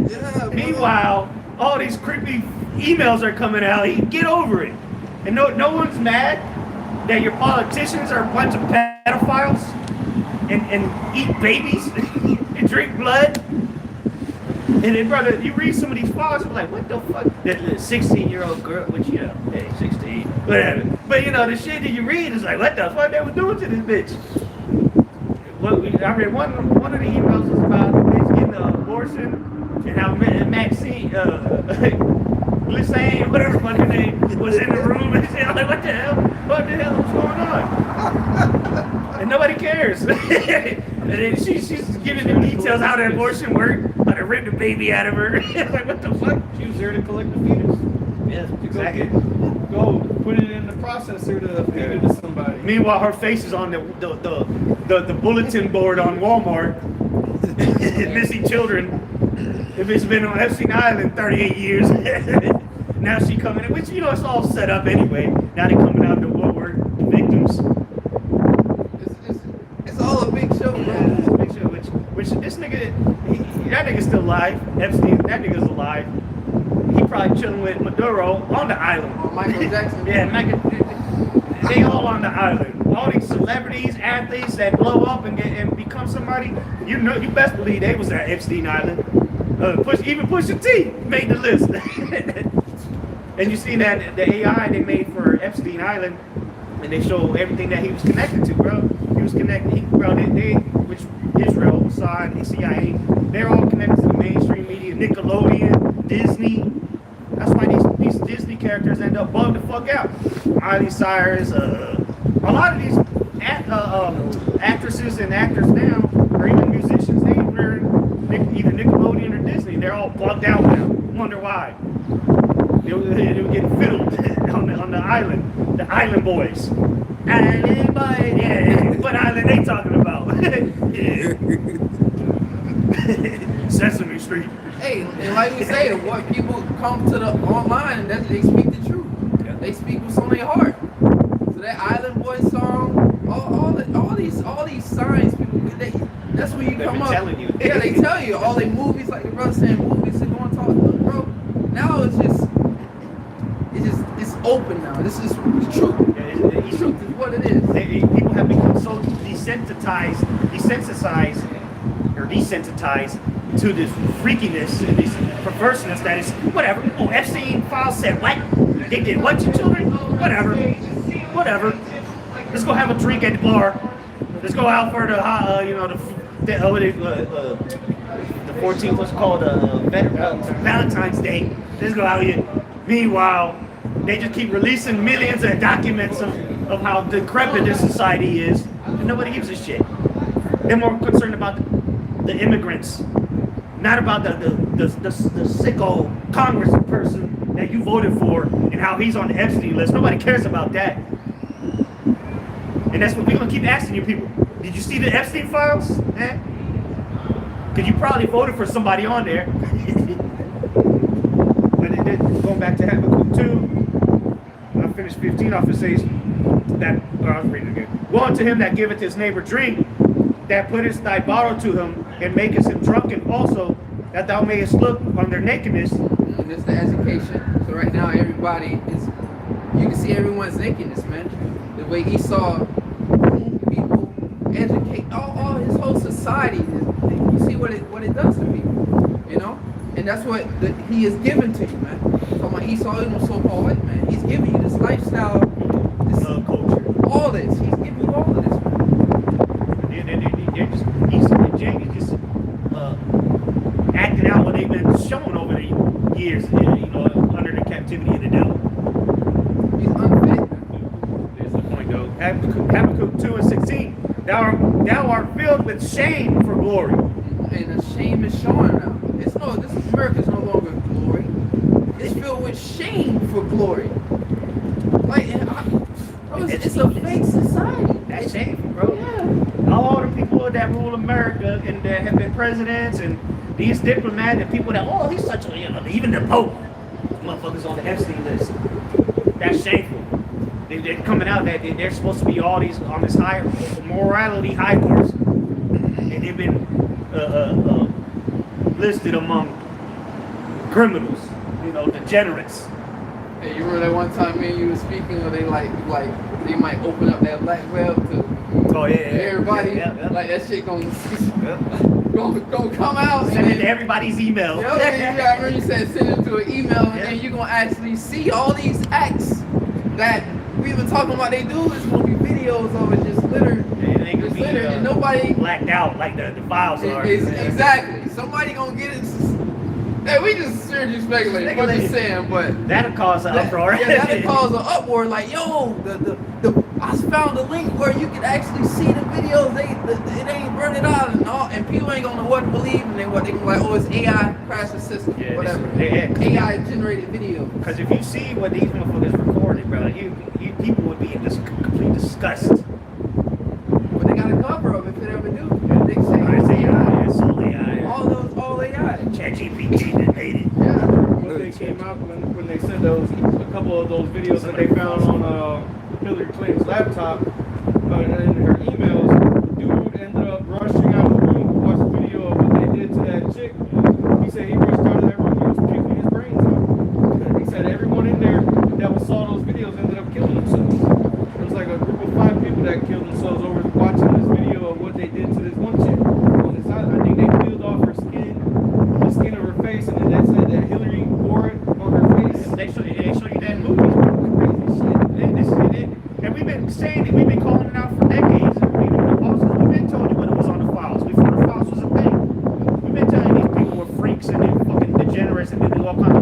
Meanwhile, all these creepy emails are coming out. Get over it. And no one's mad that your politicians are a bunch of pedophiles and eat babies and drink blood. And then, brother, you read some of these files, you're like, what the fuck? That 16-year-old girl, which, hey, 16, whatever. But, the shit that you read is like, what the fuck they were doing to this bitch? Well, I read one of the emails was about the bitch getting an abortion and how Maxine, Glissane, whatever fucking her name, was in the room and shit. I'm like, what the hell? What the hell is going on? And nobody cares. And then she's giving them details how the abortion worked, how they ripped the baby out of her. Like, what the fuck? She was there to collect the fetus. Yeah, exactly. Go put it in the processor to feed it to somebody. Meanwhile, her face is on the bulletin board on Walmart. Missing children. If it's been on Epstein Island 38 years, now she coming in, which it's all set up anyway. Now they coming out the woodwork, the victims. It's all a big show, bro. Yeah, it's a big show. Which this nigga, that nigga's still alive. Epstein, that nigga's alive. He probably chilling with Maduro on the island. Michael Jackson. Yeah, they all on the island. All these celebrities, athletes that blow up and become somebody, you best believe they was at Epstein Island. Even Pusha T made the list. And you see that the AI they made for Epstein Island, and they show everything that he was connected to, bro. He was connected, which Israel, Mossad, and CIA, they're all connected to the mainstream media, Nickelodeon, Disney. That's why these Disney characters end up bugged the fuck out. Miley Cyrus, a lot of these actresses and actors now, or even musicians, they were either Nickelodeon or Disney. They're all bugged out now. Wonder why. They were getting fiddled on the island. The island boys. Island boys, yeah. What island they talking about? Sesame Street. Hey, and like we say, what people come to the online, that they speak the truth. Yeah. They speak what's on their heart. So that Island Boy song, all these signs, people, that's when you come up. Telling you. Yeah, they tell you all the movies, like the brother saying, movies are going to talk. Look, bro, now it's open now. This is the truth. The truth is what it is. People have become so desensitized to this freakiness and this perverseness that is whatever. Oh, Epstein files said what? They did what to children? Whatever. Let's go have a drink at the bar. Let's go out for the 14th, what's called Valentine's Day. Let's go out here. Meanwhile, they just keep releasing millions of documents of how decrepit this society is, and nobody gives a shit. They're more concerned about the immigrants, not about the sicko Congress person that you voted for and how he's on the Epstein list. Nobody cares about that. And that's what we're gonna keep asking you people. Did you see the Epstein files? Because you probably voted for somebody on there. But going back to Habakkuk 2, I finished 15 off. It says that, I was reading again. Woe unto him that giveth his neighbor drink, that puttest thy bottle to him, and makest him drunken also, that thou mayest look on their nakedness. And it's the education. So right now, everybody is, you can see everyone's nakedness, man. The way Esau people educate all his whole society. You see what it does to people, and that's what he is given to you, man. So my Esau is no so-called white man. He's giving you this lifestyle, this culture, all this. He's giving you all of this, man. They're just Esau and Jacob just acting out what they've been shown over the years, under the captivity of the devil. He's unfit. There's the point, though. Habakkuk 2:16. Thou art filled with shame for glory. And the shame is showing now. This America is no longer glory. It's filled with shame for glory. Like it's a fake society. That's shameful, bro. Yeah. All the people that rule America and that have been presidents and these diplomats and people that, oh, he's such a, even the Pope, motherfuckers on the Epstein list. That's shameful. They're coming out that they're supposed to be all these on this high morality high horse, and they've been listed among criminals, degenerates. Hey, you remember that one time me and you were speaking, or they like they might open up that black web to everybody, like that shit gonna come out. Send it to everybody's email. Yeah, I remember you said send it to an email, and then you're gonna actually see all these acts that we've been talking about. They do. It's gonna be videos of it just littered, and nobody blacked out like the files are. Exactly. Somebody gonna get it. Hey, we just seriously speculating. What you saying, but that'll cause an uproar. Yeah, that'll cause an uproar. Like, yo, I found a link where you can actually see the videos. It ain't burning out and all, and people ain't gonna know what to believe, and they gonna be like, oh, it's AI crash the system, whatever. AI generated video. Because if you see what these motherfuckers recorded, bro, you people would be in just complete disgust. But they got a cover of it if it ever do. They say it's AI. It's all AI. All AI. ChatGPT that made it. Yeah. When they came out, when they said a couple of those videos that they found on Hillary Clinton's laptop and in her emails, the dude ended up rushing out of the room to watch the video of what they did to that chick. He said he rushed out of that room, he was puking his brains out. He said everyone in there that saw those videos ended up killing themselves. It was like a group of 5 people that killed themselves over watching this video of what they did to this one chick. On this island. I think they peeled off her skin, the skin of her face, and then they said that Hillary wore it on her face. They show you that movie. Crazy shit. And we've been saying it. We've been calling it out for decades. We've been told you what it was on the files before the files was a thing. We've been telling these people were freaks and they're fucking degenerates and they do all kinds of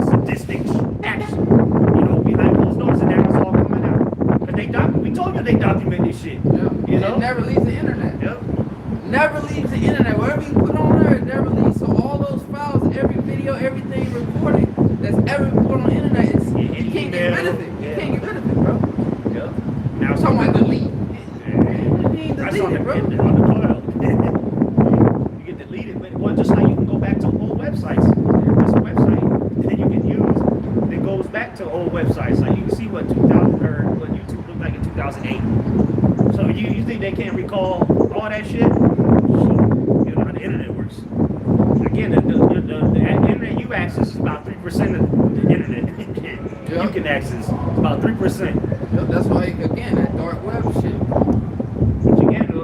sadistic acts, behind closed doors, and that was all coming out. But we told you they document this shit. Yeah. It never leaves the internet. Yep. Never leaves the internet. Whatever you put on there, it never leaves. So all those files, every video, everything recorded that's ever been put on the internet, you can't get rid of it. You can't get rid of it, bro. Yep. Now I'm talking about delete. You ain't that's delete on it, bro. the cloud. You get deleted, but just like you can go back to old websites. There's a website that you can use that goes back to old websites. Like you can see what YouTube looked like in 2008. So you think they can't recall all that shit? You know how the internet works. Again, the internet you access is about 3% of the internet you can access. It's about 3%. Yep, that's why, again, that dark web shit. But again, what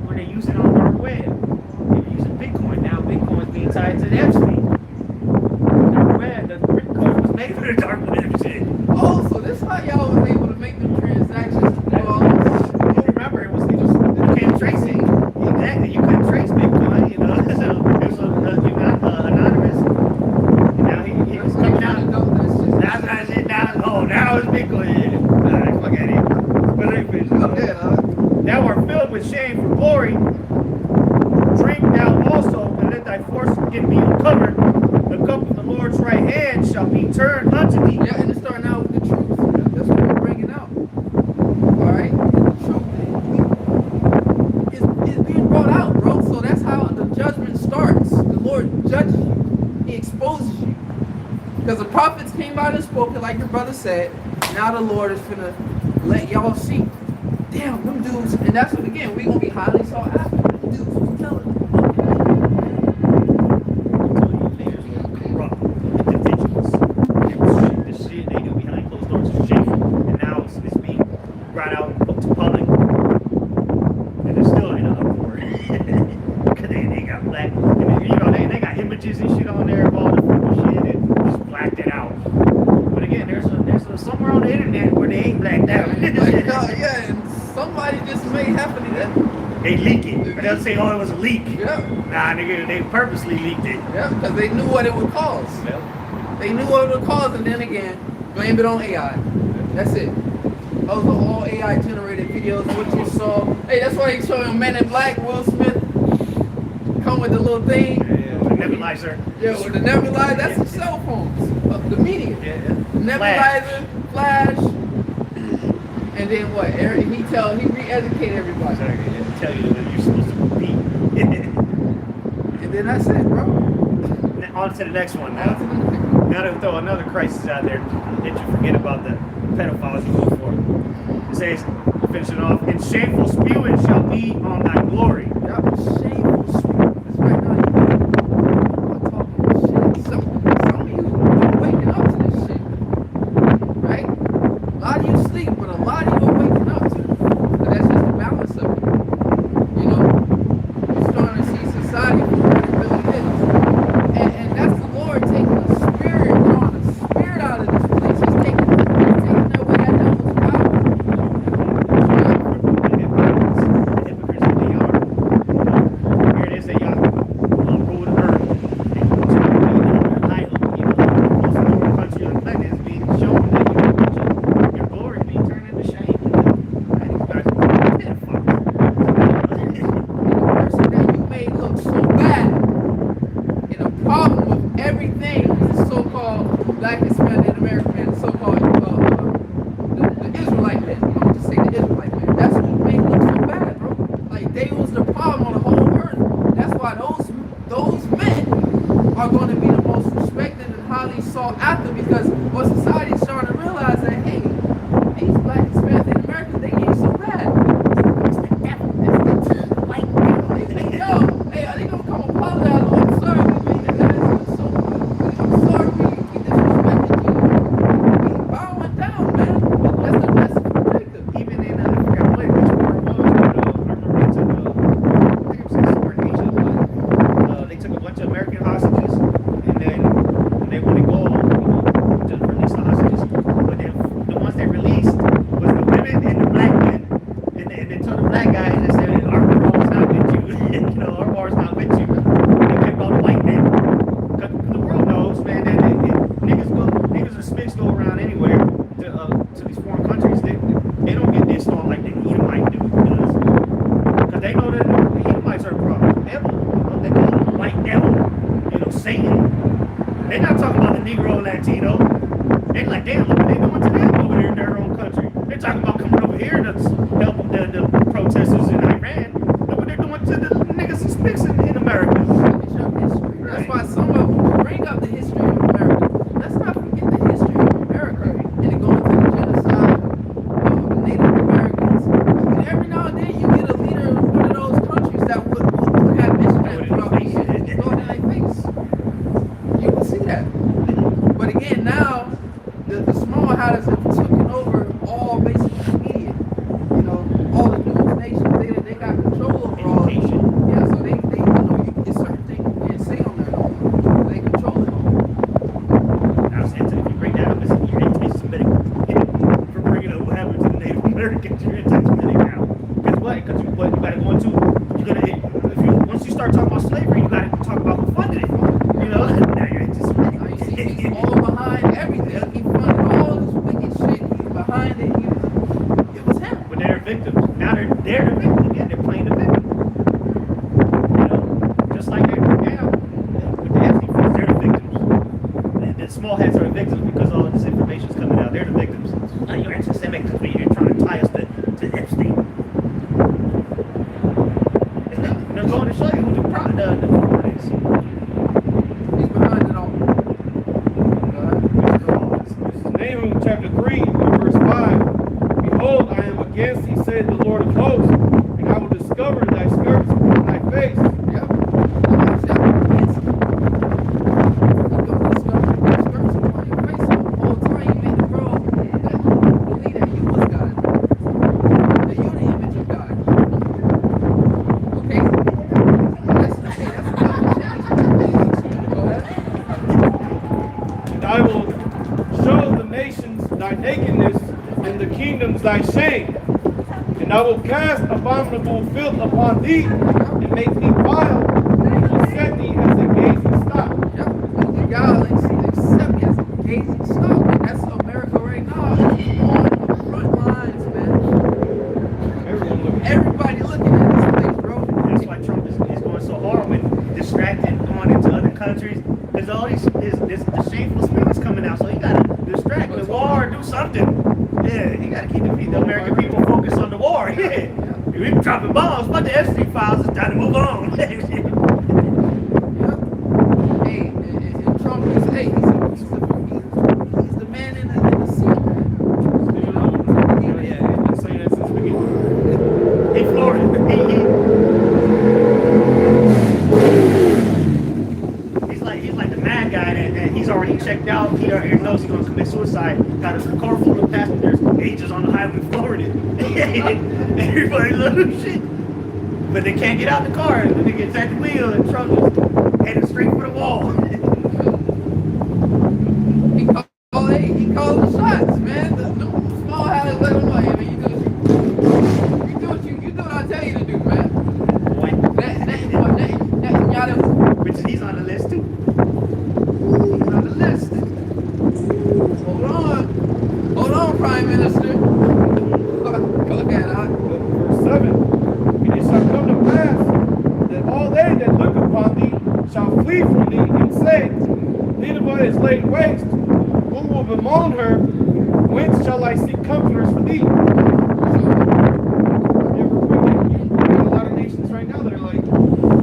were they using on dark web? They were using Bitcoin. Now Bitcoin's being tied to the Epstein. Dark web, the Bitcoin was made for the dark web shit. Oh, so this how y'all was able to make them transactions. Remember, you can't trace it. Exactly, you couldn't trace Bitcoin, so you got anonymous. And now he was coming out. Now it's Bitcoin. Look at it. Now we're filled with shame for glory. Drink thou also, and let thy force get me uncovered. The cup of the Lord's right hand shall be turned unto thee. Yeah, and it's starting out with the truth. That's what we're bringing out. Alright? The truth is being brought out, bro. So that's how the judgment starts. The Lord judges you. He exposes you. Because the prophets came by and spoke it like your brother said. Now the Lord is finna let y'all see. Damn, them dudes. And that's what, again, we're going to be highly sought after. Them dudes was telling them. This shit they do behind closed doors is shameful. And now it's being brought out and put to public. And it's still in an uproar. Because they got black. And they got images and shit on there of all the shit and just blacked it out. But again, there's somewhere on the internet where they ain't blacked out. Yeah, and somebody just made happen to that. They leak it. But they'll say, oh, it was a leak. Yeah. Nah, nigga, they purposely leaked it. Yeah, because they knew what it would cause. Yep. They knew what it would cause, and then again, blame it on AI. That's it. Those are all AI generated videos. What you saw. Hey, that's why he's showing Men in Black, Will Smith come with the little thing. Yeah, with the nebulizer. Yeah, with the nebulizer. That's the cell phones. The media. Yeah. Nebulizer, flash. And then what? He re-educate everybody. Exactly. And tell you that you're supposed to be. And then that's it, bro. On to the next one On now. to the next one. Now to throw another crisis out there that you forget about the pedophiles you go for. It says, finishing off, and shameful spewing shall be on thy glory. That was shameful spewing. Because right now you're talking shit. Some of you are waking up to this shit. Right? A lot of you sleep, but a lot of you are waking up to it. But that's just the balance of it. You know? You're starting to see society for what it really is. And that's the Lord taking the spirit, drawing the spirit out of this place. He's taking away that devil's power. The hypocrites that they are. Here it is that y'all rule the earth. And to high, most foreign country on the planet is being shown that your glory is being turned into shame. And you guys are Person that you made look so bad, and a problem with everything the so-called black Hispanic American man, the so-called the Israelite man. I'm gonna just say the Israelite man. That's what made look so bad, bro. Like they was the problem on the whole earth. That's why those men are going to be the most respected and highly sought after, because what society is starting to realize that hey, these black Hispanic Americans, they ain't so bad. Yo, hey, are they gonna come apologize? Oh, I'm sorry, we made the guys look so good. I'm sorry we disrespected you. We bowing down, man. That's the message from Jacob. even in I forgot which war it was, but I remember they took I think it was in somewhere in Asia, but they took a bunch of American hostages, and then they wanted to go to release the hostages. But then the ones they released was the women and the black men, and they told the black guys and said, "Our war is not with you. Our war is not with you." They kept all the white men. 'Cause the world knows, man, that niggas and spits go around anywhere to these foreign countries. They don't get this on like the Edomite do. Because they know that the Edomites are a problem. Devil. They call them the white devil. Satan. They're not talking about the Negro Latino. They're like, damn, look what they doing to them over there in their own country. They're talking about coming over here to help the protesters in Iran. Look what they're doing to the niggas and spits in America. It's your history. That's why some of them bring up the history of America. Let's not forget the history of America and it going to the genocide of the Native Americans. And every now and then you get a leader of one of those countries that would have Michigan put up throw it in their face. You can see that. But again, now the small houses have taken over all basically media. All the news nations, they got control over all. Education. Yeah, so they it's certain things you can't say on there. They control it all. I was saying, if you bring that up, you're anti-Semitic for bringing up what happened to the Native Americans. You're anti-Semitic now. Because what? Because you gotta go into once you start talking about slavery, you gotta talk about who funded it. Now you're anti-Semitic. Now you see, he's all behind everything. He funded all this wicked shit. He's behind it. It was him. But they're victims. Now they're the victim again. They're playing the victim. Just like they're with the Epstein folks, they're the victims. The small hats are the victims because all of this information is coming out. They're the victims. You're anti-Semitic because you're trying to tie us to Epstein. They're going to show you who the fraud is. He's behind it all. Nahum chapter 3, verse 5. Behold, I am against thee, said the Lord of hosts, and I will discover thy skirts upon thy face. Yep. He's gonna discover the skirts upon your face the whole time you made the world believe that you was God. That you're the image of God. Okay? That's a Go ahead. And I will show the nations thy nakedness, and the kingdoms thy shame. And I will cast abominable filth upon thee, and make thee vile, and will set thee as a gazing stock. Yep. You gotta accept me as a gazing stock. And that's America right now. On the front lines, man. Everybody looking at this place, bro. That's why Trump is going so hard with distracting, going into other countries. Because all this the shameful spirits coming out. So he got to distract with war, do something. Yeah, he got to keep the the American people focus on the war. Yeah. We dropping bombs. Fuck the Epstein files. It's time to move on. Hey, and Trump is, hey, he's the man in the seat. In Florida. He's like the mad guy that he's already checked out. He already knows he's gonna commit suicide. Got a car full of passengers, agents on the highway in Florida. Everybody loves shit. But they can't get out the car. And they get at the wheel and Trump just headed straight for the wall. He called the shots, man. The small hat let him know, man. You do what I tell you to do, man. Which he's on the list too. He's on the list. Hold on, Prime Minister. Go ahead, Verse 7. And it shall come to pass that all they that look upon thee shall flee from thee and say, Nineveh is laid waste. Who will bemoan her? Whence shall I seek comforters for thee? A lot of nations right now that are like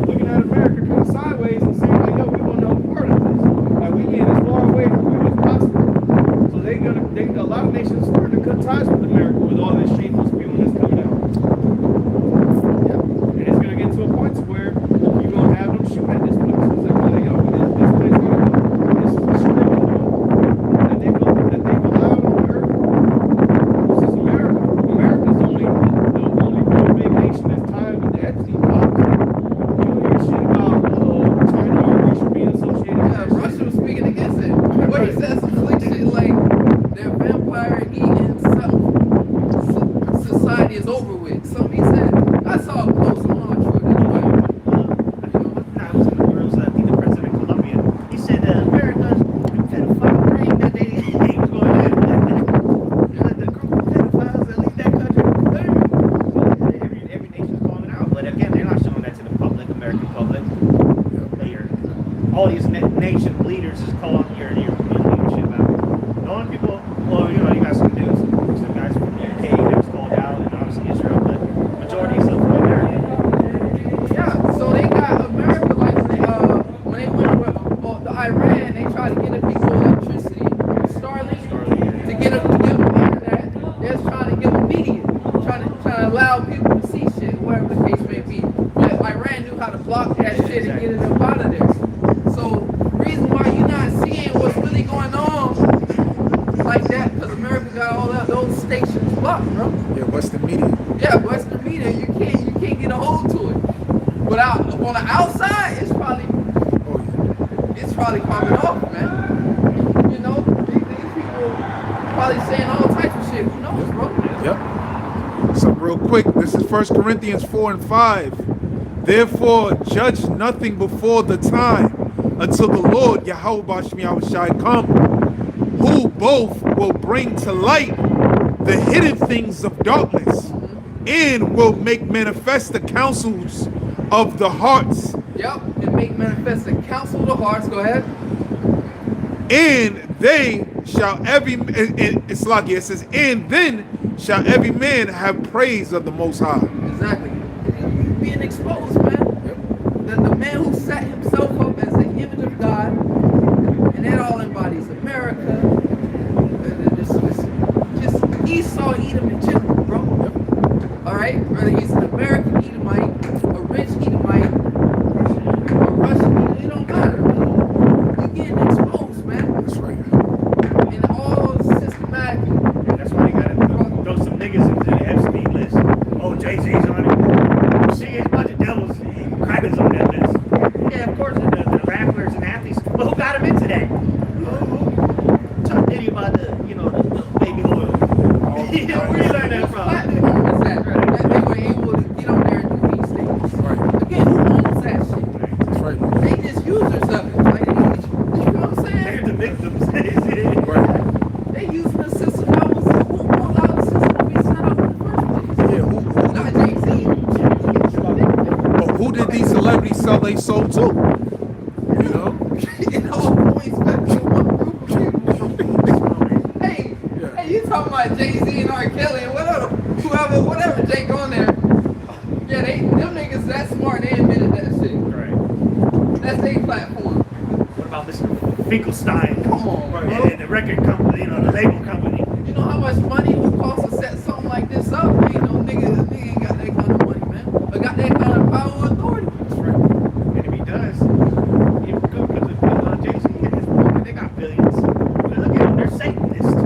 looking at America kind of sideways and saying like, yo, we want no part of this. Like we get as far away from you as possible. So a lot of nations starting to cut ties with America with all this shameless spewing that's coming out. And it's gonna get to a point to where you're gonna have them shoot at this place. It's like, yo, this place gonna go. This is the script that they've allowed on earth. This is America. America's the only real big nation that's tied with the Epstein files. You don't hear shit about China or Russia being associated with that. Russia was speaking against it. What he says some slick shit like their vampire eating society is over with. Something he said. I saw a post. I'm not sure this way. I think the president of Colombia, he said America's pedophile ring that they was going to let the group of pedophiles that leave that country. Every nation's calling it out, but again, they're not showing that to the public, American public. All these nation leaders is calling your leadership out. The only people, well, you got some news, some guys from the UK that was called out, and obviously Israel, but majority is from America. Yeah, so they got America like when they went with the Iran, they tried to get the people electricity, Starlink, to get them internet. They're trying to give them media, trying to allow people to see shit, whatever the case may be. But Iran knew how to block that shit and get it up out of there. So reason why you're not seeing what's really going on like that, because America got all that those stations blocked, bro. Yeah, Western media. Yeah, Western media, you can't get a hold to it. But on the outside, it's probably popping off, man. You know, these people probably saying all types of shit. Who knows, bro? Yep. So real quick, this is 1 Corinthians 4 and 5. Therefore, judge nothing before the time until the Lord Yahweh shall come, who both will bring to light the hidden things of darkness and will make manifest the counsels of the hearts. Yep, and make manifest the counsel of the hearts. Go ahead. And they shall it says, and then shall every man have praise of the Most High. Exactly. Being exposed, man. Yep. The man who set himself up as the image of God, and that all embodies America. Just Esau, Edom, and Jacob, bro. Yep. All right, whether he's an American Edomite, a rich Edomite, a Russian, it don't matter. You're getting exposed, man. That's right. And all systematically. That's why you gotta throw some niggas into the Epstein list. Oh, Jay-Z's on it. See, a bunch of devils, crackers on that list. Yeah, of course, the rappers and athletes. But who got him into that? Who talked to you about the baby oil? Where you learn that from? That they were able to get on there and do these things. Right. Again, who owns that shit? That's right. They just users of it. Like, you know what I'm saying? They're the victims. Right. They using the system that was who allowed the system to be set up in the first place. Yeah, Not Jay-Z. but who did these celebrities sell their soul to? You know? It all points back to one group of people. Hey, you talking about Jay-Z and R. Kelly and what other they go in there. Yeah, them niggas that smart, they admitted that shit. Right. That's their platform. What about this Finkelstein? Come on, bro. And the record company, you know, the label company. You know how much money it would cost to set something like this up? Ain't no nigga ain't got that kind of money, man. Or got that kind of power or authority. That's right. And if he does, he would go because Jay-Z and his brother, they got billions. But look at them, they're Satanists.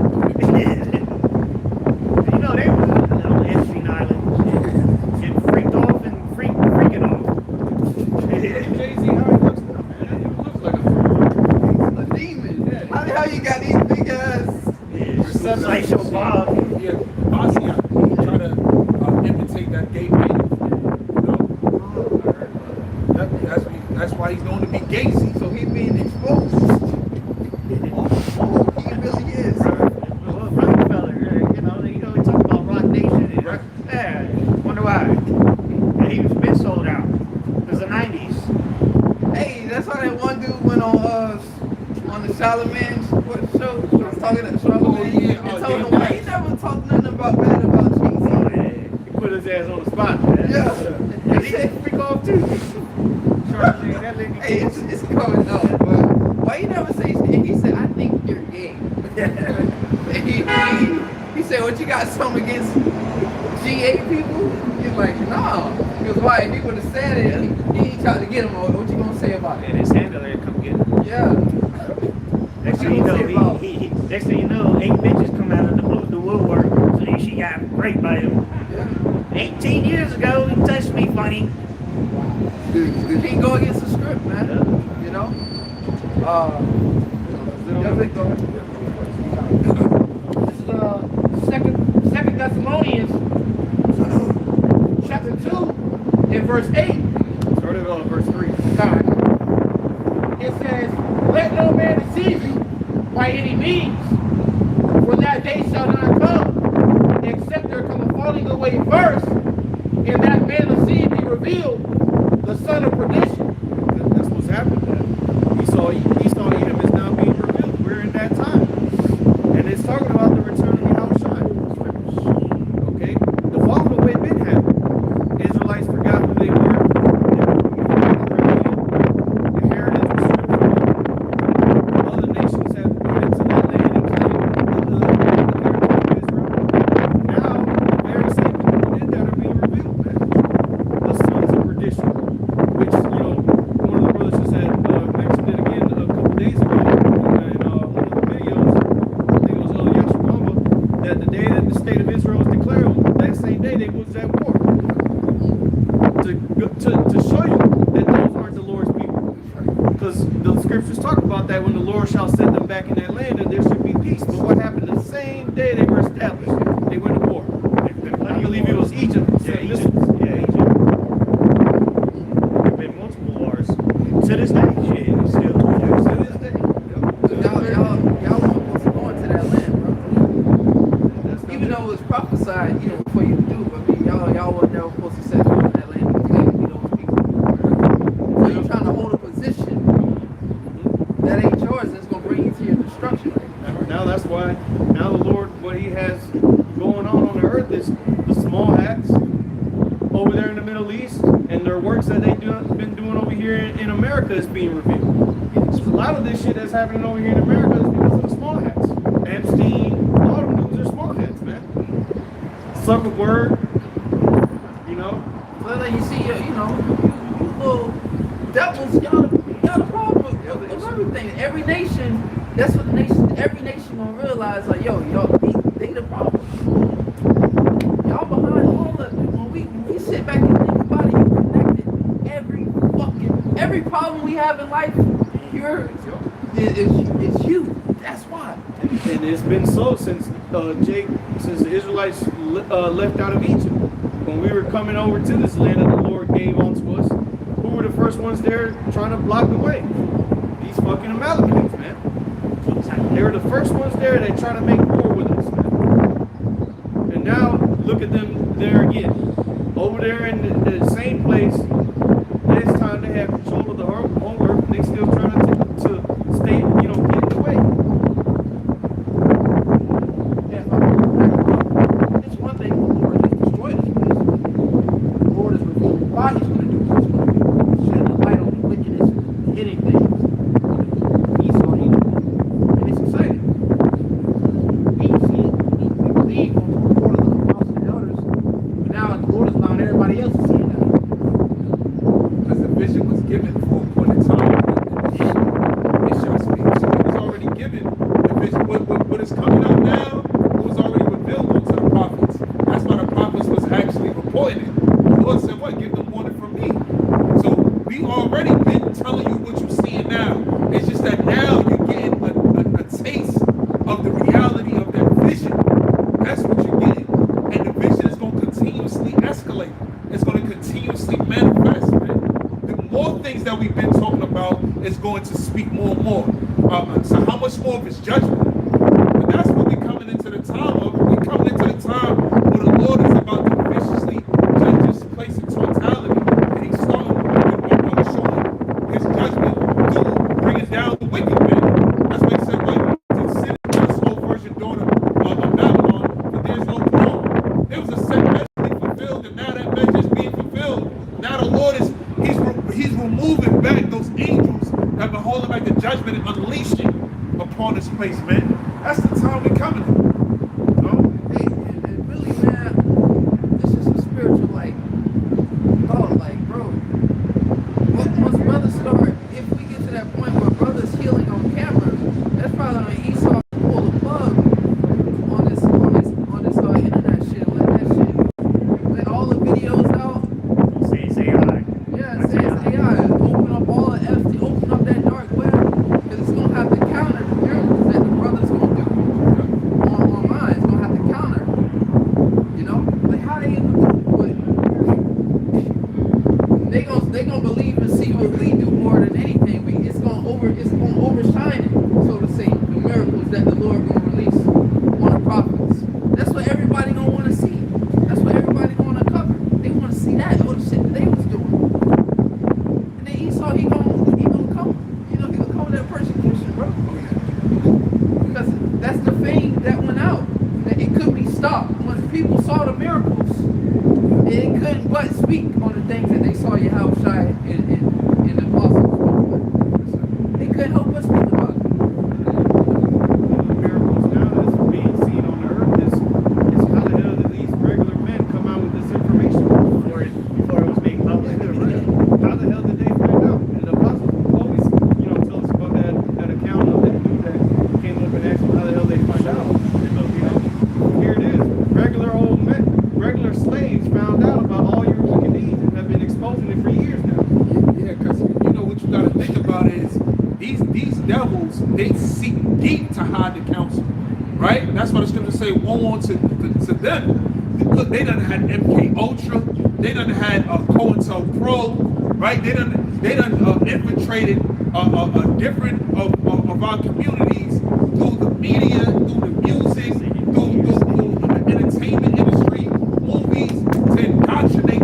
You know, they were on Epstein Island, getting freaked off and freaking off. Jay-Z, how he looks now, man? He looks like A demon. How the hell you got these big ass? Sideshow Bob. Yeah, Basquiat trying to imitate that gay man. You know, that's why he's known to be Gacy. So he being exposed. He really is. Well, Rockefeller, you know, we talk about Rock Nation. And, Right. Yeah, wonder why. And he was been sold out. It was the 90s. Hey, that's how that one dude went on the Charlemagne show. He was talking to Charlemagne. Oh, yeah. And Oh, told him yeah. why he never talked nothing about bad about Oh, Jesus. yeah. He put his ass on the spot, man. Yeah. And he didn't freak off, too. Charlemagne, that lady. Hey, it's coming up, but why you never say shit? He said, I think you're gay. he said, what you got something against GA people? He's like, nah. He was why if he would have said it, he tried to get him. What you gonna say about it? And his handler come get him. Yeah. Next thing you know, next thing you know, 8 bitches come out of the woodwork. So she got raped by him. Yeah. 18 years ago, he touched me funny. Dude, you can't go against the script, man. Yeah. You know? This is Second Thessalonians, chapter 2, and verse 8. started on verse 3. God. It says, let no man deceive you by any means, for that day shall not come, except there come a falling away first, and that man of seed be revealed, the son of perdition. That's what's happened. Esau Edom is now being revealed. We're in that time. And it's talking about the return of Yahushua. Okay? The falling away been happening. Israelites forgot who they were. The heritage was stripped from them. Other nations have went into that land and claimed the heritage of Israel. Now, the very same people who did that are being revealed, man. The sons of perdition. Which, you know, one of the brothers just had mentioned it again a couple days ago in one of the videos. I think it was GMSTampa, that the day that the state of Israel was declared, that same day they was at war. To show you that those aren't the Lord's people. Because the scriptures talk about that when the Lord shall set them back in that land, that there should be peace. But what happened the same day they were established? They went to war. I believe it was Egypt. Yeah, Egypt. Yeah, Egypt. There's been multiple wars. To this day, shit, it's still to this day. Y'all weren't supposed to go into that land, bro. Even though it was prophesied, you know, before you do, but I mean, y'all were never supposed to set foot in that land because you know people. So you're trying to hold a position that ain't yours, and it's gonna bring you to your destruction. Now that's why, now the Lord, what he has going on the earth is the small hats over there in the Middle East, and their works that they've been doing over here in America is being revealed. So a lot of this shit that's happening over here in America is because of the small hats. Epstein, all them dudes are small hats, man. Zuckerberg, you know. So then you see, you little devils, y'all the problem with everything. Every nation, that's what every nation gonna realize, like, yo, they the problem. Y'all behind all of it. When we sit back and think about it, you connected every problem we have in life, it's you. That's why. And it's been so since since the Israelites left out of Egypt. When we were coming over to this land that the Lord gave unto us, who were the first ones there trying to block the way? These fucking Amalekites, man. They were the first ones there that try to make war with us, man. And now look at them there again. Over there in the same place, this time they have control of the whole earth, and they still trying to stay, get in the way. It's one thing for the Lord to destroy this place. What is coming out now was already revealed unto the prophets. That's why the prophets was actually reporting it. The Lord said, what? Give them warning from me. So we already been telling you what you're seeing now. It's just that now you're getting a taste of the reality of that vision. That's what you're getting. And the vision is going to continuously escalate. It's going to continuously manifest, man. The more things that we've been talking about is going to speak more and more. So how much more of his judgment? But that's what we're coming into the time of. We're coming into the time where the Lord is about to viciously judge this place in totality. And he's starting with showing his judgment through bringing down the wicked men. That's why he said, what? To sit in the slow version daughter of Babylon, but there's no throne. There was a set measure being fulfilled, and now that measure is being fulfilled. Now the Lord is, he's removing back those angels that have been holding back the judgment and unleashing upon this place, man. That's the time we're coming to. No? Hey, and really, man, this is some spiritual, like, thought, like, bro. Once brothers start, if we get to that point where brothers healing on camera, that's probably when Esau pull the plug on this internet shit, let that shit, let all the videos out. Say AI. Yeah, say it's AI. Open up all the open up that dark web, because it's gonna have to counter the miracles that the brothers gonna do online. It's gonna have to counter. You know, like how they able to do what they gonna believe and see what we do more than anything. It's gonna overshine it, so to say, the miracles that the Lord gonna release on the prophets. That's what everybody gonna want to see. That's what everybody gonna cover. They want to see that all the shit that they was doing. And then Esau, he gonna come. You know, he gonna come with that persecution, bro. Because that's the fame that went out. That it couldn't be stopped. Once people saw the miracles, it couldn't but speak on the things that they saw Yahushua in the apostles. They couldn't help but speak about it. Miracles now that's being seen on the earth is how the hell did these regular men come out with this information Before it was made public. How the hell did they find out? And the apostles always, tell us about that account of that dude that came up and asked them how the hell they find out. Here it is. Regular slaves found out about all your wicked deeds and have been exposing it for years now. Yeah, because you know what you got to think about is these devils, they seek deep to hide the counsel, right? That's why the scriptures say, woe unto to them. Look, they done had MK Ultra, they done had COINTELPRO, right? They done infiltrated different of our communities through the media, through the music, through the entertainment industry, movies, to indoctrinate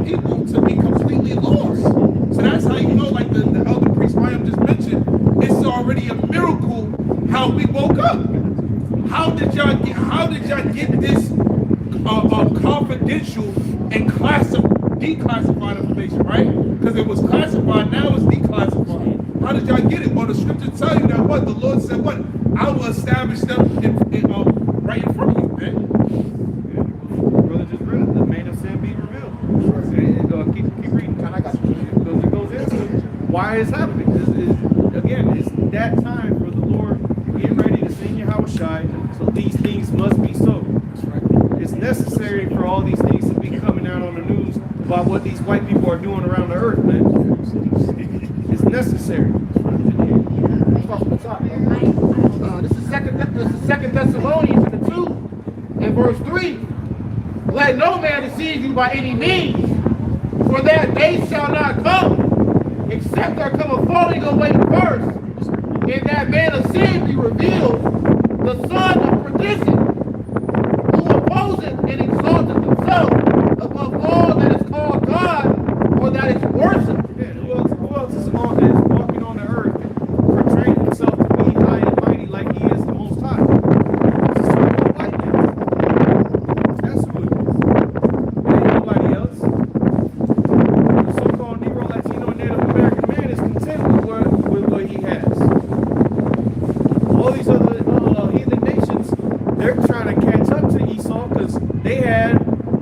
people to be completely lost. So that's how you know, like the elder priest Ryan just mentioned, it's already a miracle how we woke up. How did y'all get this confidential and declassified information, right? Because it was classified, now it's declassified. How did y'all get it? Well, the scripture tell you that what? The Lord said what? I will establish them right in front of you, man. Brother just read it. The man of sin be revealed. Keep reading. I got you. It goes into why it's happening. Again, it's that time for the Lord to get ready to send Yahushua, so these things must be so. That's right. It's necessary for all these things to be coming out on the news about what these white people are doing around the earth, man. It's necessary. Start from the top, bro. This is Second Thessalonians 2 and verse 3. Let no man deceive you by any means, for that day shall not come, except there come a falling away first, and that man of sin be revealed, the son of perdition, who opposeth and exalteth himself above all that is called God, or that is worshipped. Yeah, who else is walking on the earth portraying himself to be high and mighty like he is the Most High? It's a so-called white man. That's who it is. It ain't nobody else. The so-called Negro, Latino, and Native American man is content with what he has. All these other heathen nations, they're trying to catch up to Esau because they had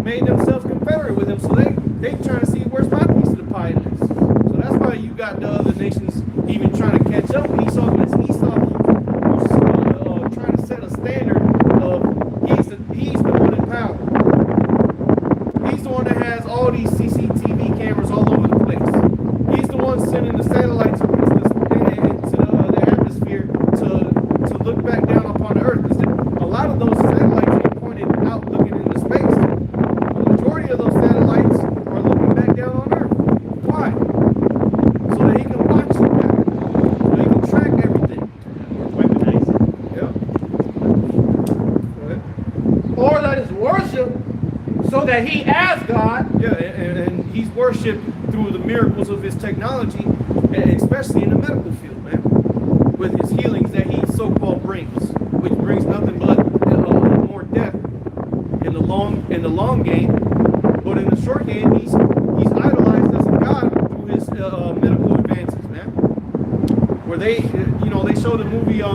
made themselves confederate with him. So they trying to see where's my piece of the pie in this. So that's why you got the other nations even trying to catch up with Esau, because Esau was that he as God. Yeah, and he's worshipped through the miracles of his technology, and especially in the medical field, man, with his healings that he so-called brings, which brings nothing but more death in the long game. But in the short game, he's idolized as a god through his medical advances, man. Where they showed the movie I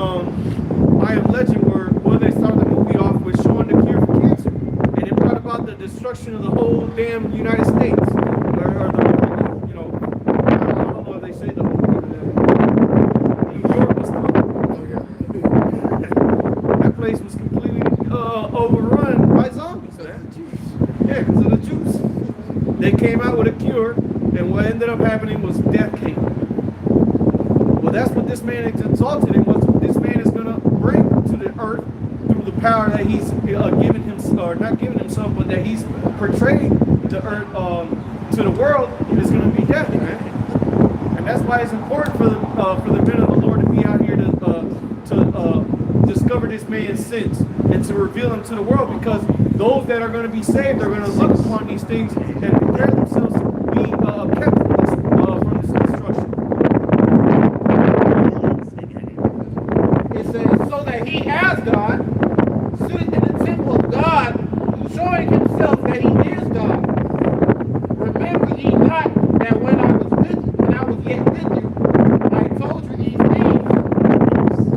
Am Legend, where they started the movie off with showing the cure for cancer, and it brought about the destruction of the whole damn United States, or the I don't know if they say the whole New York was that place was completely overrun by zombies, man. Yeah, because of the Jews. They came out with a cure, and what ended up happening was death came. Well, that's what this man is exalted in, what this man is going to bring to the earth through the power that he's given him, or not given himself, but that he's portrayed the earth to the world, is going to be death, man. And that's why it's important for the men of the Lord to be out here to discover this man's sins and to reveal them to the world, because those that are going to be saved are going to look upon these things and prepare themselves to be kept from this destruction. It says, so that he as God, sitting in the temple of God, showing himself that he is God. Remember ye not that when I was yet with you, I told you these things,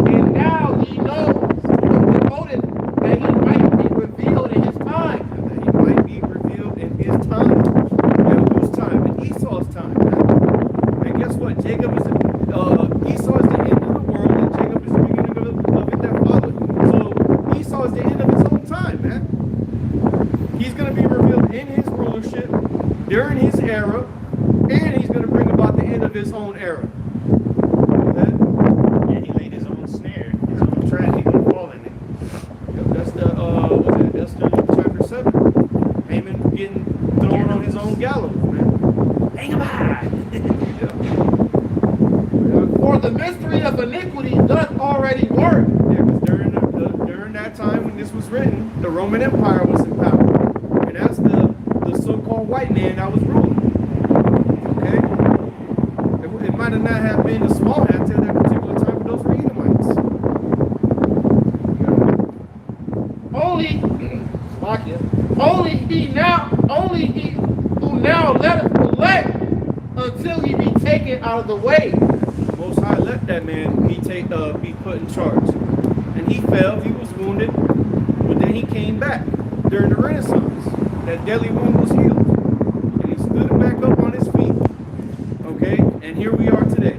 and now ye know the motive that he might be revealed in his time. That he might be revealed in his time. And whose time? In Esau's time. And guess what? Esau is the end of the world, and Jacob is the beginning of it that followed. So Esau is the end of his own time, man. He's going to be revealed in his rulership, during his era, and he's going to bring about the end of his own era. Okay? Yeah, he laid his own snare, his own trap. He's gonna fall in it. Yep, that's Esther chapter 7. Haman getting thrown on his own gallows, man. Hang him high. For the mystery of iniquity doth already work. Yeah, because during that time when this was written, the Roman Empire was in power. And that's the so-called white man that was ruling. Okay? It might have not have been the small hats at that particular time, but those were Edomites. Only he who now letteth elect until he be taken out of the way. The Most High let that man be put in charge. And he fell, he was wounded, but then he came back during the Renaissance. That deadly wound was healed. And he stood back up on his feet. Okay? And here we are today.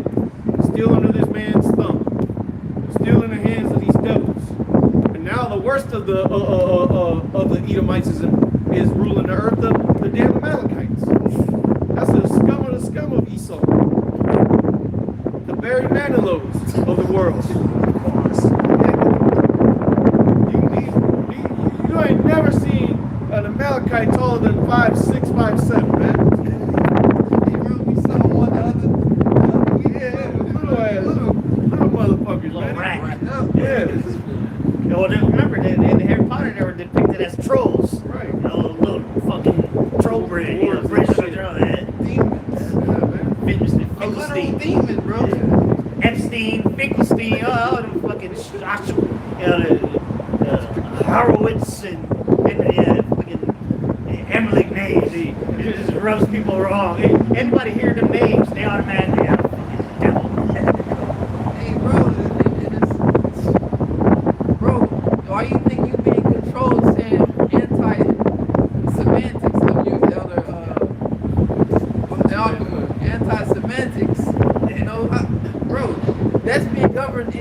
Still under this man's thumb. Still in the hands of these devils. And now the worst of the Edomites is ruling the earth, the damn Amalekites. That's the scum of Esau. The Barry Manilows of the world. You ain't never seen an Amalekite taller than 5'6", 5'7", man. Little motherfuckers, man. Rat. Yeah. Well, remember, in Harry Potter, they were depicted as trolls. Right. You know, little fucking troll breed. You know, British, you know, A literal demon, bro. Epstein, Finkelstein, all them fucking Horowitz and fucking Emmerich names. It just rubs people wrong. Anybody hear them names, they automatically have a fucking devil. Hey, bro, why you think you being controlled saying anti-semantics of you, anti-semantics, you know, bro, that's being governed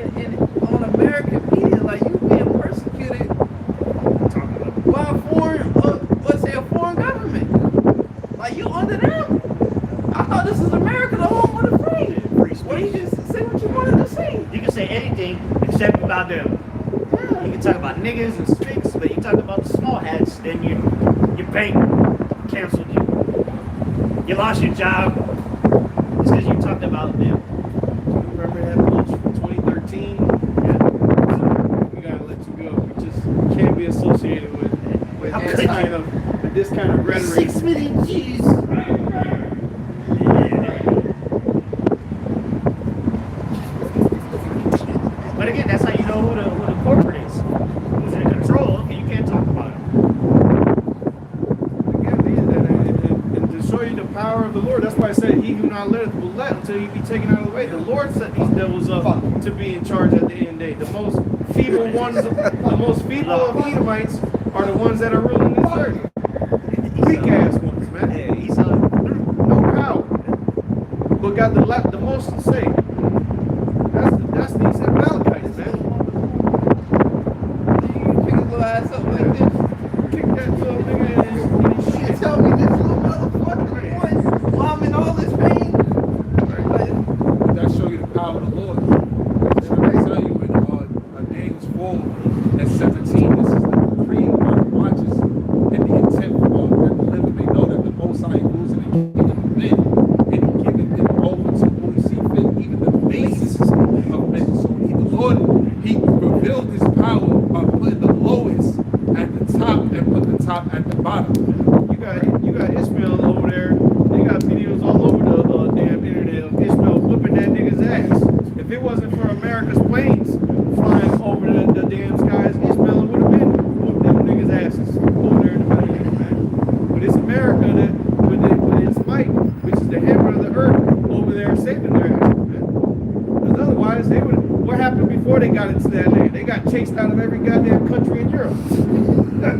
on American media, like you being persecuted by a foreign government. Like you under them. I thought this is America, the home of the free. Well, you just say what you wanted to say. You can say anything except about them. Yeah. You can talk about niggas and spicks, but you talk about the small hats, then your bank canceled you. You lost your job. It's because you talked about them. Remember that launch from 2013? Yeah. So we gotta let you go. You just can't be associated with How that could kind you? of this kind of rhetoric. 6 million Jews. But again, that's how you know who the corporate is. Who's in control. Okay, you can't talk about it. And to show you the power of the Lord, that's why I said, he who not letteth will let until he be taken out of the way. The Lord set these devils up to be in charge at the end of the day. The most feeble of Edomites are the ones that are ruling this earth. Weak ass ones, man. Yeah, he's No power. But got the most to say. That's these Amalekites, man. You pick his little ass up like this. Kick that little nigga in his You shit. tell me this little motherfucker boy, while I'm in all this pain. That show you the power of the Lord. I tell you in Daniel's 4 and 17, this is the decree of the watches and the intent that the living may know that the Most High rules in the kingdom of men, and he giveth it over to who he see fit, even the basis of men. So the Lord, he revealed his power by putting the lowest at the top and put the top at the bottom. You got Ishmael over there. They got videos all over the damn internet of Ishmael whipping that nigga's ass. If it wasn't for America's planes flying over the damn skies, Ishmael would have been whooping them niggas' asses over there in the Middle East, man. But it's America that with its might, which is the hammer of the earth, over there saving their asses, man. Because otherwise, they would. What happened before they got into that land? They got chased out of every goddamn country in Europe. Yeah,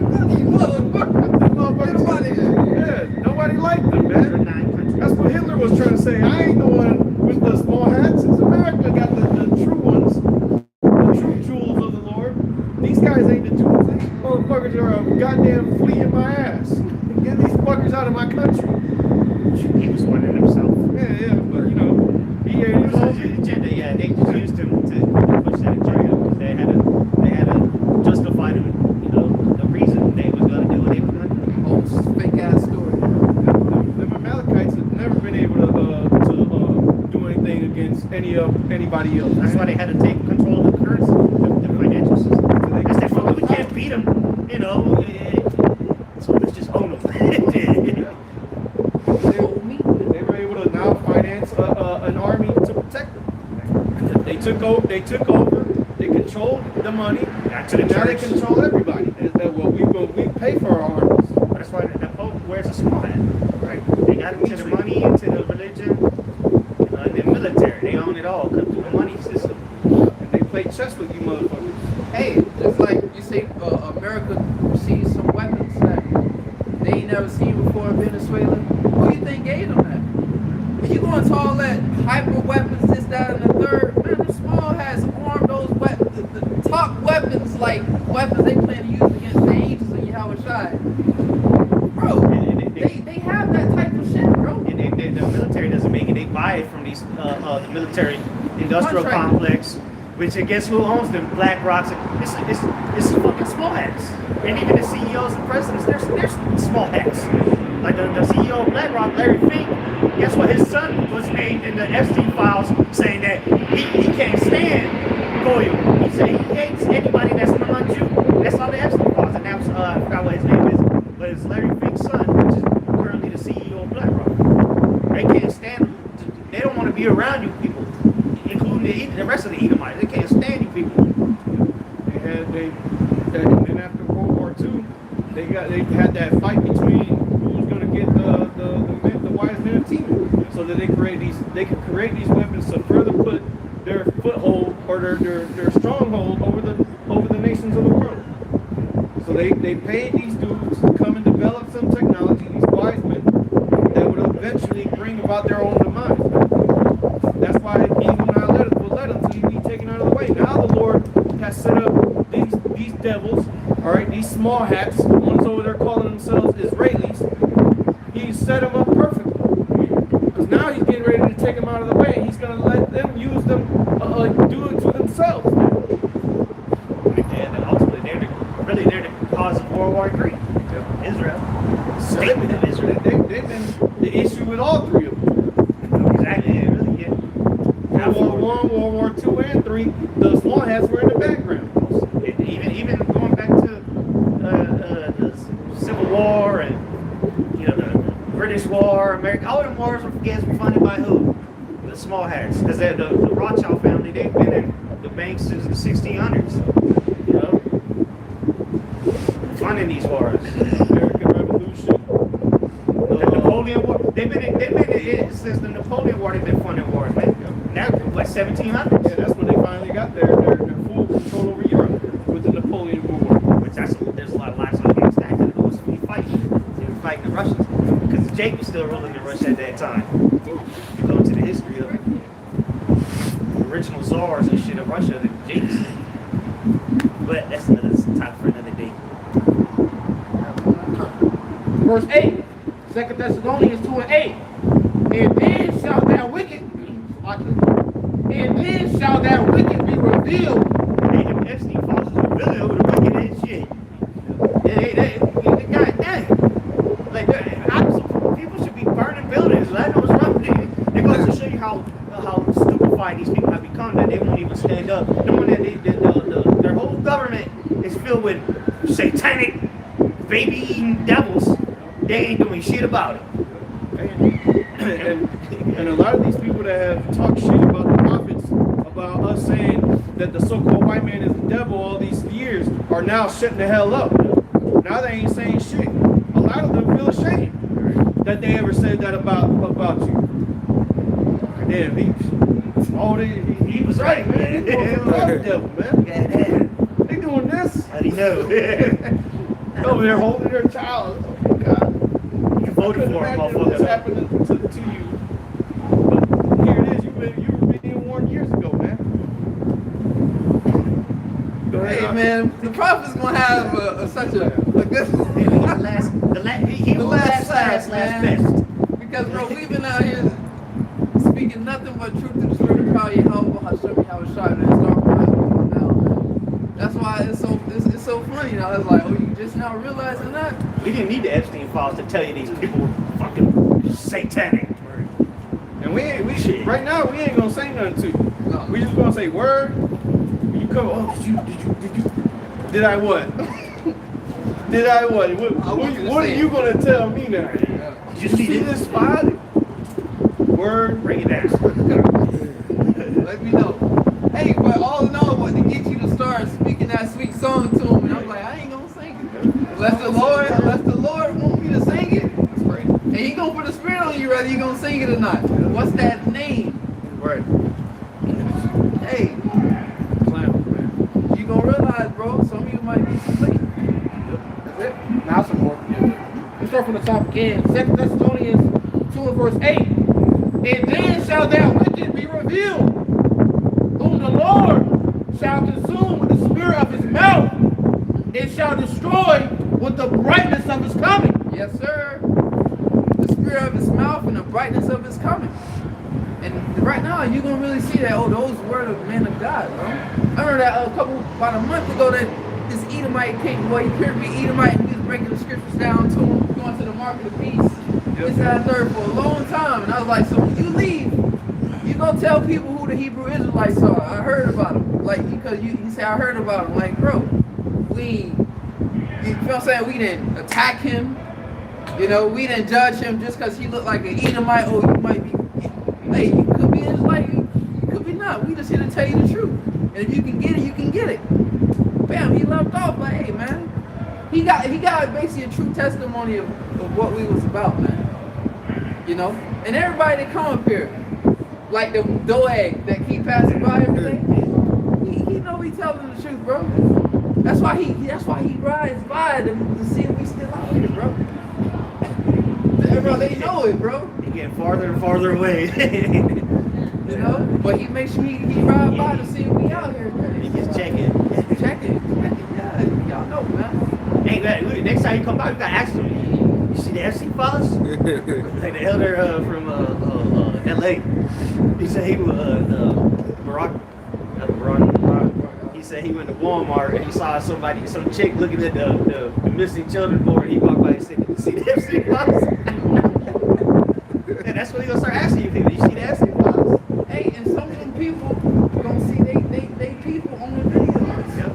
nobody liked them, man. That's what Hitler was trying to say. I ain't the one with the small hats. It's America got the true ones, the true jewels of the Lord. These guys ain't the jewels. These motherfuckers are a goddamn flea in my ass. Get these fuckers out of my country. He was one in himself. Yeah, but you know, he ain't his own. Yeah, they just used him to push that agenda because they had to justify them, the reason they was gonna do what they were gonna do. Oh, fake ass story. The Amalekites have never been able to do anything against anybody else. That's why they had to take control of the currency, the financial system. They said, "Fuck, we can't beat them," so let's just own them. They were able to now finance an army to protect them. They took over. They controlled the money. Back to the Now they church. control everybody. We pay for our armies. That's why the Pope wears a small hat. Right. They got into the money, into the religion, and the military. They own it all. Come through the money system. And they play chess with you motherfuckers. Hey, just like you say, America receives some weapons that they ain't never seen before in Venezuela. Who you think gave them that? If you go into all that hyper weapons, this, that, and the third, man, the small has armed those weapons, the top weapons, like weapons they plan to use against the angels of Yahweh Shai. Bro, they have that type of shit, bro. And the military doesn't make it. They buy it from these the military industrial Contract. complex, which I guess who owns them? BlackRock's. It's fucking small hats. And even the CEOs and presidents, they're small hats. Like the CEO of BlackRock, Larry Fink. Guess what? His son was named in the Epstein files, saying that he can't stand Goyle. He said he hates anybody that's non-Jew. That's on the Epstein files, and that was I forgot what his name is, but it's Larry Fink's son, which is currently the CEO of BlackRock. They can't stand. They don't want to be around you people, including the rest of the Edomites. They can't stand you people. And after World War II, they had that fight between who was going to get the wise men of team, so that they could create these weapons to further put their foothold or their stronghold over the nations of the world. So they paid these dudes to come and develop some technology, these wise men, that would eventually bring about their own demise. That's why he who not let will let him till he be taken out of the way. Now the Lord has set up these devils, all right, these small hats, the ones over there calling themselves Israelis. He's set them up perfectly. Because now he's getting ready to take them out of the way, and he's going to let them use them, do it to themselves. And ultimately, they're the cause of World War III. Israel. Statement of Israel. They've been the issue with all three of them. Exactly. Yeah, really. Yeah. World War I, World War II, and III, the small hats were in the background. Even going back to the Civil War and America. All them wars were funded by who? The small hats. Because the Rothschild family, they've been in the banks since the 1600s. You know? Funding these wars. American Revolution. The Napoleon War. They've been since the Napoleon War, they've been funding wars, man. Now, like 1700s. Yeah, that's when they finally got their full control over Europe with the Napoleon War. Which there's a lot of lives on against that. Because those who be fighting. They were fighting the Russians. Because Jake was still ruling in Russia at that time. You go into the history of the original czars and shit of Russia, the Jakes. But that's another topic for another day. Verse 8, 2 Thessalonians 2:8. And then shall that wicked, be revealed. Hey, them Epstein files is revealing over the wicked and shit. God damn. Like, people should be burning buildings. I know what's wrong with it. It goes to show you how stupefied these people have become that they won't even stand up. Knowing that their whole government is filled with satanic, baby-eating devils. They ain't doing shit about it. And a lot of these people that have talked shit about the prophets, about us saying that the so-called white man is the devil all these years, are now shutting the hell up. Now they ain't saying shit. A lot of them feel ashamed that they ever said that about you. Damn, he was right, man. They doing the devil, man. They doing this. How do you know? Over there holding their child. Oh, God. You voted for him, What's motherfucker. happening to you? But here it is. You were being warned years ago, man. Go ahead. Hey man, the prophet's gonna have such a good He was last man. best. Because bro, we've been out here speaking nothing but truth to the spirit of power. Yahweh Hashem Yahweh Shai, and it's dark night going down, man. That's why it's so funny now. It's like, oh, you just now realizing that? We didn't need the Epstein files to tell you these people were fucking satanic. And right now we ain't gonna say nothing to you. No. We just gonna say word. You come. Oh, did I what? Did I what? What are you gonna tell me now? Did you See this spot? Word. Bring it down. Let me know. Hey, but all in all, what to get you to start speaking that sweet song to him, and I'm like, I ain't gonna sing it. Unless the Lord want me to sing it. That's right. And He gonna put a spirit on you, whether you gonna sing it or not. What's that name? Right. Hey, Clown, man. you gonna realize, bro. Some of you might be asleep. That's it. Now some more. Let's start from the top again. 2 Thessalonians 2:8. And then shall that wicked be revealed, whom the Lord shall consume with the spirit of his mouth, and shall destroy with the brightness of his coming. Yes, sir. The spirit of His mouth and the brightness of His coming. And right now, you're gonna really see that. Oh, those were the men of God, bro. I remember that about a month ago that this Edomite came. Boy, he appeared to be Edomite, and he was breaking the scriptures down to him, going to the mark of the beast. This and that third for a long time, and I was like, so when you leave, you gonna tell people who the Hebrew Israelites are. I heard about them, like because you say I heard about them, like bro, you know what I'm saying? We didn't attack him, you know, we didn't judge him just because he looked like an Edomite. Oh, you might be, hey, you could be Israelite, you could be not. We just here to tell you the truth, and if you can get it, you can get it. Bam, he left off like, hey man, he got basically a true testimony of what we was about, man. You know, and everybody that come up here, like the Doeg that keep passing by every day, he know he telling the truth, bro. That's why he rides by to see if we still out here, bro. Bro, they know it, bro. He getting farther and farther away. You know, but he makes sure he ride by to see if we out here, man. He just checking. Checking, yeah, y'all know, man. Hey, next time you come by, we gotta ask him. You see the FC files? Like the elder from LA. He said he was Barack. He said he went to Walmart and he saw some chick looking at the missing children board. He walked by and said, "You see the FC files?" And that's what he gonna start asking you people. You see the FC files? Hey, and some of them people gonna see they people on the videos. Yep.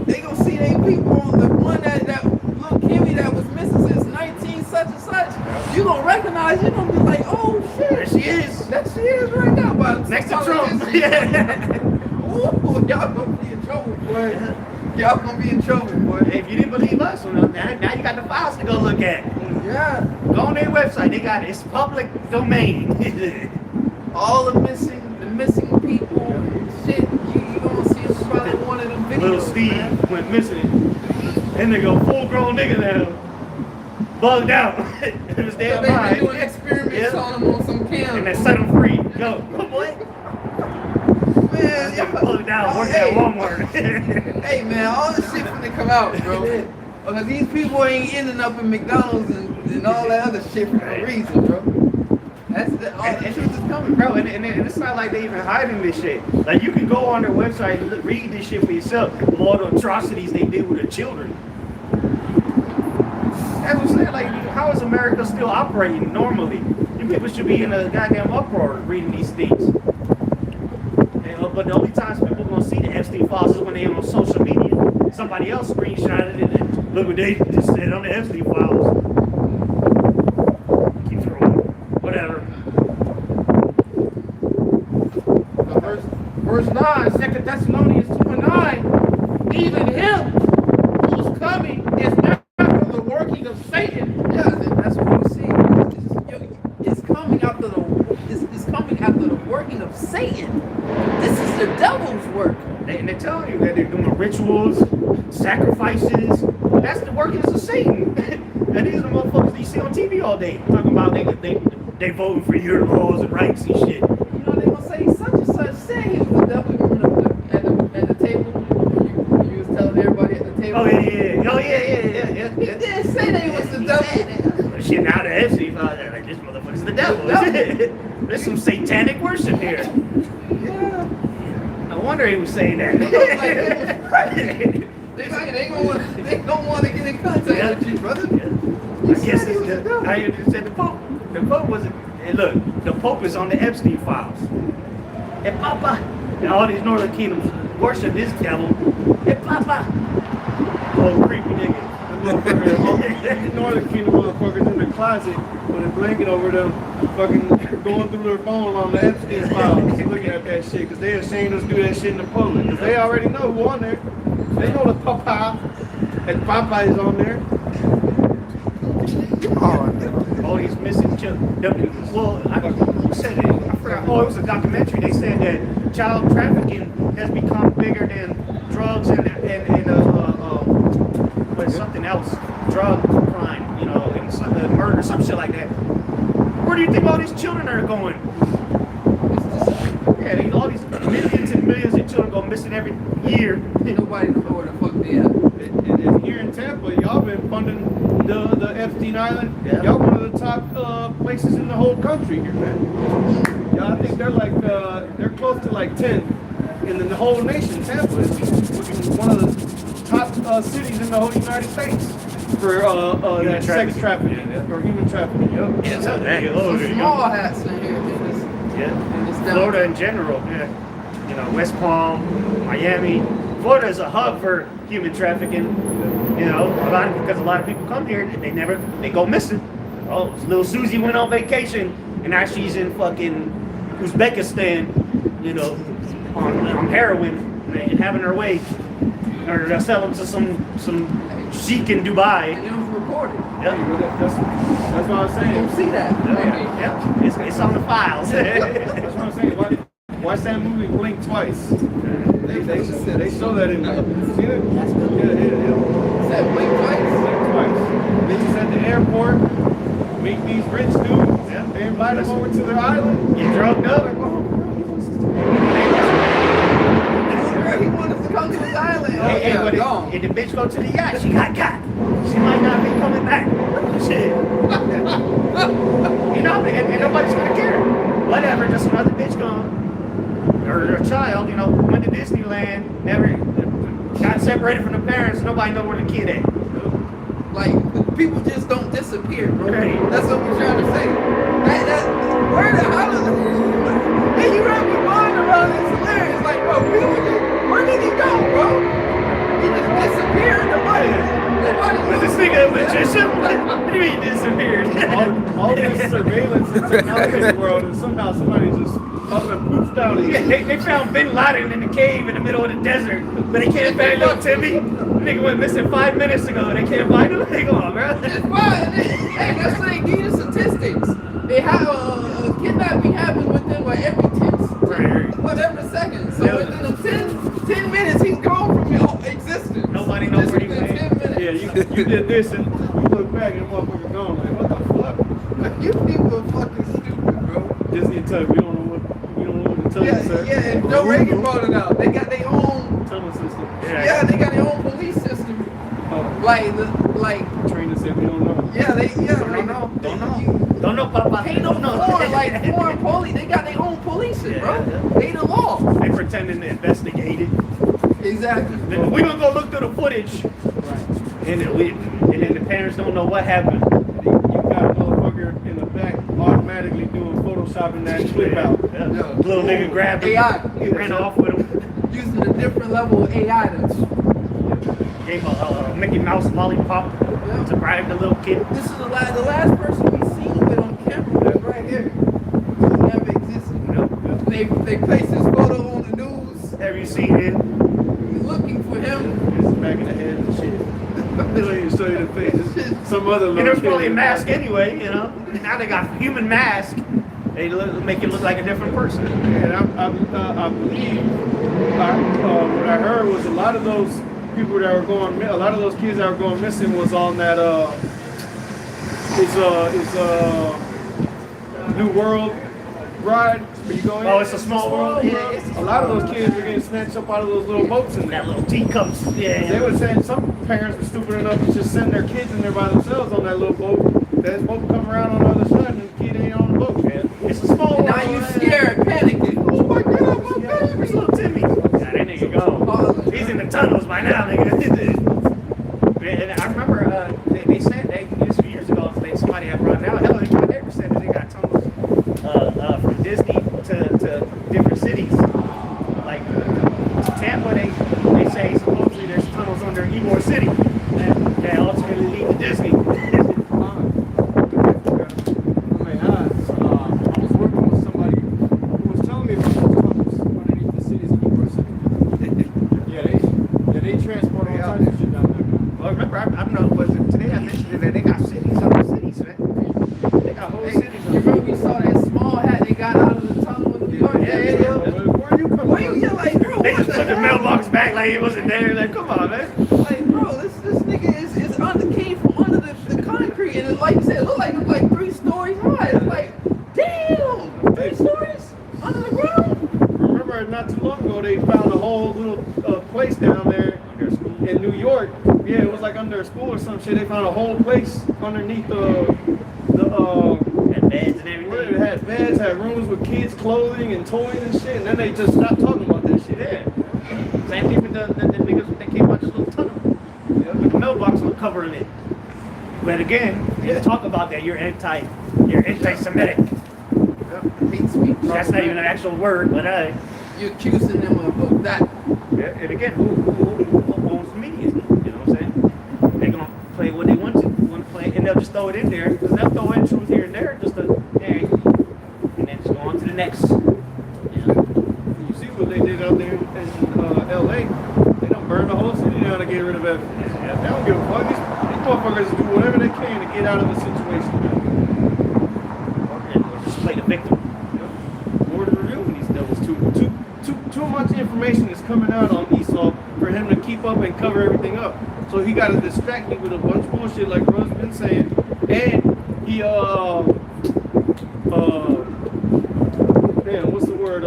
They gonna see they people on the one that little Kimmy that was missing since 19 such and such. You gonna recognize, you gonna be like, oh There shit. she is. That she is right now, but Next to Trump. Yeah. Ooh, y'all gonna be in trouble, boy. Y'all gonna be in trouble, boy. If you didn't believe us, well, now you got the files to go look at. Yeah. Go on their website. They got it. It's public domain. All the missing people, shit. You gonna see us probably in one of them videos. Little Steve man. went missing. And they go full-grown nigga now. Bugged out. It was So their they been mind. doing experiments on them on some And they camera. set them free. Go, boy. Man, y'all, Bugged out. Worked at Walmart. hey man, all this shit finna come out, bro. Because these people ain't ending up in McDonald's and all that other shit for no reason, bro. All the truth is coming, Bro, and it's not like they even hiding this shit. Like, you can go on their website and read this shit for yourself. All the atrocities they did with the children. That's what I'm saying. Like, how is America still operating normally? You people should be in a goddamn uproar reading these things. And, but the only times people are going to see the Epstein files is when they're on social media. Somebody else screenshotted it and look what they just said on the Epstein files. Keep scrolling. Whatever. Verse 9, 2 Thessalonians 2:9, even him who's coming is not for the working of Satan. Yeah, that's what we see. It's coming after the working of Satan. This is the devil's work. And they're telling you that they're doing rituals, sacrifices. That's the workings of Satan. And these are the motherfuckers that you see on TV all day talking about they voting for your laws and rights and shit. You know, they gonna say such and such said he was the devil. You remember at the table? You was telling everybody at the table. Oh yeah. He did say they was the devil. Shit, now the Epstein files are like, this motherfucker's the devil. There's some satanic worship here. Yeah. No wonder he was saying that. They don't want to get in contact with you, brother. I guess it's said the Pope. The Pope wasn't. And look, the Pope is on the Epstein files. And Papa, and all these Northern Kingdoms worship this devil. And Papa, oh creepy nigga. These Northern Kingdom motherfuckers in the closet with a blanket over them, fucking going through their phone on the Epstein files, looking at that shit, because they ashamed us to do that shit in the public. Because they already know who on there. They know the Papa, and Papa is on there. All these missing children. Well, who said it? I forgot. Oh, it was a documentary. They said that child trafficking has become bigger than drugs and something else, drug crime, you know, and some, murder, some shit like that. Where do you think all these children are going? Yeah, all these millions and millions of children go missing every year. Nobody knows where the fuck they at. And here in Tampa, y'all been funding the Epstein Island. Yeah. Y'all one of the top places in the whole country here, man. Y'all, I think they're like they're close to like 10 in the whole nation. Tampa is one of the top cities in the whole United States for that sex trafficking or human trafficking. Yep. Yeah, so Some small hats in here. Florida in general, yeah. You know, West Palm, Miami. Florida is a hub for human trafficking. You know, because a lot of people come here and they go missing. Oh, little Susie went on vacation and now she's in fucking Uzbekistan, you know, on heroin and having her way. Or they'll sell them to some sheik in Dubai. And it was recorded. Yeah. That's what I'm saying. You don't see that. Yeah. It's on the files. That's what I'm saying. Watch that movie Blink Twice. They show that in there. See it? Yeah. Is that Blink Twice? Blink Twice. Bitches at the airport meet these rich dudes. Yeah. They invite them over to their island. Get drugged up. He wanted to come to his island. Hey, but gone. if the bitch go to the yacht, she got caught. She might not be coming back. Shit. You know, and nobody's gonna care. Whatever, just another bitch gone. Or a child, you know, went to Disneyland, never got separated from the parents, nobody know where the kid at. Like, people just don't disappear, bro. Right. That's what we're trying to say. Hey, you wrap your mind around this hilarious. Like, bro, where did he go, bro? He just disappeared. Nobody. Was this nigga a magician? What do you mean disappeared? all this surveillance and technology in the world, and somehow somebody just up and poops down. Yeah, they found Bin Laden in the cave in the middle of the desert, but they can't find little Timmy. Nigga went missing 5 minutes ago. They can't find him. They go on, bro. It's fine. Hey, that's what they give you the statistics. They have a kidnapping happens within like every 10 whatever seconds. So within the 10 minutes, he's gone from your existence. Nobody knows where he went. 10 minutes. Yeah, you did this and you look back and the motherfucker gone. Like, what the fuck? You people are fucking stupid, bro. Disney type, you don't know what to tell you, sir. Yeah, and Joe Reagan brought it out. They got their own. Tunnel system. Yeah, they got their own police system. Like. Train to say we don't know. Yeah, Don't know, Papa. Ain't no foreign police. They got their own policing, bro. They the law. They pretending to investigate it. Exactly. Then we gonna go look through the footage. And then the parents don't know what happened. You got a motherfucker in the back automatically doing photoshopping that clip out. Yeah. Little nigga grabbed him. AI. He ran off with him. Using a different level of AI that's. Gave a Mickey Mouse lollipop to bribe the little kid. This is the last person we seen with on camera. That's right here. Never existed. They placed his photo on the news. Have you seen it? Looking for him. It's back in the head and shit. They don't even show you the face. It's some other And little there's kid. probably a mask anyway, you know. And now they got human mask. They make it look like a different person. And I believe what I heard was a lot of those people that were going, a lot of those kids that were going missing was on that New World ride. Are you going? Oh, it's a small world. A lot of those kids were getting snatched up out of those little boats in there. That little teacups. Yeah. They were saying some parents were stupid enough to just send their kids in there by themselves on that little boat. That boat come around on the other side and the kid ain't on the boat, man. It's a small world. Now you scared, panicking. Oh my God, my baby. Where's little Timmy? Yeah, that nigga gone. He's in the tunnels by now, nigga. And I remember they said this a few years ago, somebody had brought it out. Hell, my neighbor said that they got tunnels from Disney to different cities. Like Tampa, they say supposedly there's tunnels under Ybor City that ultimately lead to Disney. I was working with somebody who was telling me about those tunnels underneath the cities of New York City. Yeah, they transport all types of shit down there. Well, remember, I don't know, was it today I mentioned that they got cities under cities, man. They got whole cities You remember we saw that small hat they got out of the tunnel in New York? Yeah. Where you come Why you like, bro? They What just the put the hell? mailbox back like it wasn't there. Like, come on, man. Like, bro, this nigga is came from under the concrete, and it, like you said, it looked like 3 stories high. It's like, damn, 3 stories under the ground. Remember, not too long ago, they found a whole little place down there in New York. Yeah, it was like under a school or some shit. They found a whole place underneath And beds and everything. where it had beds, had rooms with kids' clothing and toys and shit. And then they just stopped talking about that shit. Yeah. Same thing with the niggas that came out this little tunnel. With the mailbox was covering it. But again, you talk about that, you're anti-Semitic. Hate speech. That's not even an actual word, but You're accusing them of that. yeah, and again, who owns the media? You know what I'm saying? They're gonna play what they want to play, and they'll just throw it in there because they'll throw in truth here and there, just to and then just go on to the next. You see what they did out there in L.A.? They done burned the whole city down to get rid of evidence. They don't give a fuck. These motherfuckers do whatever they can to get out of the situation. Or just play the victim. Board of reviewing these devils too much information is coming out on Esau for him to keep up and cover everything up. So he got to distract me with a bunch of bullshit like Russ been saying, and he what's the word?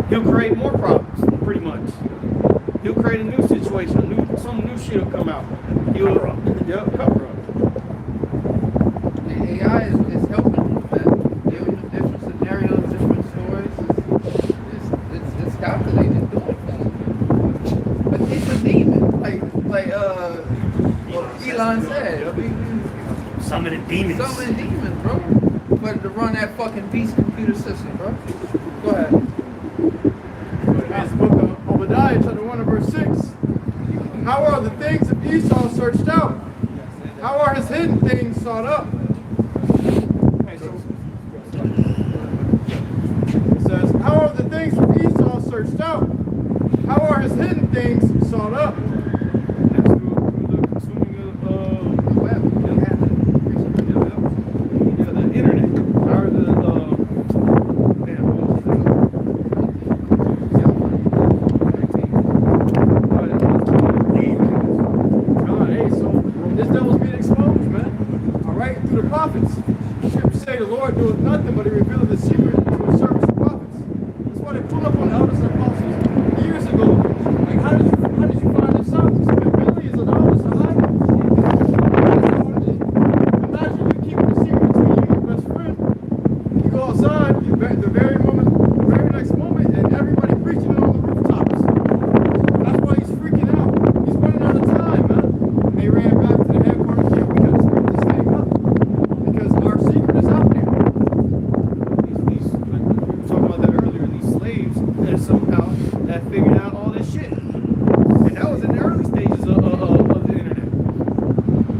He'll create more problems, pretty much. He'll create a new situation, some new shit will come out. Cover up. Yep, cover up. The AI is helping with that. Giving them different scenarios, different stories. It's calculated doing things. But it's a demon, like Elon said. Summoning demons. Summoning demons, bro. But to run that fucking beast computer system, bro. Go ahead. That's the book of Obadiah, chapter 1 and verse 6. How are the things of Esau searched out? How are his hidden things sought up? It says, how are the things from Esau searched out? How are his hidden things sought up? That's through the consuming of the web. Yeah, the internet. How are the this devil's being exposed, man. All right, through the prophets. Scripture say the Lord doeth nothing, but he revealed the secret to his servants the prophets. That's why they pulled up on the elders and apostles years ago. Like, how did you find this out? You spent millions of dollars to hide it. Imagine you keeping a secret between you and your best friend. You go outside, the very next moment, and everybody preaching it on the rooftops. That's why he's freaking out. He's running out of time, man. They ran back to the headquarters. Yeah, we got to split this thing up because our secret is out there. These like we were talking about that earlier. These slaves that somehow that figured out all this shit, and that was in the early stages of the internet.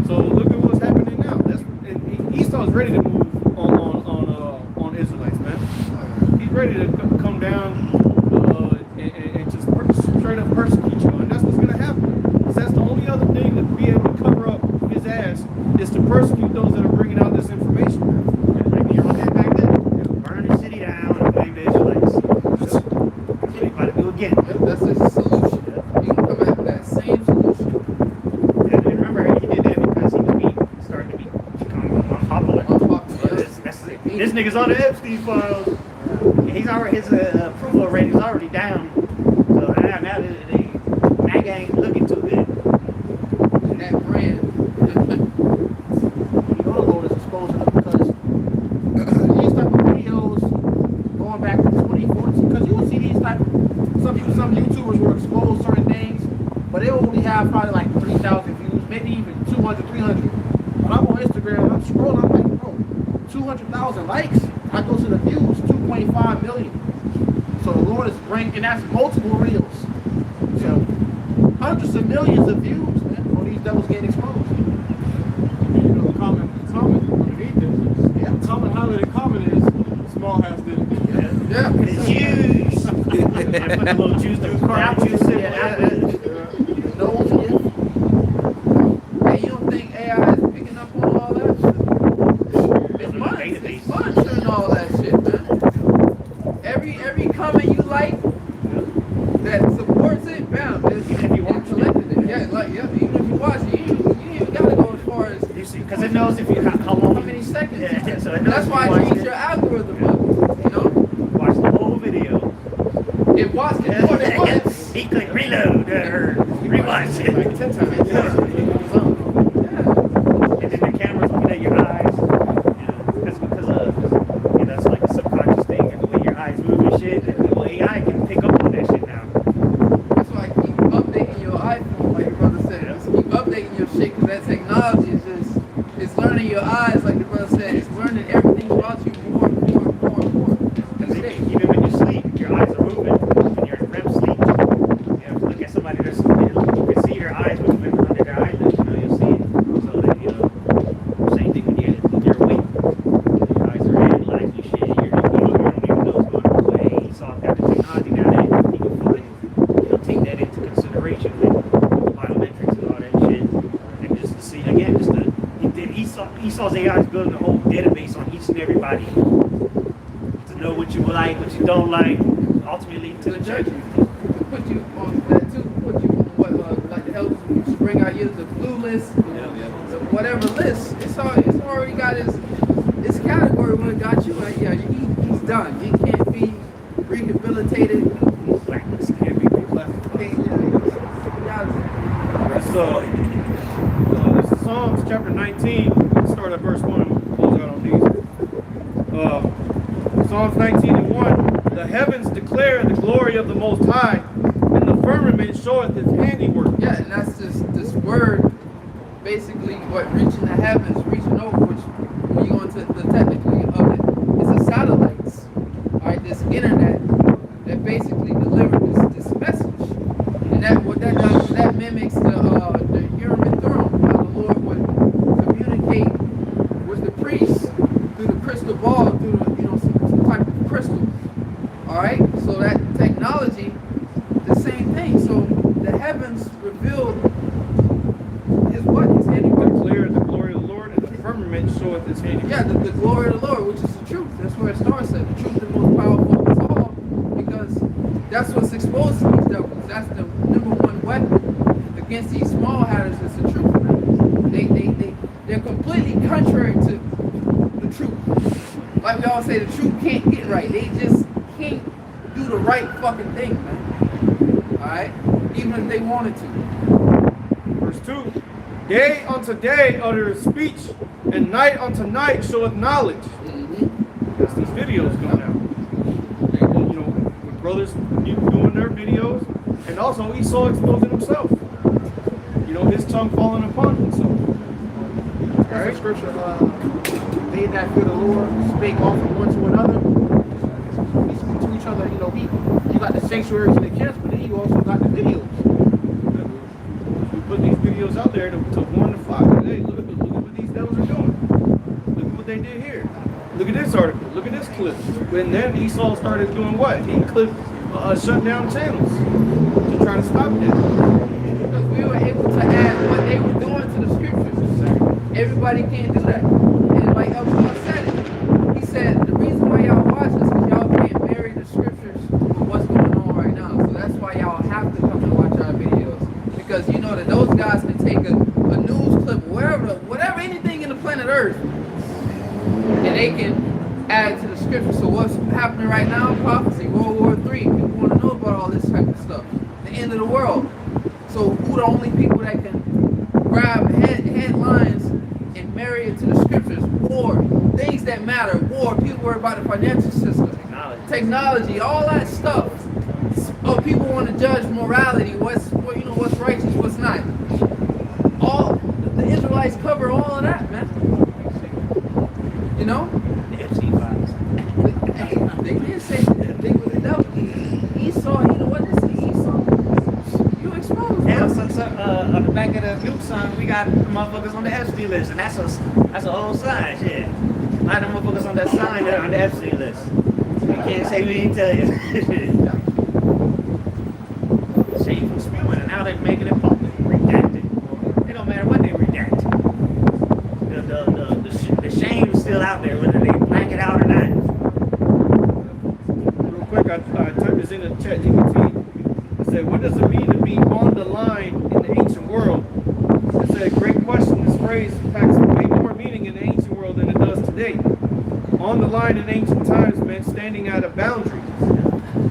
So look at what's happening now. And Esau's ready to move on Israelites, man. He's ready to come down and just straight up persecute you, and that's what's gonna happen. Because that's the only other thing to be able to cover up his ass is to persecute those that are bringing out this information. Like you're looking back then, burn the city down and blame the Israelites. That's what he's about to do again. That's a solution. You can come after that same solution. And remember, he did that because he was starting to become unpopular. This nigga's on the Epstein files. He's already his approval rating is already down. So now the MAGA ain't looking too good. That brand. Your Lord is exposing them because these type of videos going back to 2014, because you will see these type of, some YouTubers will expose certain things, but they will only have probably like 3,000 views, maybe even 200, 300. When I'm on Instagram, I'm scrolling, I'm like, bro, 200,000 likes. I go to the views, 2.5 million. So the Lord is bringing, and that's multiple reels. So hundreds of millions of views, man, on these devils getting exposed. You know, the comment underneath it. Yeah. Comment highlighted comment is small house did it. Yeah. It's huge. And put the little juice, the crowd juice symbol out there. Hey, you don't think AI is picking up on all that shit? It's fun. It's fun doing all that shit, man. Every comment you like that supports it, bam, it's collected it. Yeah, like even if you watch it, you ain't even gotta go as far as Because it knows if you how long. how many seconds. Yeah, so it knows That's if why you it watched changed it. your algorithm up. You know, Watch the whole video. it watched it more than once. He clicked reload or rewind. Like 10 times. Yeah. And then the camera's looking at your eyes. Because of that's like a subconscious thing. And the way your eyes move and shit. And well, AI can pick up on that shit now. That's why I keep updating your iPhone, like your brother said. Just keep updating your shit, because that technology is just, it's learning your eyes, like the brother said. It's learning everything about you more and more and more and more. Because even when you sleep, your eyes are moving. When you're in REM sleep, you have to look at somebody that's, you can see their eyes moving under their eyelids. You'll see it. So that, same thing when you're awake. Your eyes are analyzing shit. You don't even know what's going on. So, hey, he saw that the technology now that he can fully, take that into consideration with biometrics and all that shit. And just to see, again, Esau's AI is building a whole database on each and everybody to know what you like, what you don't like, ultimately to judge you. To put you on that too, put you on what, like the elders used to bring out the blue list, the whatever list. It's already got his category when it got you. Like, yeah, he's done. He can't be rehabilitated. Blacklist can't be reclassified. So, this is Psalms chapter 19. Let's start at verse 1 and close out on these. Psalms 19 and 1. The heavens declare the glory of the Most High, and the firmament showeth his handiwork. Yeah, and that's just this word, basically what reaching the heavens, reaching over, which when you go into the technically of it, is the satellites. Alright, this internet that basically delivered this message. And that what that does, that mimics the Urim and Thummim, how the Lord would this handy. Yeah, the glory of the Lord, which is the truth. That's where it starts at. The truth is the most powerful of us all, because that's what's exposed to these devils. That's the number one weapon against these small hatters is the truth, man. They're completely contrary to the truth. Like we all say, the truth can't get right. They just can't do the right fucking thing, man. Alright? Even if they wanted to. Verse 2. Day unto day uttereth speech, and night unto night showeth knowledge. That's these videos going out. And, you know, with brothers doing their videos, and also Esau exposing himself. You know, his tongue falling upon himself. That's the scripture. They that fear the Lord spake often one to another. We speak to each other. You know, you got the sanctuaries and the camps, but then you also got the videos. We put these videos out there to warn the flock. Hey, look at what these devils are doing. Look at what they did here. Look at this article. Look at this clip. And then Esau started doing what? He clipped, shut down channels to try to stop that. Because we were able to add what they were doing to the scriptures. Everybody can't do that. And like Elton said it, he said the reason why y'all watch this is because y'all can't marry the scriptures with what's going on right now. So that's why y'all have to come and watch our videos. Because you know that those guys can take a news clip, whatever, anything in the planet Earth, and they can add it to the scripture. So what's happening right now? Prophecy, World War III. People want to know about all this type of stuff. The end of the world. So who the only people that can grab headlines and marry it to the scriptures? War, things that matter. War, people worry about the financial system, technology, all that stuff. Oh, people want to judge morality. What's righteous, what's not. All the Israelites cover all of that, man. You know? The FC files. They did say they were the devil. Esau, you know what this is? Esau. You exposed. Yeah, so, on the back of the group sign, we got motherfuckers on the FC list, and that's a whole sign, shit. A lot of motherfuckers on that sign that are on the FC list. We can't say we didn't tell you. Shameful spewing, and now they're making it public, redacted. It don't matter what they redact. The shame is still out there, whether they black it out or not. Real quick, I typed this in the chat GPT. I said, what does it mean to be on the line in the ancient world? I said, great question. This phrase packs way more meaning in the ancient world than it does today. On the line in ancient times meant standing at a boundary.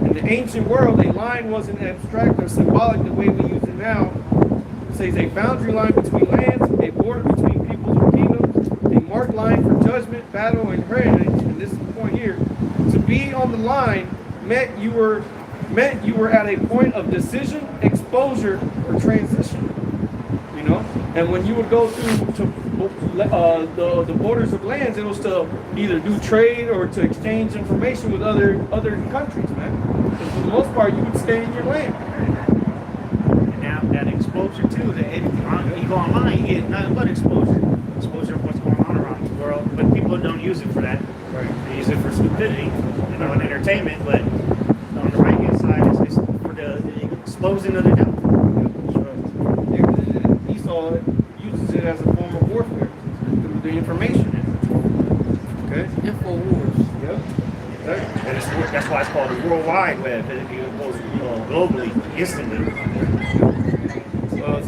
In the ancient world, a line wasn't abstract or symbolic the way we use it now. It says a boundary line between lands, a border between peoples or kingdoms, a marked line for judgment, battle, and heritage. And this is the point here. To be on the line meant you were at a point of decision, exposure, or transition. You know, and when you would go through the borders of lands, it was to either do trade or to exchange information with other countries, man. But for the most part, you would stay in your land. And now that exposure too, you go online, you get nothing but exposure. Exposure of what's going on around the world. But people don't use it for that. Right. They use it for stupidity, you know, and entertainment. But on the right hand side, it's for the exposing of the devil. Esau uses it as a form of warfare through the information. Okay? Info wars. Yep. And that's why it's called the World Wide Web. It goes globally, instantly.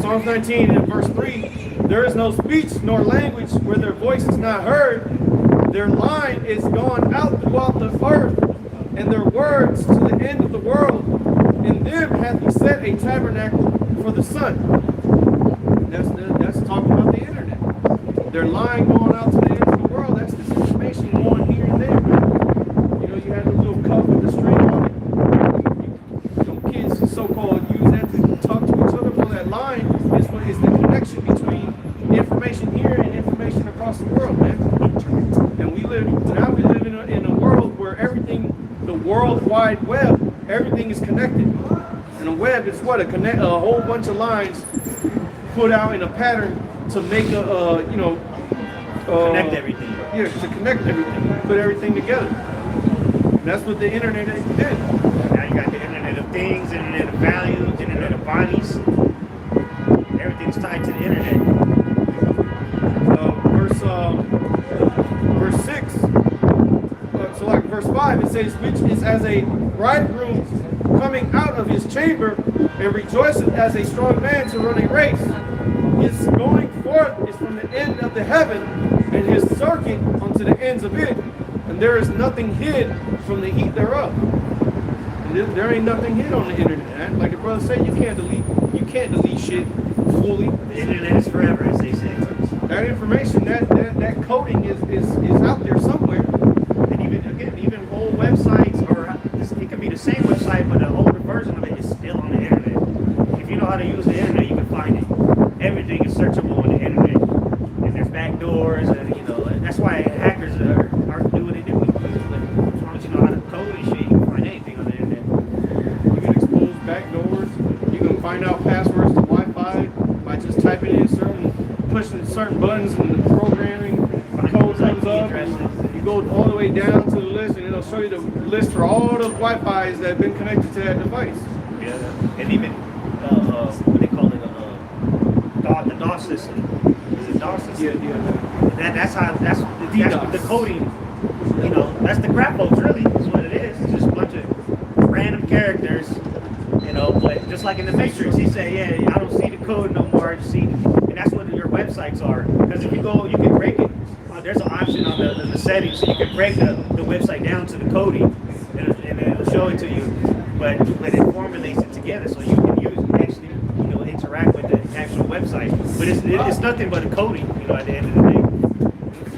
Psalms 19 and verse 3, there is no speech nor language where their voice is not heard. Their line is gone out throughout the earth, and their words to the end of the world. In them hath he set a tabernacle for the sun. That's talking about the internet. Their line going out to the end of the world, that's this information going here and there. You know, you had the little cup with the string on it. You know, kids so-called use that to talk to each other. Well, that line is what is the connection between information here and information across the world, man. And we live in a world where everything, the World Wide Web, everything is connected. And a web is what? A whole bunch of lines put out in a pattern to make Connect everything. Yeah, to connect everything, put everything together. And that's what the internet did. Now you got the Internet of Things, Internet of Values, Internet of Bodies. Everything's tied to the internet. Verse says, which is as a bridegroom coming out of his chamber and rejoiceth as a strong man to run a race. His going forth is from the end of the heaven, and his circuit unto the ends of it. And there is nothing hid from the heat thereof. And there ain't nothing hid on the internet. Man. Like the brother said, you can't delete shit fully. The internet is forever, as they say. That information, that coding is out there somewhere. And even whole websites, or it could be the same website, but an older version of it is still on the internet. If you know how to use the internet, you can find it. Everything is searchable on the internet, and there's backdoors, and that's why hackers are do what they do. Like, as long as you know how to code and shit, you can find anything on the internet. You can expose backdoors. You can find out passwords to Wi-Fi by just typing in pushing certain buttons, and the programming code comes up. You go all the way down to the list, and it'll show you the list for all the Wi-Fi's that have been connected to that device. Yeah, and even what they call it, the DOS system. Is it DOS system? Yeah. That's the coding. That's the crap codes, really. Is what it is. It's just a bunch of random characters. But just like in the Matrix, he said, "Yeah, I don't see the code no more. I just see," and that's what your websites are. Because if you go, you can break it. There's an option on the settings, so you can break the website down to the coding, and it'll show it to you. But it formulates it together, so you can actually interact with the actual website. But it's nothing but a coding, at the end of the day.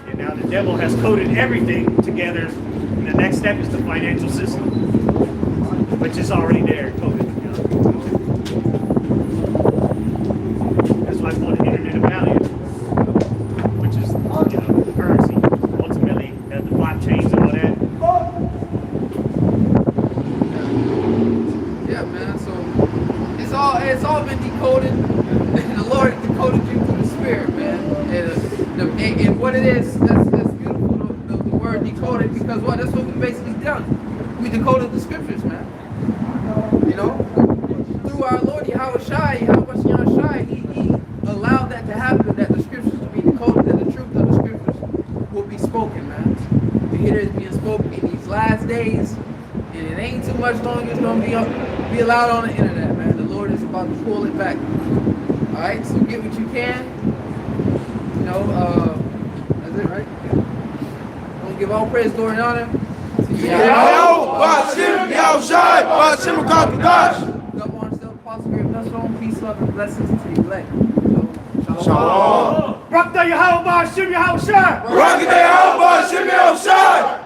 And now the devil has coded everything together. And the next step is the financial system, which is already there coded. That's why I call it the internet of value, which is currency. Ultimately, the blockchains and all that. Yeah, man. So it's all been decoded. The Lord decoded you through the Spirit, man. And what it is, that's beautiful. The word decoded, because that's what we basically done. We decoded the scriptures, man. Through our Lord Yahweh Shai, he allowed that to happen, that the scriptures to be decoded, that the truth of the scriptures will be spoken, man. We hear it being spoken in these last days, and it ain't too much longer it's going to be allowed on the internet, man. The Lord is about to pull it back. All right, so get what you can. That's it, right? Don't give all praise, glory, and honor to peace, love, and blessings to you. Shalom. Rakta Yahweh Ba'Ashim Yahweh Shai. Rakta Yahweh Ba'Ashim Yahweh Shai.